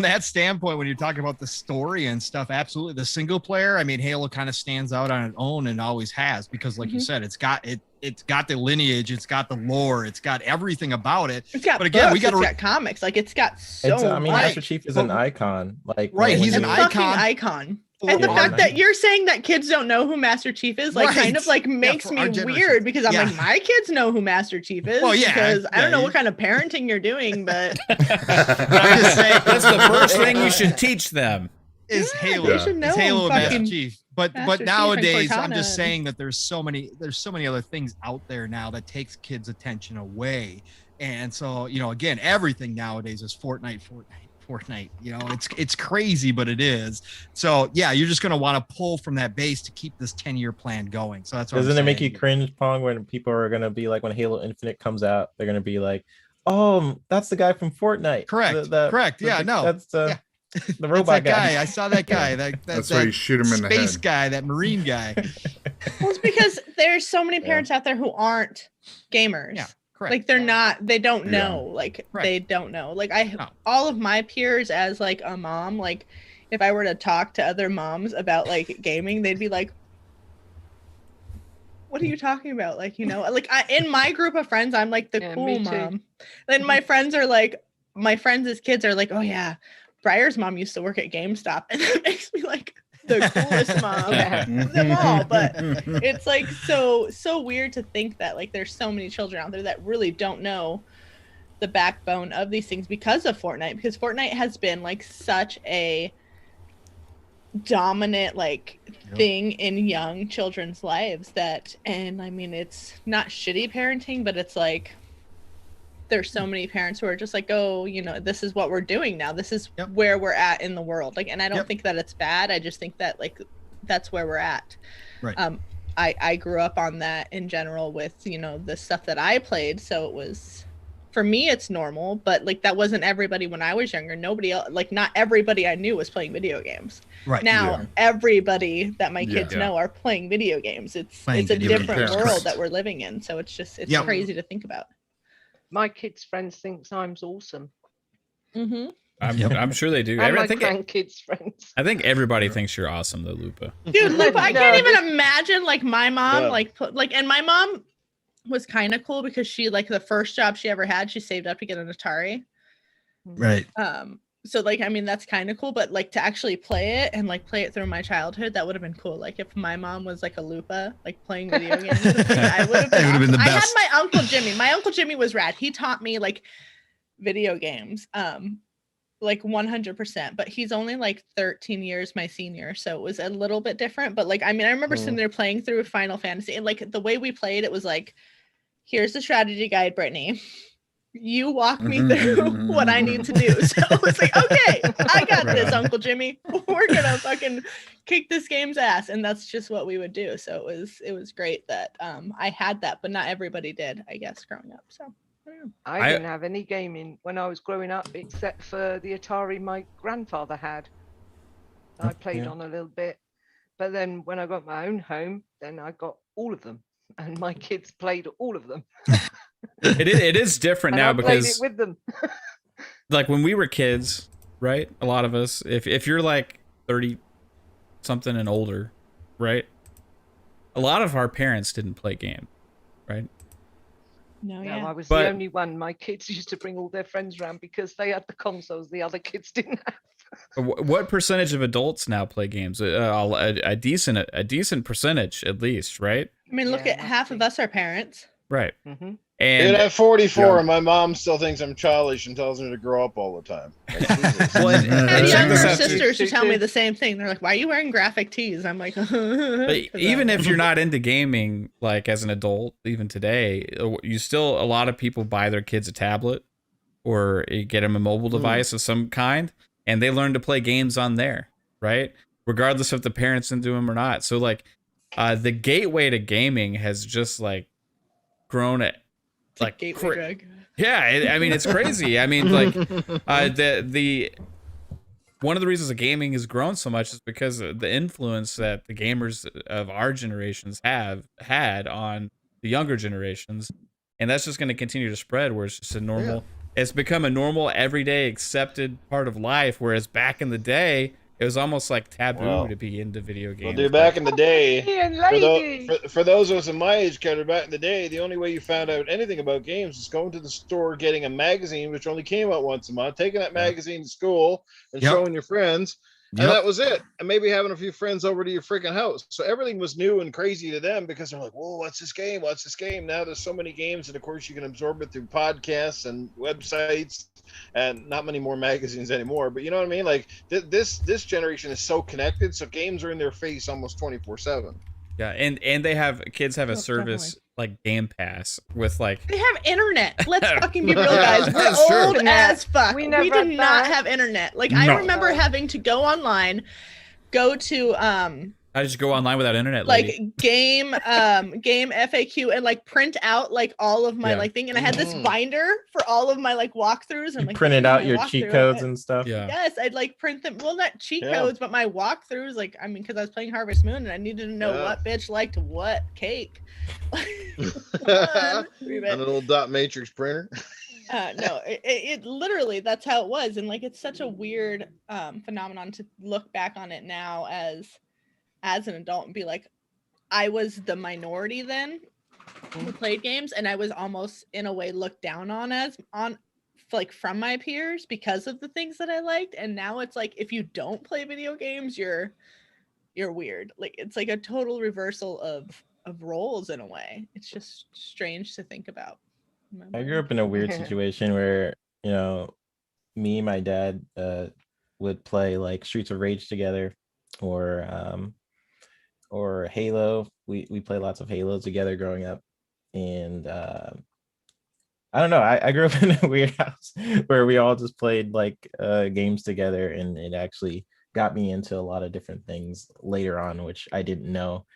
that standpoint, when you're talking about the story and stuff, absolutely. The single player, I mean, Halo kind of stands out on its own and always has, because like you said, it's got the lineage, it's got the lore, it's got everything about it. It's got books, it's got comics, like it's got so much. Master Chief is an icon. Like he's an icon. And the fact that you're saying that kids don't know who Master Chief is, like kind of like makes me weird, because I'm like, my kids know who Master Chief is. Well, because I don't know what kind of parenting you're doing, but I'm just saying, that's the first thing you should teach them. Is Halo. They should know it's Halo and Master fucking Chief. But Master nowadays, Chief and I'm just Cortana. saying that there's so many other things out there now that takes kids' attention away. And so, again, everything nowadays is Fortnite. It's crazy, but it is. So yeah, you're just gonna want to pull from that base to keep this 10-year plan going. So that's what doesn't it make you cringe, Pong, when people are gonna be like, when Halo Infinite comes out, they're gonna be like, oh, that's the guy from Fortnite. Correct. That's the robot guy. I saw that guy. That's why you shoot him in the head. Space guy, that Marine guy. Well, it's because there's so many parents out there who aren't gamers. Yeah, correct. Like they don't know. Like they don't know. Like all of my peers as like a mom, like if I were to talk to other moms about like gaming, they'd be like, what are you talking about? Like, like in my group of friends, I'm like the cool mom. Then my friends as kids are like, oh yeah, Briar's mom used to work at GameStop, and that makes me like the coolest mom of them all. But it's like so weird to think that like there's so many children out there that really don't know the backbone of these things because of Fortnite, because Fortnite has been like such a dominant like thing in young children's lives that, and I mean, it's not shitty parenting, but it's like there's so many parents who are just like, oh, you know, this is what we're doing now, this is where we're at in the world, like, and I don't think that it's bad, I just think that like that's where we're at. Right. I grew up on that in general with, you know, the stuff that I played, so it was, for me it's normal, but like that wasn't everybody when I was younger. Nobody else, like not everybody I knew was playing video games. Right now, everybody that my kids know are playing video games. It's a different world that we're living in, so it's just crazy to think about. My kids' friends think I'm awesome. Mm-hmm. I'm sure they do. And my grandkids' friends. I think everybody thinks you're awesome, though, Lupa. Dude, Lupa, I can't even imagine like my mom, like, and my mom was kind of cool because she, like, the first job she ever had, she saved up to get an Atari. Right. So like, I mean, that's kind of cool, but like to actually play it and like play it through my childhood, that would have been cool. Like if my mom was like a Lupa, like playing video games, I would have been the best. I had my Uncle Jimmy. My Uncle Jimmy was rad. He taught me like video games, like 100%, but he's only like 13 years my senior, so it was a little bit different. But like, I mean, I remember sitting there playing through Final Fantasy, and like the way we played, it was like, here's the strategy guide, Brittany. You walk me through what I need to do. So it's like, okay, I got this, Uncle Jimmy. We're gonna fucking kick this game's ass, and that's just what we would do. So it was great that I had that, but not everybody did, I guess, growing up. So I didn't have any gaming when I was growing up, except for the Atari my grandfather had. I played on a little bit, but then when I got my own home, then I got all of them, and my kids played all of them. It is different now because with them. like when we were kids, right? A lot of us, if you're like 30 something and older, right? A lot of our parents didn't play games, right? No, I was the only one. My kids used to bring all their friends around because they had the consoles the other kids didn't have. What percentage of adults now play games? A decent percentage, at least, right? I mean, look at half of us are parents. Right. Mm-hmm. And at 44, and my mom still thinks I'm childish and tells me to grow up all the time. Like, and younger sisters who tell me the same thing. They're like, "Why are you wearing graphic tees?" I'm like, but even if you're not into gaming, like as an adult, even today, you still, a lot of people buy their kids a tablet or get them a mobile device of some kind, and they learn to play games on there, right? Regardless if the parents into them or not. So like, the gateway to gaming has just like grown it. Like drug. Yeah, I mean it's crazy. I mean, like the one of the reasons that gaming has grown so much is because of the influence that the gamers of our generations have had on the younger generations, and that's just going to continue to spread. Where it's just a normal, it's become a normal, everyday, accepted part of life. Whereas back in the day, it was almost like taboo to be into video games. Well, dude, back in the day, for those of us in my age category, back in the day, the only way you found out anything about games was going to the store, getting a magazine, which only came out once a month, taking that magazine to school and showing your friends. And that was it. And maybe having a few friends over to your freaking house. So everything was new and crazy to them because they're like, whoa, what's this game? What's this game? Now there's so many games. And of course, you can absorb it through podcasts and websites and not many more magazines anymore. But you know what I mean? Like this generation is so connected. So games are in their face almost 24/7. Yeah. And they have kids have a service like GamePass with like they have internet. Let's fucking be real, guys. We're old as fuck. We do not have internet. Like I remember having to go online, go to I just go online without internet. Like lady. game FAQ and like print out like all of my like thing, and I had this binder for all of my like walkthroughs and like printed out your cheat codes and stuff. Yeah. Yes, I'd like print them. Well, not cheat codes, but my walkthroughs. Like I mean, because I was playing Harvest Moon and I needed to know what bitch liked what cake. And a little dot matrix printer. No, it literally that's how it was, and like it's such a weird phenomenon to look back on it now as an adult and be like, I was the minority then who played games, and I was almost in a way looked down on like from my peers because of the things that I liked. And now it's like, if you don't play video games, you're weird. Like it's like a total reversal of roles in a way. It's just strange to think about. I grew up in a weird situation where, you know, me and my dad would play like Streets of Rage together, or Halo. We play lots of Halo together growing up. And I don't know, I grew up in a weird house where we all just played like games together, and it actually got me into a lot of different things later on, which I didn't know.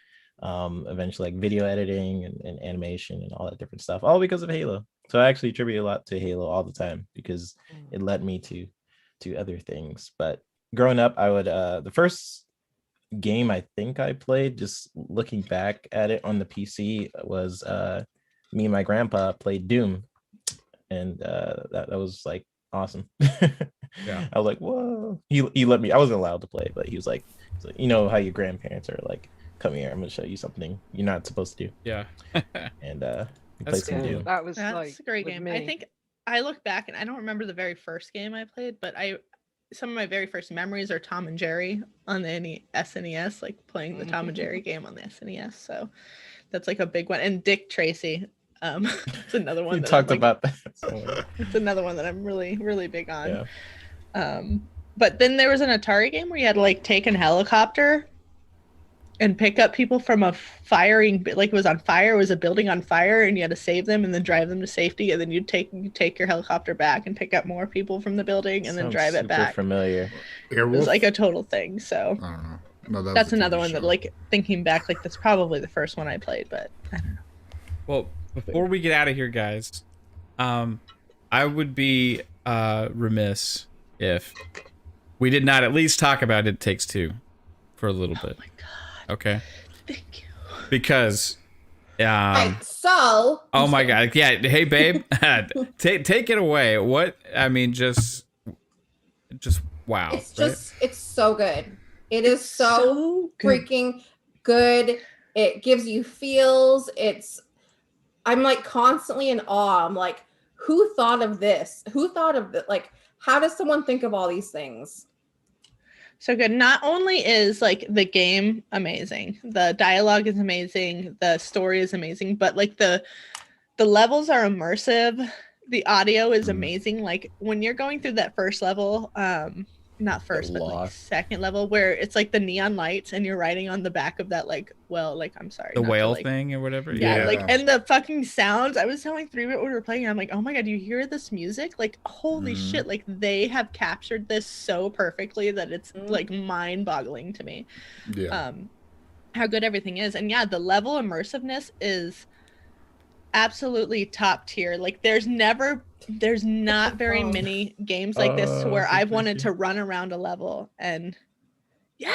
Eventually, like video editing and animation and all that different stuff, all because of Halo. So I actually attribute a lot to Halo all the time because it led me to other things. But growing up, I would the first game I think I played, just looking back at it on the PC, was me and my grandpa played Doom, and that was like awesome. Yeah, I was like, whoa. He let me. I wasn't allowed to play, but he was like, you know how your grandparents are like, come here, I'm gonna show you something you're not supposed to do. Yeah. And we played some Doom. That's a great game. I think I look back and I don't remember the very first game I played, but some of my very first memories are Tom and Jerry on the SNES, like playing the Tom and Jerry game on the SNES. So that's like a big one. And Dick Tracy. It's another one. We talked about that. It's another one that I'm really, really big on. Yeah. But then there was an Atari game where you had to like take an helicopter and pick up people from a firing, like it was on fire, it was a building on fire, and you had to save them and then drive them to safety, and then you take your helicopter back and pick up more people from the building and then drive it back. Familiar. It was like a total thing. So I don't know. No, that's another one that, like, thinking back, like that's probably the first one I played, but I don't know. Well, before we get out of here, guys, I would be remiss if we did not at least talk about It Takes Two for a little bit. Oh my god. Okay. Thank you. Because so oh my god. Yeah, hey babe. take it away. What I mean, just wow. It's just it's so good. It is so freaking good. It gives you feels. I'm like constantly in awe. I'm like, who thought of this? Who thought of it? Like, how does someone think of all these things? So good. Not only is like the game amazing, the dialogue is amazing, the story is amazing, but like the levels are immersive. The audio is amazing. Like when you're going through that first level, not first, but like second level, where it's like the neon lights and you're riding on the back of that, like, well, like, I'm sorry, the whale thing or whatever. Yeah, like, and the fucking sounds. I was telling 3 what we were playing, and I'm like, oh my god, you hear this music? Like, holy shit, like they have captured this so perfectly that it's like mind-boggling to me. Yeah. How good everything is. And yeah, the level immersiveness is absolutely top tier. Like there's not very many games like this where I've wanted to run around a level and yeah.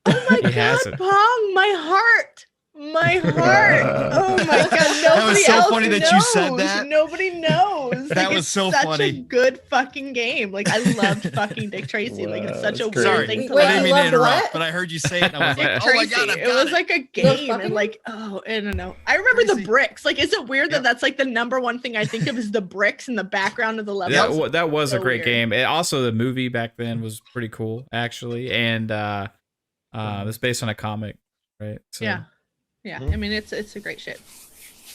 Oh my god, Pong, my heart. Oh my god, nobody That was so else funny knows. that you said that. Nobody knows. That like, was it's so such funny. a good fucking game. Like I loved fucking Dick Tracy. Like it's such a weird Sorry, thing to I didn't mean to love interrupt, what? but I heard you say it and I was like, Dick oh my Tracy. god, I've It got was like a game fucking- and like, oh, I don't know. I remember the Crazy. bricks. Like, is it weird that that's like the number one thing I think of is the bricks in the background of the level? That was So a great weird. game. It, also, the movie back then was pretty cool, actually, and it's based on a comic, right? So, Yeah. I mean, it's a great shit.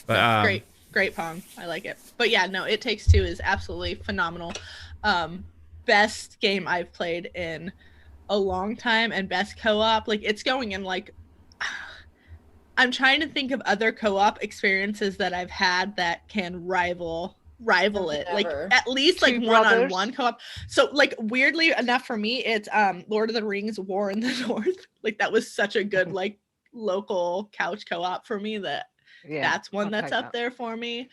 but Great Pong. I like it. But yeah, no, It Takes Two is absolutely phenomenal. Best game I've played in a long time, and best co-op. Like it's going in like, I'm trying to think of other co-op experiences that I've had that can rival it. Like Never. at least like Two one-on-one Brothers. co-op. So like weirdly enough for me, it's Lord of the Rings War in the North. Like that was such a good like local couch co-op for me that Yeah, that's one I'll that's take up that. there for me.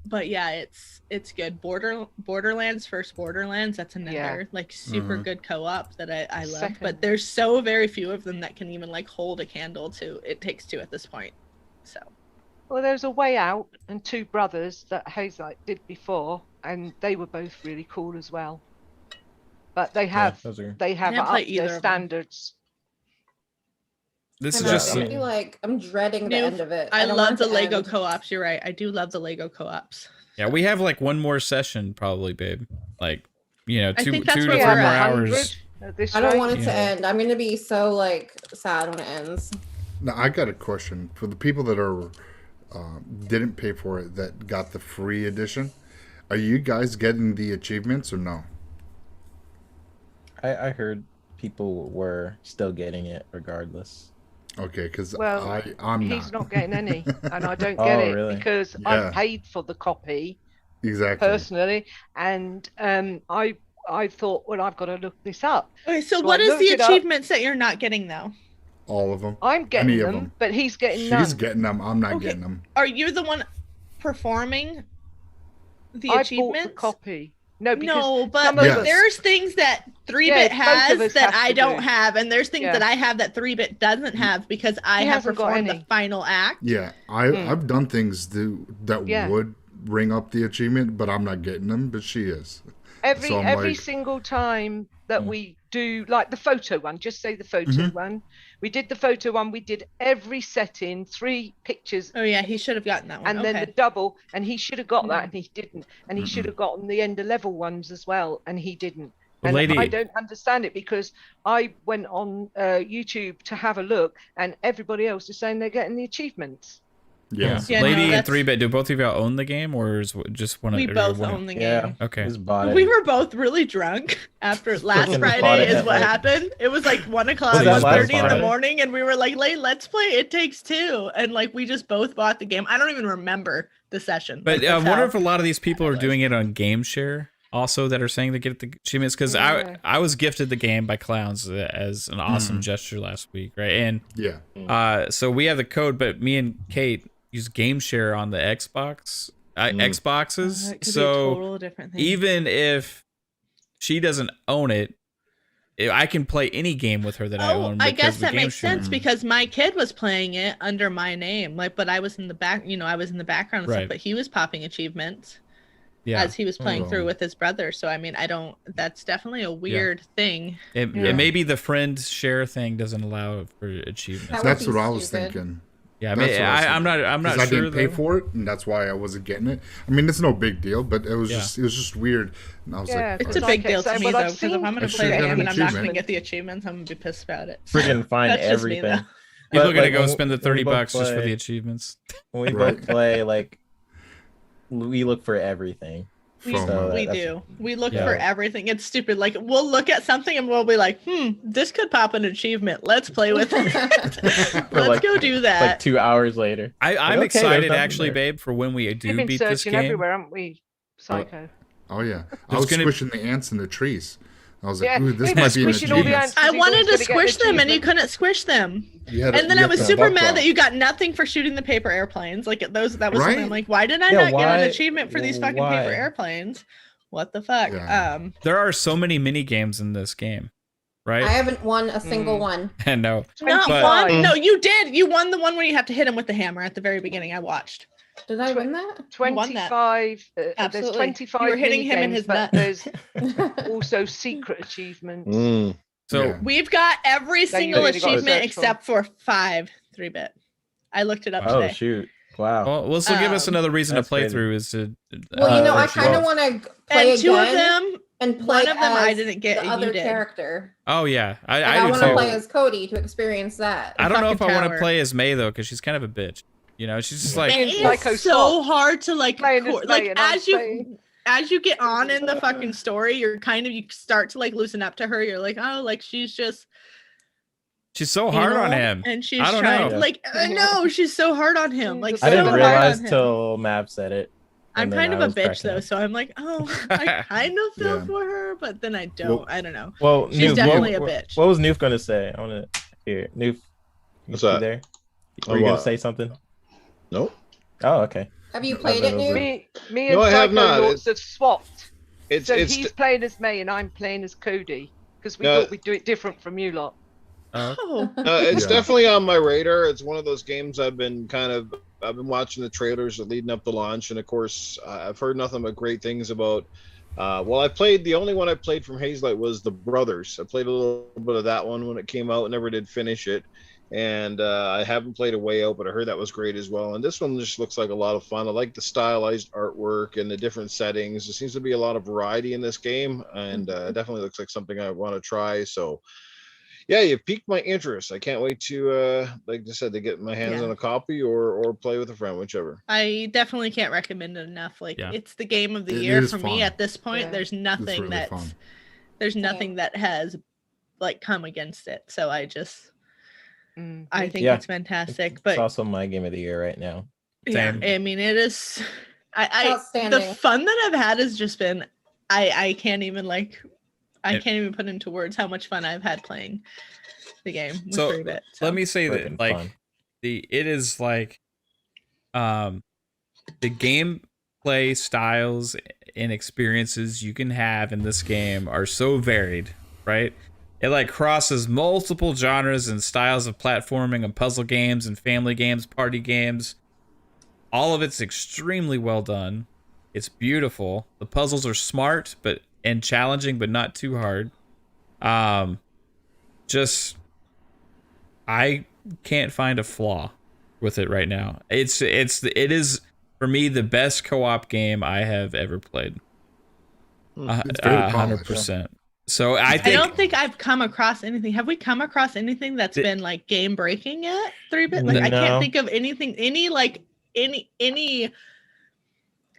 But yeah, it's good. Borderlands, first Borderlands, that's another like super good co-op that I love. Second. But there's so very few of them that can even like hold a candle to It Takes Two at this point. So Well, there's a Way Out and Two Brothers that Hazelight did before, and they were both really cool as well. But they have those are- they have I didn't upped play either their of them. standards. This I is just feel like I'm dreading the Newf, end of it. I don't love want the it to Lego end. co-ops. You're right. I do love the Lego co-ops. yeah. We have like one more session probably, babe. Like, you know, I two think to that's three where more we're at. hours. I don't want it to Yeah. end. I'm gonna be so like sad when it ends. Now I got a question for the people that are didn't pay for it that got the free edition. Are you guys getting the achievements or no? I heard people were still getting it regardless. Okay, because Well, I'm he's not getting any, and I don't Oh, get it really? because Yeah. I paid for the copy exactly. personally, and I thought, well, I've got to look this up. Okay, so So what I is looked the it up. achievements that you're not getting though? All of them. I'm getting Any of them, them. but he's getting She's none. getting them. I'm not Okay. getting them. Are you the one performing the I bought achievements? the copy. No, because No, but some of Yes. us- there's things that 3-bit Yeah, both of has us that have I to don't do. have, and there's things Yeah. that I have that 3-bit doesn't have because I He have hasn't got performed the any. final act. Yeah, I've done things that Yeah. would ring up the achievement, but I'm not getting them. But she is. every So I'm every like- single time that we do, like the photo one, just say the photo Mhm. one. We did the photo one. We did every setting, 3 pictures, Oh yeah, he should have gotten that one. and okay. then the double, and he should have got that, Mm. and he didn't. And he should have gotten the end of level ones as well, and he didn't. Well, And lady- I don't understand it because I went on YouTube to have a look, and everybody else is saying they're getting the achievements. Yes. Yeah, no, Lady and that's- 3-bit, do both of y'all own the game, or is just one of we or both one of- own the game. Yeah. Okay. Just bought it. We were both really drunk after last Freaking bought Friday it is at, what like- happened. It was like 1:00, Was that 1:30 in last the Friday? morning, and we were like, "Late, let's play It Takes Two," and like we just both bought the game. I don't even remember the session. But Like, I that's wonder how- if a lot of these people are doing it on Game Share also that are saying they get the achievements because Yeah. I was gifted the game by Clowns as an awesome gesture last week, right? And Yeah. so we have the code, but me and Kate use Game Share on the Xbox Xboxes. That could be a So total different thing. even if she doesn't own it, I can play any game with her that I own. I because guess of that Game makes Share. sense because my kid was playing it under my name, like, but I was in the back, I was in the background and Right. stuff, but he was popping achievements Yeah. as he was playing Oh. through with his brother. So, I mean, that's definitely a weird thing. It maybe the friend share thing doesn't allow for achievements. That would That's be what I was stupid. thinking. Yeah, I That's mean, what I was I'm not 'Cause sure. I didn't pay though. for it, and that's why I wasn't getting it. I mean, it's no big deal, but it was Yeah. just weird. And I was Yeah, like, It's a Because big I kept deal to saying, me, "Well, though, I've because if seen I'm going I to play the should've got game an and I'm not going to achievement. get the achievements, I'm going to be pissed about it. Freaking find That's just me, everything. though. People But, are gonna like, go when- spend the when we 30 both bucks just for play- the achievements. When we Right. both play, like, we look for everything. We, From, we that's- do. We look Yeah. for everything. It's stupid. Like, we'll look at something and we'll be like, this could pop an achievement. Let's play with it. Let's like- go do Like that. 2 hours later. I'm okay, there's excited nothing actually, there. babe, for when we do We've been beat this searching game. everywhere, haven't we? Psycho. oh yeah, I There's was gonna- squishing the ants in the trees. I was like, Yeah, ooh, this we've might been be an squishing all the achievement. ants. I He's wanted always to gonna get an squish them and you achievement. couldn't squish them. You had to- And then you I have was to super have mad luck, that you got nothing for shooting the paper airplanes. Like, that was something Right? I'm like, why did I Yeah, not get why- an achievement for these fucking why? paper airplanes? What the fuck? Yeah. There are so many mini games in this game, right? I haven't won a single one. And no, Not But- one. No, you did. You won the one where you have to hit him with the hammer at the very beginning. I watched. Did I win that? You won that. 25. There's Absolutely. 25. You were hitting him in minigames, his but nuts. there's also secret achievements. Mm. so Yeah. We've got every single really gotta achievement search for. except for 5 3-bit. I looked it up Oh, today. shoot. Wow. well, this will give us another reason to That's play crazy. through is to. Well, you know, I Well, kind of want to play And 2 of again them, and play one of them I as didn't get the and you other did. character. Oh yeah, Like, I I do want to too. play as Cody to experience that. I don't know if I fucking want to tower. play as May though, because she's kind of a bitch. You know, she's just like. it is Psycho so Soft. hard to like, Playing as like May and I'm as you playing- as you get on in the fucking story, you're kind of you start to like loosen up to her. You're like, oh, like she's just She's so hard on anal, him. and she's I don't trying know. like I know she's so hard on him. Like I I so didn't hard realize on him. till Mav said it. I'm and then kind of I a was bitch cracking though, up. so I'm like, oh, I kind of feel Yeah. for her, but then I don't. Well- I don't know. Well, She's Newf, definitely what, a bitch. What was Newf gonna say? I want to hear. Newf, What's you that? there? On Were you gonna what? say something? Nope. Oh, okay. Have you played it, those New? are- Me No, and I have Psycho not. Lords have swapped. It's So it's he's playing as May and I'm playing as Cody because we No. thought we'd do it different from you lot. Oh, it's Yeah. definitely on my radar. It's one of those games I've been watching the trailers leading up to launch, and of course I've heard nothing but great things about. Well, I played the only one I played from Hazelight was the Brothers. I played a little bit of that one when it came out. Never did finish it. And I haven't played A Way Out, but I heard that was great as well. And this one just looks like a lot of fun. I like the stylized artwork and the different settings. There seems to be a lot of variety in this game, and definitely looks like something I want to try. So yeah, you've piqued my interest. I can't wait to, like I said, to get my hands on a copy or play with a friend, whichever. I definitely can't recommend it enough. Like, it's the game of the It year is for fun. me at this point. Yeah. There's nothing really that's fun. there's nothing that has like come against it. So I just I think Yeah. it's fantastic. It's But also my game of the year right now. yeah, Same. I mean, it is. The Outstanding. fun that I've had has just been. I can't even like. I It- can't even put into words how much fun I've had playing the game with So 3-bit. let me say Freaking that, like, fun. it is like, the gameplay styles and experiences you can have in this game are so varied, right? It like crosses multiple genres and styles of platforming and puzzle games and family games, party games. All of it's extremely well done. It's beautiful. The puzzles are smart and challenging, but not too hard. I can't find a flaw with it right now. It is for me the best co-op game I have ever played. It's very polished. 100%. So I I think don't think I've come across anything. Have we come across anything that's been like game breaking yet? 3-bit? Like I No. can't think of anything, any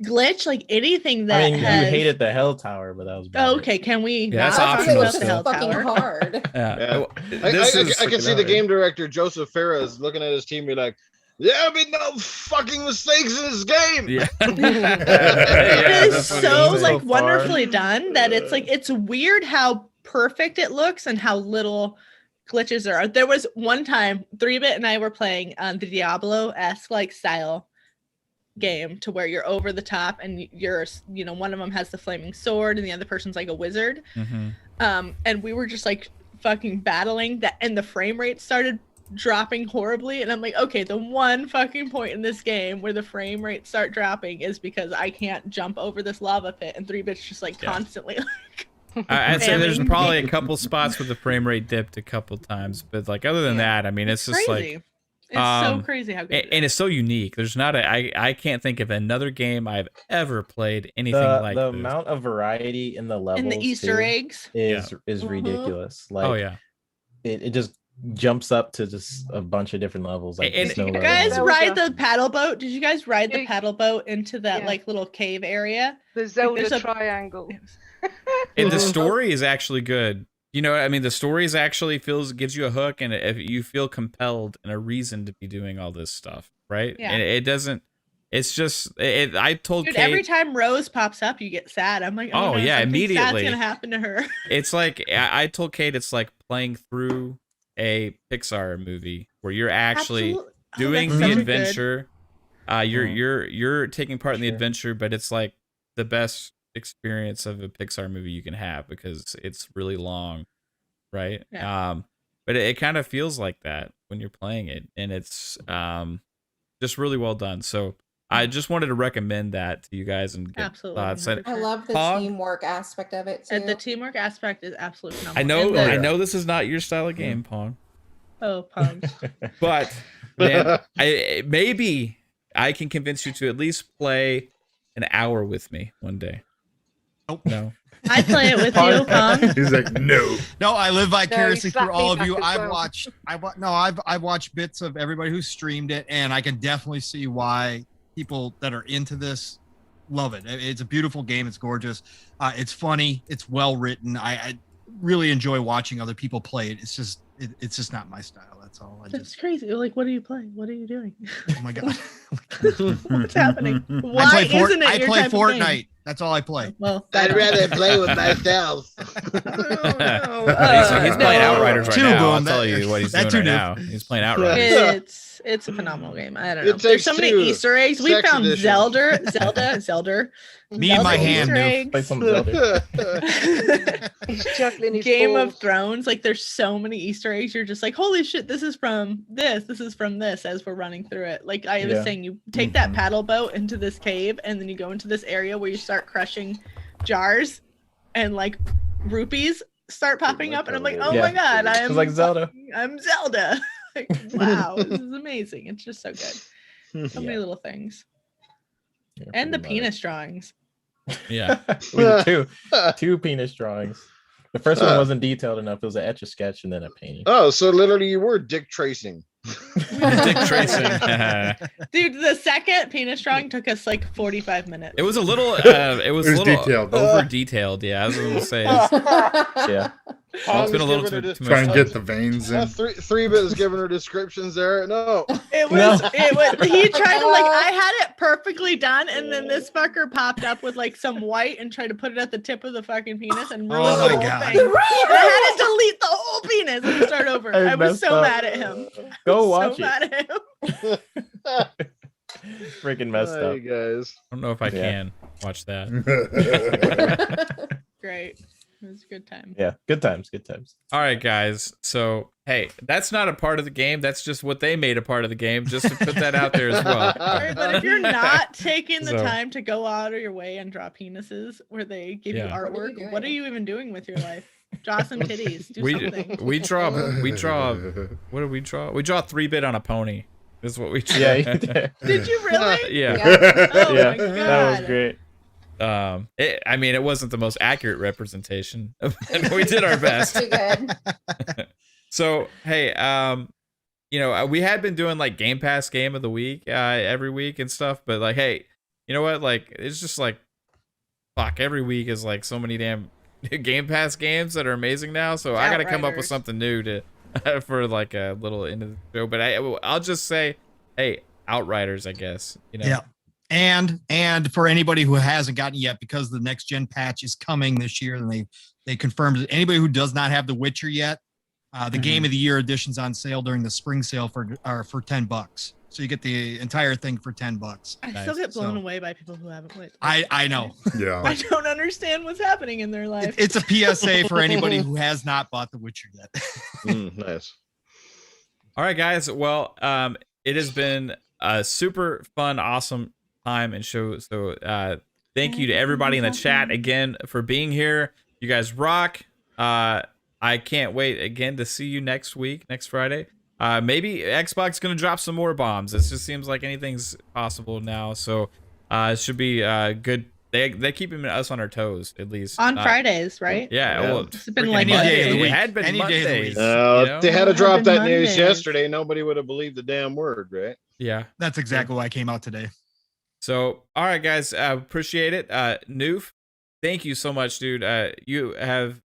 glitch, like anything that I mean, has... you hated the Hell Tower, but that was bad. Oh, okay, can we Yeah, that's not talk optional about the still. Hell fucking Tower? hard. yeah. I can see the game director Joseph Ferris looking at his team, be like, "There have been no fucking mistakes in this game." Yeah. It Yeah, is that's what so it is. like So far. wonderfully done that it's like it's weird how perfect it looks and how little glitches there are. There was one time 3-bit and I were playing the Diablo-esque like style game to where you're over the top and you're one of them has the flaming sword and the other person's like a wizard. Mhm. And we were just like fucking battling that, and the frame rate started dropping horribly, and I'm like, okay, the one fucking point in this game where the frame rates start dropping is because I can't jump over this lava pit, and 3-bit's just like constantly I'd say there's Spamming. probably a couple spots where the frame rate dipped a couple times, but like other than that, I mean, it's just crazy. like It's so crazy how good it and is. it's so unique. There's not I can't think of another game I've ever played anything The, like the this. amount of variety in the levels And the Easter too eggs. is Mhm. ridiculous. Like, Oh yeah. it just jumps up to just a bunch of different levels. Like And- there's no Did you level guys limit. ride the paddle boat? Did you guys ride the Yeah. paddle boat into that Yeah. like little cave area? The Zelda there's a- triangle. And the story is actually good. You know, I mean, the story is actually gives you a hook, and if you feel compelled and a reason to be doing all this stuff, right? Yeah. And it doesn't. It's just. I told Dude, Kate. every time Rose pops up, you get sad. I'm like, Oh, no, yeah, something immediately. sad's gonna happen to her. It's like I told Kate, it's like playing through a Pixar movie where you're actually Absolute- oh, doing that's the so good. adventure. You're taking part in the adventure, but it's like the best experience of a Pixar movie you can have because it's really long, right? Yeah. But it kind of feels like that when you're playing it, and it's just really well done. So I just wanted to recommend that to you guys and get Absolutely, thoughts. And 100%. I love the Pog? teamwork aspect of it too. And the teamwork aspect is absolutely I phenomenal. know, And I the- know this is not your style of game, Pong, Oh, Pong. but man, maybe I can convince you to at least play an hour with me one day. Nope. No. I'd play it with you, Pong. He's like, no. No, I live vicariously slapped through all me of you. back as I've well. I've watched bits of everybody who streamed it, and I can definitely see why people that are into this love it. It's a beautiful game. It's gorgeous. It's funny. It's well written. I really enjoy watching other people play it. It's just not my style. That's all. That's crazy. Like, what are you playing? What are you doing? Oh my god. What's happening? I Why play isn't it I your play type of game? Fortnite. That's all I play. Well, I'd rather play with myself. He's playing Outriders right Two, now. I'll boom. tell you what he's doing That's too right new. now. He's playing Outriders. It's a phenomenal game. I don't It know. There's takes so many two. Easter eggs. We Sex found edition. Zelda. Me and my Zelda hand, Easter dude. eggs. Play some Zelda. He's juggling his Game of balls. Thrones. Like, there's so many Easter eggs. You're just like, holy shit, this is from this. This is from this as we're running through it. Like I was Yeah. saying, you take that paddle boat into this cave, and then you go into this area where you start crushing jars, and like rupees start popping up, and I'm like, oh Yeah. my god, I am It's like Zelda. I'm Zelda. like, wow, this is amazing. It's just so good. So many Yeah. little things. Yeah, And the pretty much. penis drawings. Yeah. We did two penis drawings. The first one Huh. wasn't detailed enough. It was an Etch-a-Sketch and then a painting. Oh, so literally you were dick tracing. Dick tracing. Dude, the second penis drawing took us like 45 minutes. It was a little. It was a It was little detailed. over detailed. Yeah, I was gonna say. It's Yeah. it's been a little too much Try and time. get the veins in. Three bit is giving her descriptions there. No. It was, he tried to I had it perfectly done, and then this fucker popped up with like some white and tried to put it at the tip of the fucking penis and ruined Oh the my whole God. thing. And I had to delete the whole penis and start over. I I was messed so up. mad at him. Go watch so mad at him. it. Freaking messed Hi, up. you guys. I don't know if I Yeah. can watch that. Great. It was a good time. Yeah. Good times. Good times. All right, guys. So, hey, that's not a part of the game. That's just what they made a part of the game, just to put that out there as well. Right, but if you're not taking the So- time to go out of your way and draw penises where they give Yeah. you What are you artwork, what are doing? you even doing with your life? Draw some titties. Do We something. we draw. What do we draw? We draw 3-bit on a pony. Is what we draw. Yeah. You did. Did you really? Yeah. Oh Yeah, my god. that was great. I mean, it wasn't the most accurate representation, and we did our best. Too good. So, hey, you know, we had been doing like Game Pass Game of the Week every week and stuff, but like, hey, you know what? Like, it's just like, fuck, every week is like so many damn Game Pass games that are amazing now. So I got to come up with Outriders. something new to for like a little end of the show. But I'll just say, hey, Outriders, I guess. You know. Yeah. And for anybody who hasn't gotten it yet, because the next gen patch is coming this year, and they confirmed it. Anybody who does not have The Witcher yet, the Game of the Year edition's on sale during the spring sale for $10. So you get the entire thing for $10. I Nice. still get blown So- away by people who haven't played. I know. Yeah. I don't understand what's happening in their life. It's a PSA for anybody who has not bought The Witcher yet. Nice. All right, guys. Well, it has been a super fun, awesome time and show. So thank you to everybody in the chat again for being here. You guys rock. I can't wait again to see you next Friday. Maybe Xbox gonna drop some more bombs. It just seems like anything's possible now. So it should be good. They keeping us on our toes at least on Fridays, right? Yeah, Yeah. well, It's been freaking like Any day of the Monday. week. It had been Any day of the Mondays. week. you know? If they had to It drop had that been news Mondays. yesterday, nobody would have believed the damn word, right? Yeah. That's exactly why I came out today. So, all right, guys, appreciate it. Newf, thank you so much, dude. You have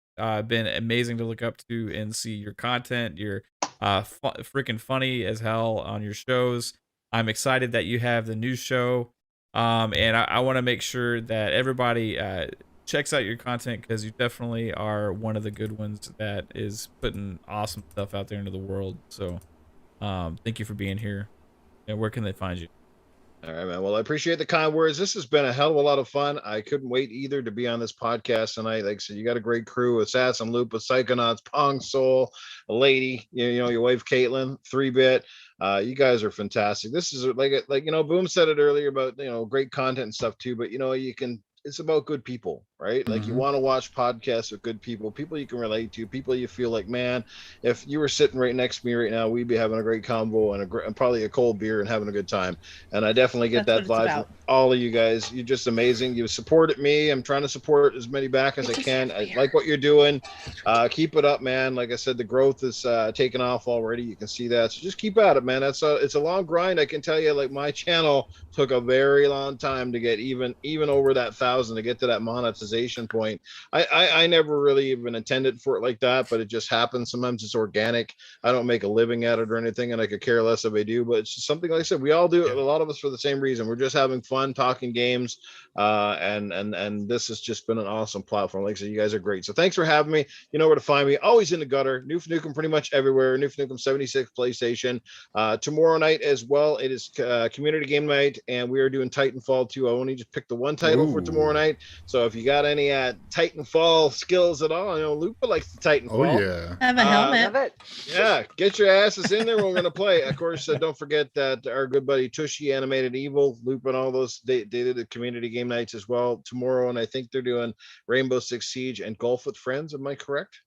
been amazing to look up to and see your content. You're freaking funny as hell on your shows. I'm excited that you have the new show. And I want to make sure that everybody checks out your content, because you definitely are one of the good ones that is putting awesome stuff out there into the world. So thank you for being here. And where can they find you? All right, man. Well, I appreciate the kind words. This has been a hell of a lot of fun. I couldn't wait either to be on this podcast tonight. Like I said, you got a great crew: Assassin, Lupa, Psychonauts, Pong Soul, a lady, you know, your wife Kaitlin, 3-bit. You guys are fantastic. This is like Boom said it earlier about, great content and stuff too. But it's about good people, right? Like you want to watch podcasts with good people you can relate to, people you feel like, man, if you were sitting right next to me right now, we'd be having a great convo and probably a cold beer and having a good time. And I definitely get That's that what it's vibe about. from all of you guys. You're just amazing. You supported me. I'm trying to support as many back as I can. I like what you're doing. Keep it up, man. Like I said, the growth is taking off already. You can see that. So just keep at it, man. It's a long grind. I can tell you, like, my channel took a very long time to get even over that 1,000 to get to that monetization point. I never really even intended for it like that, but it just happens. Sometimes it's organic. I don't make a living at it or anything, and I could care less if I do, but it's just something, like I said, we all do it, a lot of us, for the same reason. We're just having fun talking games, and this has just been an awesome platform. Like I said, you guys are great. So thanks for having me. You know where to find me. Always in the gutter. Newf Nukem pretty much everywhere. Newf Nukem 76 PlayStation. Tomorrow night as well, it is community game night, and we are doing Titanfall 2. I only just picked the one title for tomorrow night. So if you got any Titanfall skills at all, I know Lupa likes the Titanfall. Oh yeah. I have a helmet. Love it. Yeah, get your asses in there. We're going to play. Of course, don't forget that our good buddy Tushy, Animated Evil, Lupa, and all those, they did the community game nights as well tomorrow, and I think they're doing Rainbow Six Siege and Golf with Friends. Am I correct?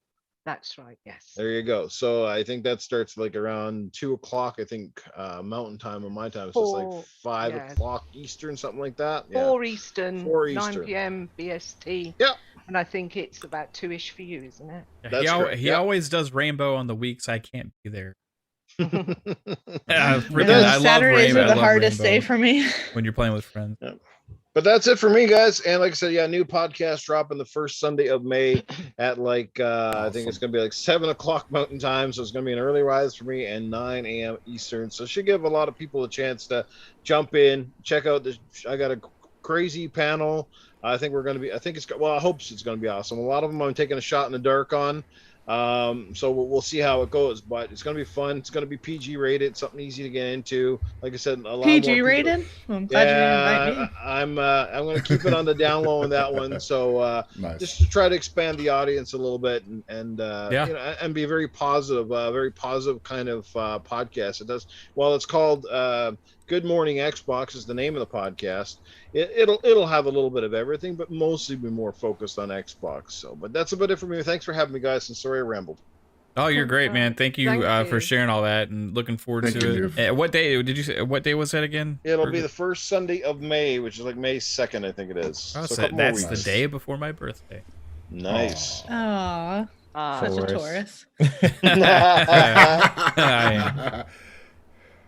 That's right. Yes. There you go. So I think that starts like around 2 o'clock, I think, Mountain Time and my time. So it's like 5 o'clock Eastern, something like that. Yeah. 4 Eastern, 4 9 Eastern. p.m. BST. Yep. And I think it's about 2-ish for you, isn't it? Yeah, he always does Rainbow on the weeks I can't be there. Yeah, I love Saturdays Rainbow. are I the love hardest Rainbow day for me. when you're playing with friends. Yeah. But that's it for me, guys. And like I said, yeah, new podcast dropping the first Sunday of May at like I think it's gonna be like 7 o'clock Mountain Time. So it's gonna be an early rise for me and 9 a.m. Eastern. So it should give a lot of people a chance to jump in, check out this. I got a crazy panel. I think we're gonna be. I think it's. Well, I hope it's gonna be awesome. A lot of them I'm taking a shot in the dark on. So we'll see how it goes, but it's gonna be fun. It's gonna be PG rated, something easy to get into. Like I said, a lot PG more people. rated. Well, I'm glad you didn't invite me. I'm gonna keep it on the down low on that one. So Nice. just to try to expand the audience a little bit and Yeah. you know, and be a very positive kind of podcast. It does. Well, it's called Good Morning Xbox is the name of the podcast. It'll have a little bit of everything, but mostly be more focused on Xbox. So, but that's about it for me. Thanks for having me, guys. And sorry I rambled. Oh, you're great, man. Thank you, Thank for you. sharing all that and looking forward Thank to you, it. What day did you say? What day was that again? It'll be the first Sunday of May, which is like May 2nd, I think it is. Oh, So a so couple more that's the weeks. day before my birthday. Nice. Aw, such a Taurus. Taurus.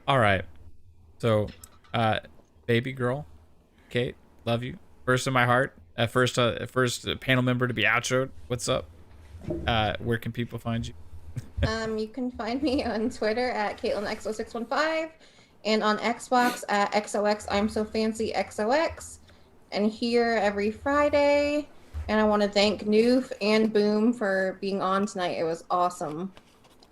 All right. So, baby girl, Kate, love you. First in my heart. First panel member to be outroed. What's up? Where can people find you? You can find me on Twitter at KaitlinXO615 and on Xbox at XOX I'm So Fancy XOX, and here every Friday. And I want to thank Newf and Boom for being on tonight. It was awesome.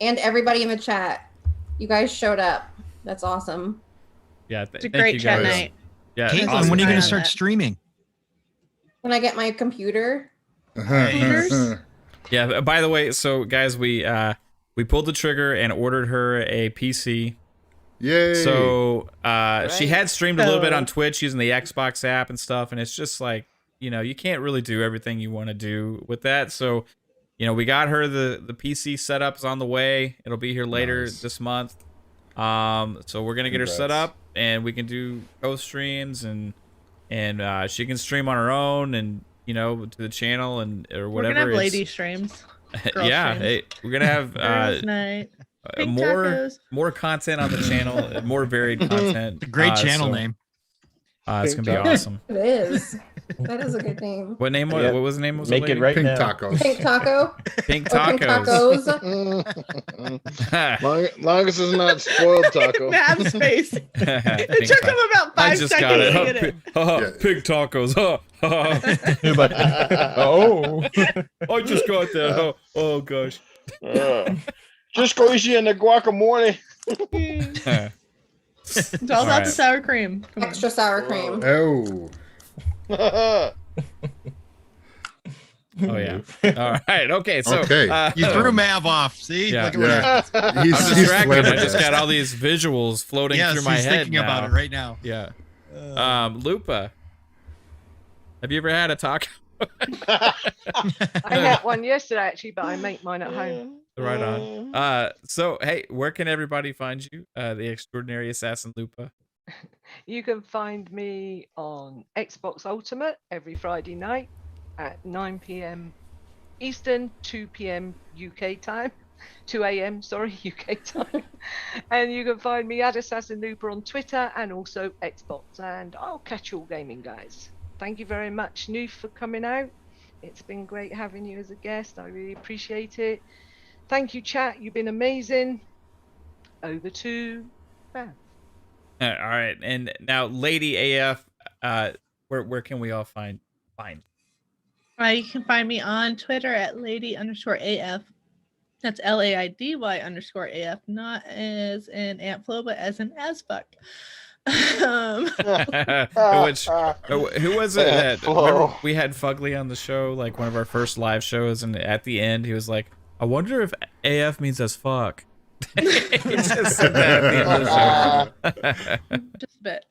And everybody in the chat. You guys showed up. That's awesome. Yeah, It's a thank great you chat guys. night. Yeah, Caitlin, awesome. when are you going Yeah. to start streaming? When I get my computer, Yeah. By the way, so guys, we pulled the trigger and ordered her a PC. Yay. So she had streamed a little bit Oh. on Twitch using the Xbox app and stuff, and it's just like, you know, you can't really do everything you want to do with that. So, you know, we got her the PC setup's on the way. It'll be here later Nice. this month. So we're gonna get her set Congrats. up, and we can do co-streams, and she can stream on her own, and you know, to the channel and or We're whatever. gonna have It's- lady streams. Girl yeah, streams. we're gonna have Girls night. Pink tacos. more content on the channel, more varied content. Great channel so, name. It's gonna be Pink awesome. it is. That is a good name. What name? Yeah. What was the name? Was Make it right Pink now. tacos. Pink taco. Pink Oh, pink tacos. tacos. Long as it's not spoiled taco. Mav's face. It took him about I 5 just seconds got it. to get it. Yeah. Pig tacos. Oh. I just got that. Oh gosh. Just go easy in the guacamole. It's all about the sour cream. Come on. Extra sour cream. Oh. Oh yeah. All right. Okay. So Okay. You threw Mav off. See? Yeah. Look at what Yeah. happened. He's, I'm he's distracted. I flabbergasted. just got all these visuals floating Yes, through my he's head thinking about now. it right now. Yeah. Lupa. Have you ever had a taco? I had one yesterday actually, but I make mine at home. Right on. So hey, where can everybody find you? The extraordinary assassin Lupa. You can find me on Xbox Ultimate every Friday night at 9 p.m. Eastern, 2 p.m. UK time. 2 a.m. sorry, UK time. And you can find me at Assassin Looper on Twitter and also Xbox. And I'll catch you all gaming, guys. Thank you very much, Newf, for coming out. It's been great having you as a guest. I really appreciate it. Thank you, chat. You've been amazing. Over to Mav. All right, and now Lady AF, where can we all find? You can find me on Twitter at lady_AF. That's LAIDY_AF, not as an Antflow, but as an asfuck. Who was it? That, remember we had Fugly on the show, like one of our first live shows, and at the end he was like, "I wonder if AF means as fuck." He just said that at the end of the show. Just a bit.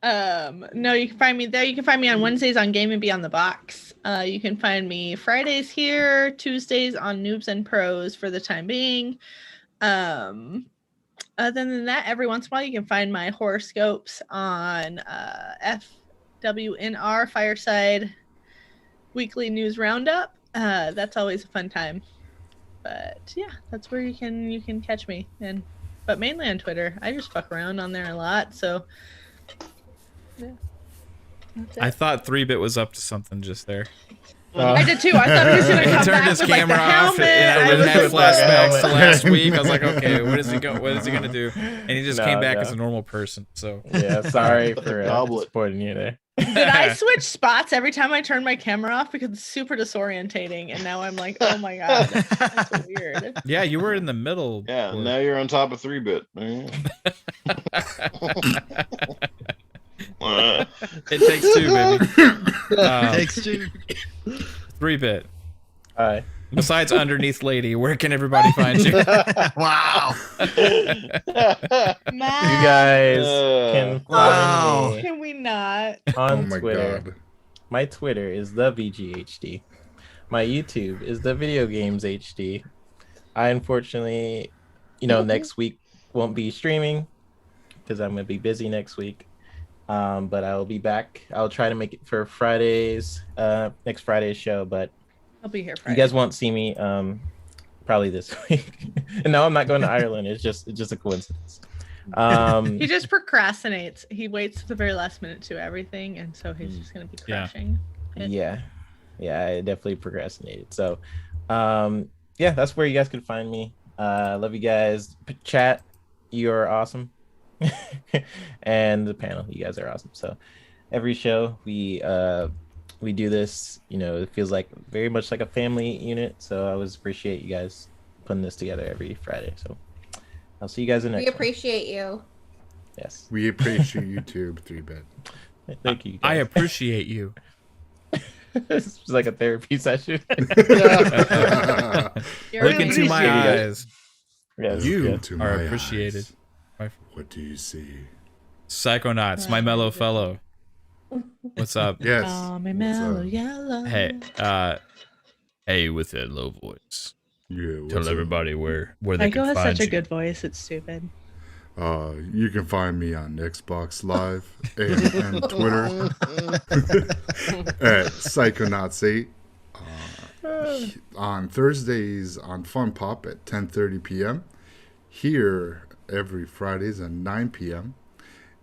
No, you can find me there. You can find me on Wednesdays on Game and Beyond the Box. You can find me Fridays here, Tuesdays on Noobs and Pros for the time being. Other than that, every once in a while you can find my horoscopes on FWNR Fireside Weekly News Roundup. That's always a fun time. But yeah, that's where you can catch me, but mainly on Twitter. I just fuck around on there a lot, so yeah. I thought 3-Bit was up to something just there. I did too. I thought he was gonna come He turned back his with, like, camera the off, helmet. and I was had like, flashbacks to last week. I was like, okay, what is he gonna do? And he just came back no. as a normal person. So Yeah, sorry for Goblet. disappointing you there. Did I switch spots every time I turned my camera off because it's super disorientating, and now I'm like, oh my god, that's weird. yeah, you were in the middle. Yeah, now you're on top of 3-Bit. It takes two, baby. Takes two. 3-Bit. Hi. Besides underneath lady, where can everybody find you? Wow. You Matt, guys can find Wow. me can we not? Oh on my Twitter. god. My Twitter is the VGHD. My YouTube is the Video Games HD. I unfortunately, next week won't be streaming because I'm gonna be busy next week. But I will be back. I'll try to make it for Friday's next Friday's show, but I'll be here Friday. you guys won't see me probably this week. And no, I'm not going to Ireland. It's just a coincidence. He just procrastinates. He waits to the very last minute to everything, and so he's just gonna be Yeah. crashing. Yeah, I definitely procrastinated. So, yeah, that's where you guys can find me. Love you guys. Chat, you're awesome. And the panel, you guys are awesome. So, every show we do this. It feels like very much like a family unit. So I always appreciate you guys putting this together every Friday. So I'll see you guys in the We next one. appreciate you. Yes. We appreciate you too, 3-Bit. Thank you. I Guys. appreciate you. It's like a therapy session. You're Look into my appreciated. eyes. Yes, You yes. To are my appreciated. eyes. What do you see? Psychonauts, my mellow fellow. What's up? Yes. Oh, my What's mellow up? yellow. Hey, with that low voice. Yeah, what's Tell up? everybody where they Michael can has find such a you. good voice. It's stupid. You can find me on Xbox Live and Twitter at Psychonauts8. On Thursdays on Fun Pop at 10:30 p.m. Here every Fridays at 9 p.m.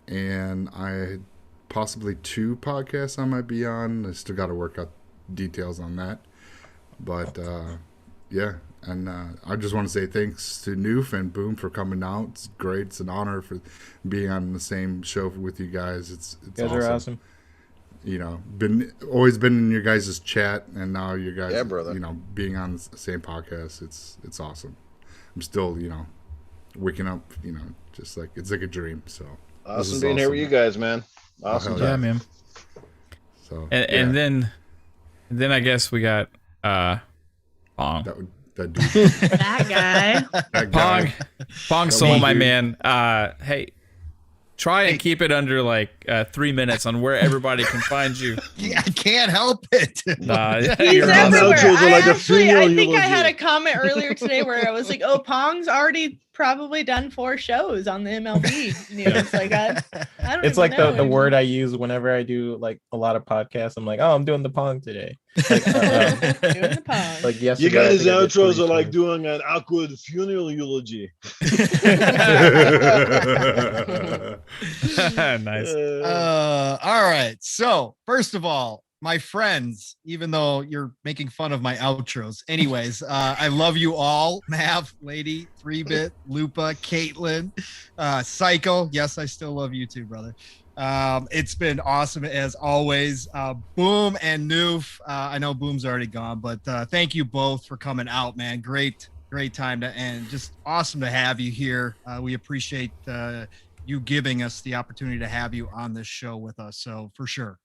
And I possibly 2 podcasts I might be on. I still got to work out details on that. But yeah. And I just want to say thanks to Newf and Boom for coming out. It's great. It's an honor for being on the same show with you guys. It's You guys are awesome. Always been in your guys' chat, and now you guys, Yeah, brother. being on the same podcast. It's awesome. I'm still, waking up, just like it's like a dream. So this Awesome is being here with you guys, man. Awesome. hell Yeah, time. man. So And then I guess we got Pong. that dude, That guy. that Pong, guy. Pong That Soul, one my dude. man. Hey, try and keep it under like 3 minutes on where everybody can find you. I can't help it. He's You're everywhere. awesome. Outros are like a funeral I think I had a eulogy. comment earlier today where I was like, "Oh, Pong's already probably done 4 shows on the MLB news." Like, I don't. It's even like know the word I use whenever I do like a lot of podcasts. I'm like, oh, I'm doing the Pong today. Like, Doing the Pong. like You yesterday, I guys' think I did outros 3 are like shows. doing an awkward funeral eulogy. Nice. All right. So, first of all, my friends, even though you're making fun of my outros, anyways, I love you all. Mav, Lady, 3-Bit, Lupa, Kaitlin, Psycho. Yes, I still love you too, brother. It's been awesome as always. Boom and Newf. I know Boom's already gone, but thank you both for coming out, man. Great time to end. Just awesome to have you here. We appreciate you giving us the opportunity to have you on this show with us. So for sure,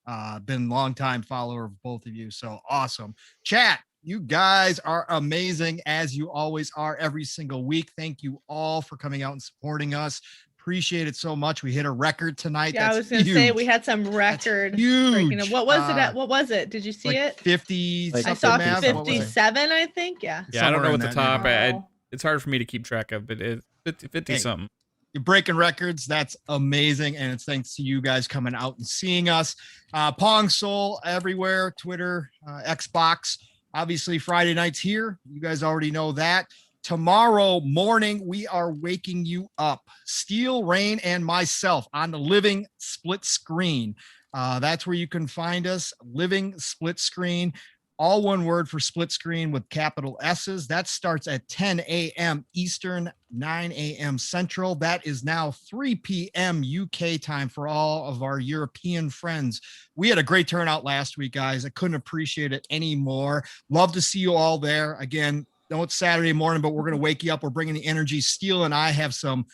been a long time follower of both of you. So awesome. Chat, You guys are amazing, as you always are every single week. Thank you all for coming out and supporting us. Appreciate it so much. We hit a record tonight. Yeah, That's I was gonna say we huge. had some record. Huge. What was it at? What was it? Did you see Like it? 50. Like I saw something, Mav? What was it? 57, I think. Yeah. Yeah, I don't know Somewhere what in the that top. neighborhood. It's hard for me to keep track of, but it's 50 Hey. something. You're breaking records. That's amazing. And it's thanks to you guys coming out and seeing us. Pong Soul everywhere, Twitter, Xbox. Obviously, Friday night's here. You guys already know that. Tomorrow morning, we are waking you up. Steel, Rain, and myself on the Living Split Screen. That's where you can find us. Living Split Screen. All one word for split screen with capital S's. That starts at 10 a.m. Eastern, 9 a.m. Central. That is now 3 p.m. UK time for all of our European friends. We had a great turnout last week, guys. I couldn't appreciate it anymore. Love to see you all there. Again, know it's Saturday morning, but we're going to wake you up. We're bringing the energy. Steele and I have some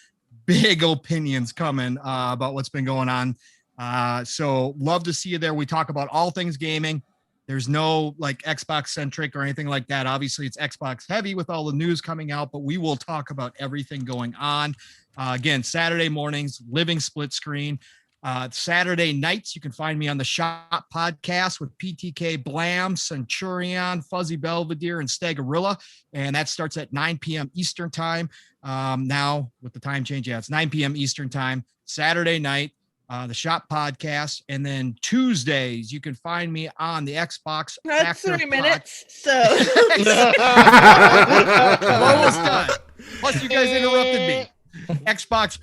big opinions coming about what's been going on. So love to see you there. We talk about all things gaming. There's no like Xbox centric or anything like that. Obviously, it's Xbox heavy with all the news coming out, but we will talk about everything going on. Again, Saturday mornings, Living Split Screen. Saturday nights, you can find me on the Shop Podcast with PTK Blam, Centurion, Fuzzy Belvedere, and Stagorilla. And that starts at 9 p.m. Eastern time. Now, with the time change, yeah, it's 9 p.m. Eastern time, Saturday night. The Shop Podcast, and then Tuesdays you can find me on the Xbox. That's Factor 3 minutes. So I'm almost done. Plus, you guys interrupted me. Xbox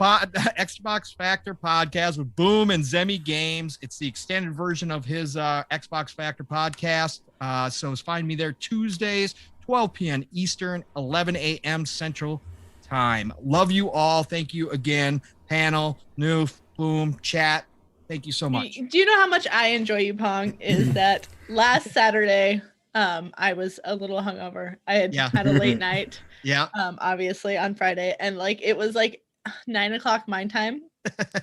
Factor Podcast with Boom and Zemi Games. It's the extended version of his Xbox Factor Podcast. So find me there Tuesdays, 12 p.m. Eastern, 11 a.m. Central Time. Love you all. Thank you again, panel, Newf, Boom, chat. Thank you so much. Do you know how much I enjoy you, Pong? Is that last Saturday, I was a little hungover. I had had a late night. Yeah. Obviously on Friday, and like it was like 9 o'clock my time,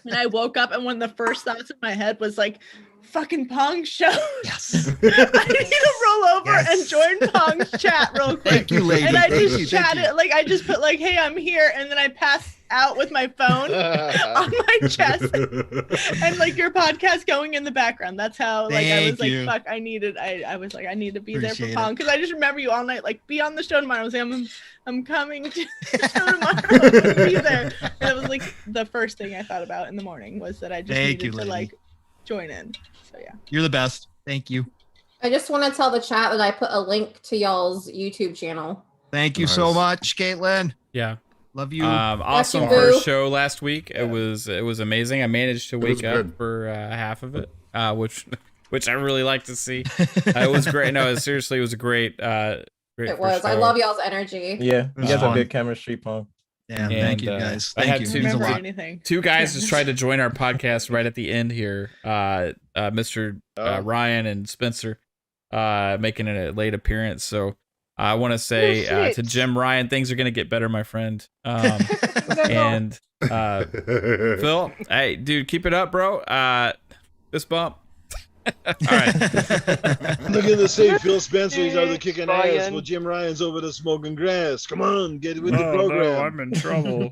and I woke up, and one of the first thoughts in my head was like, "Fucking Pong show." Yes. I need to roll over and join Pong's chat real quick. Thank you, lady. And I Thank just you, thank chatted, you. like I just put like, "Hey, I'm here," and then I passed out with my phone on my chest, and like your podcast going in the background. That's how like I Thank was like, you. "Fuck, I was like, I need to be there Appreciate for Pong," it. because I just remember you all night, like, "Be on the show tomorrow." I was like, I'm coming to the show tomorrow. I'm gonna be there. And it was like the first thing I thought about in the morning was that I just Thank needed you, to lady. like join in. So yeah. You're the best. Thank you. I just want to tell the chat that I put a link to y'all's YouTube channel. Thank you so Nice. much, Caitlin. Yeah. Love you. Awesome you, first boo. show last week. It was amazing. I managed to was wake up good. for half of it, which I really like to see. It was great. No, seriously, it was a great. Great It was. first I show. love y'all's energy. Yeah, you guys have fun. good chemistry, Pong. Yeah, And, thank you guys. I Thank had you. to It means a remember lot. anything. Two guys just tried to join our podcast right at the end here. Mr. Ryan and Spencer making a late appearance. So I want to say Oh, to shit. Jim Ryan, things are going to get better, my friend. And Phil, hey, dude, keep it up, bro. Fist bump. All right. Look at the say Phil Spencer's out there kicking ass Ryan. while Jim Ryan's over there smoking grass. Come on, get with the program. in trouble.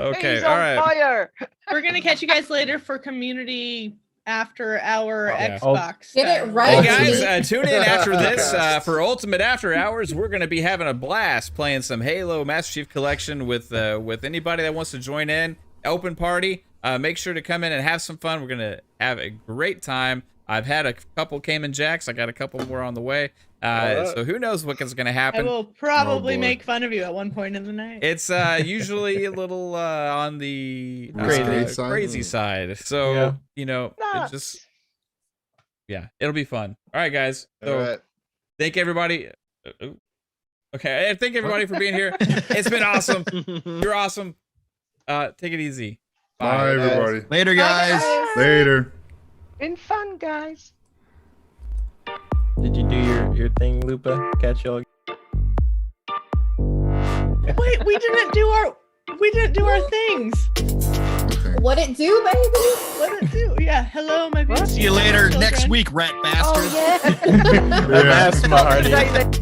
Okay, He's all on right. fire. We're gonna catch you guys later for community after our Yeah. Xbox. Get it time. right. Hey guys, tune in after this for Ultimate After Hours. We're going to be having a blast playing some Halo Master Chief Collection with anybody that wants to join in. Open party. Make sure to come in and have some fun. We're going to have a great time. I've had a couple Cayman Jacks. I got a couple more on the way. So who knows what is going to I happen. will probably Oh, boy. make fun of you at one point in the night. It's usually a little on the Crazy crazy side. So, Yeah. you know, it Nuts. just, yeah, it'll be fun. All right, guys. So, All right. thank everybody. Okay, thank everybody for being here. It's been awesome. You're awesome. Take it easy. Bye, everybody. Later, guys. Later. Been fun, guys. Did you do your thing, Lupa? Catch y'all. Wait, we didn't do our things. Okay. brother. What it do, baby? What it do? Yeah. Hello, my beautiful See you later children. next week, rat bastard. Oh yeah. That's smart.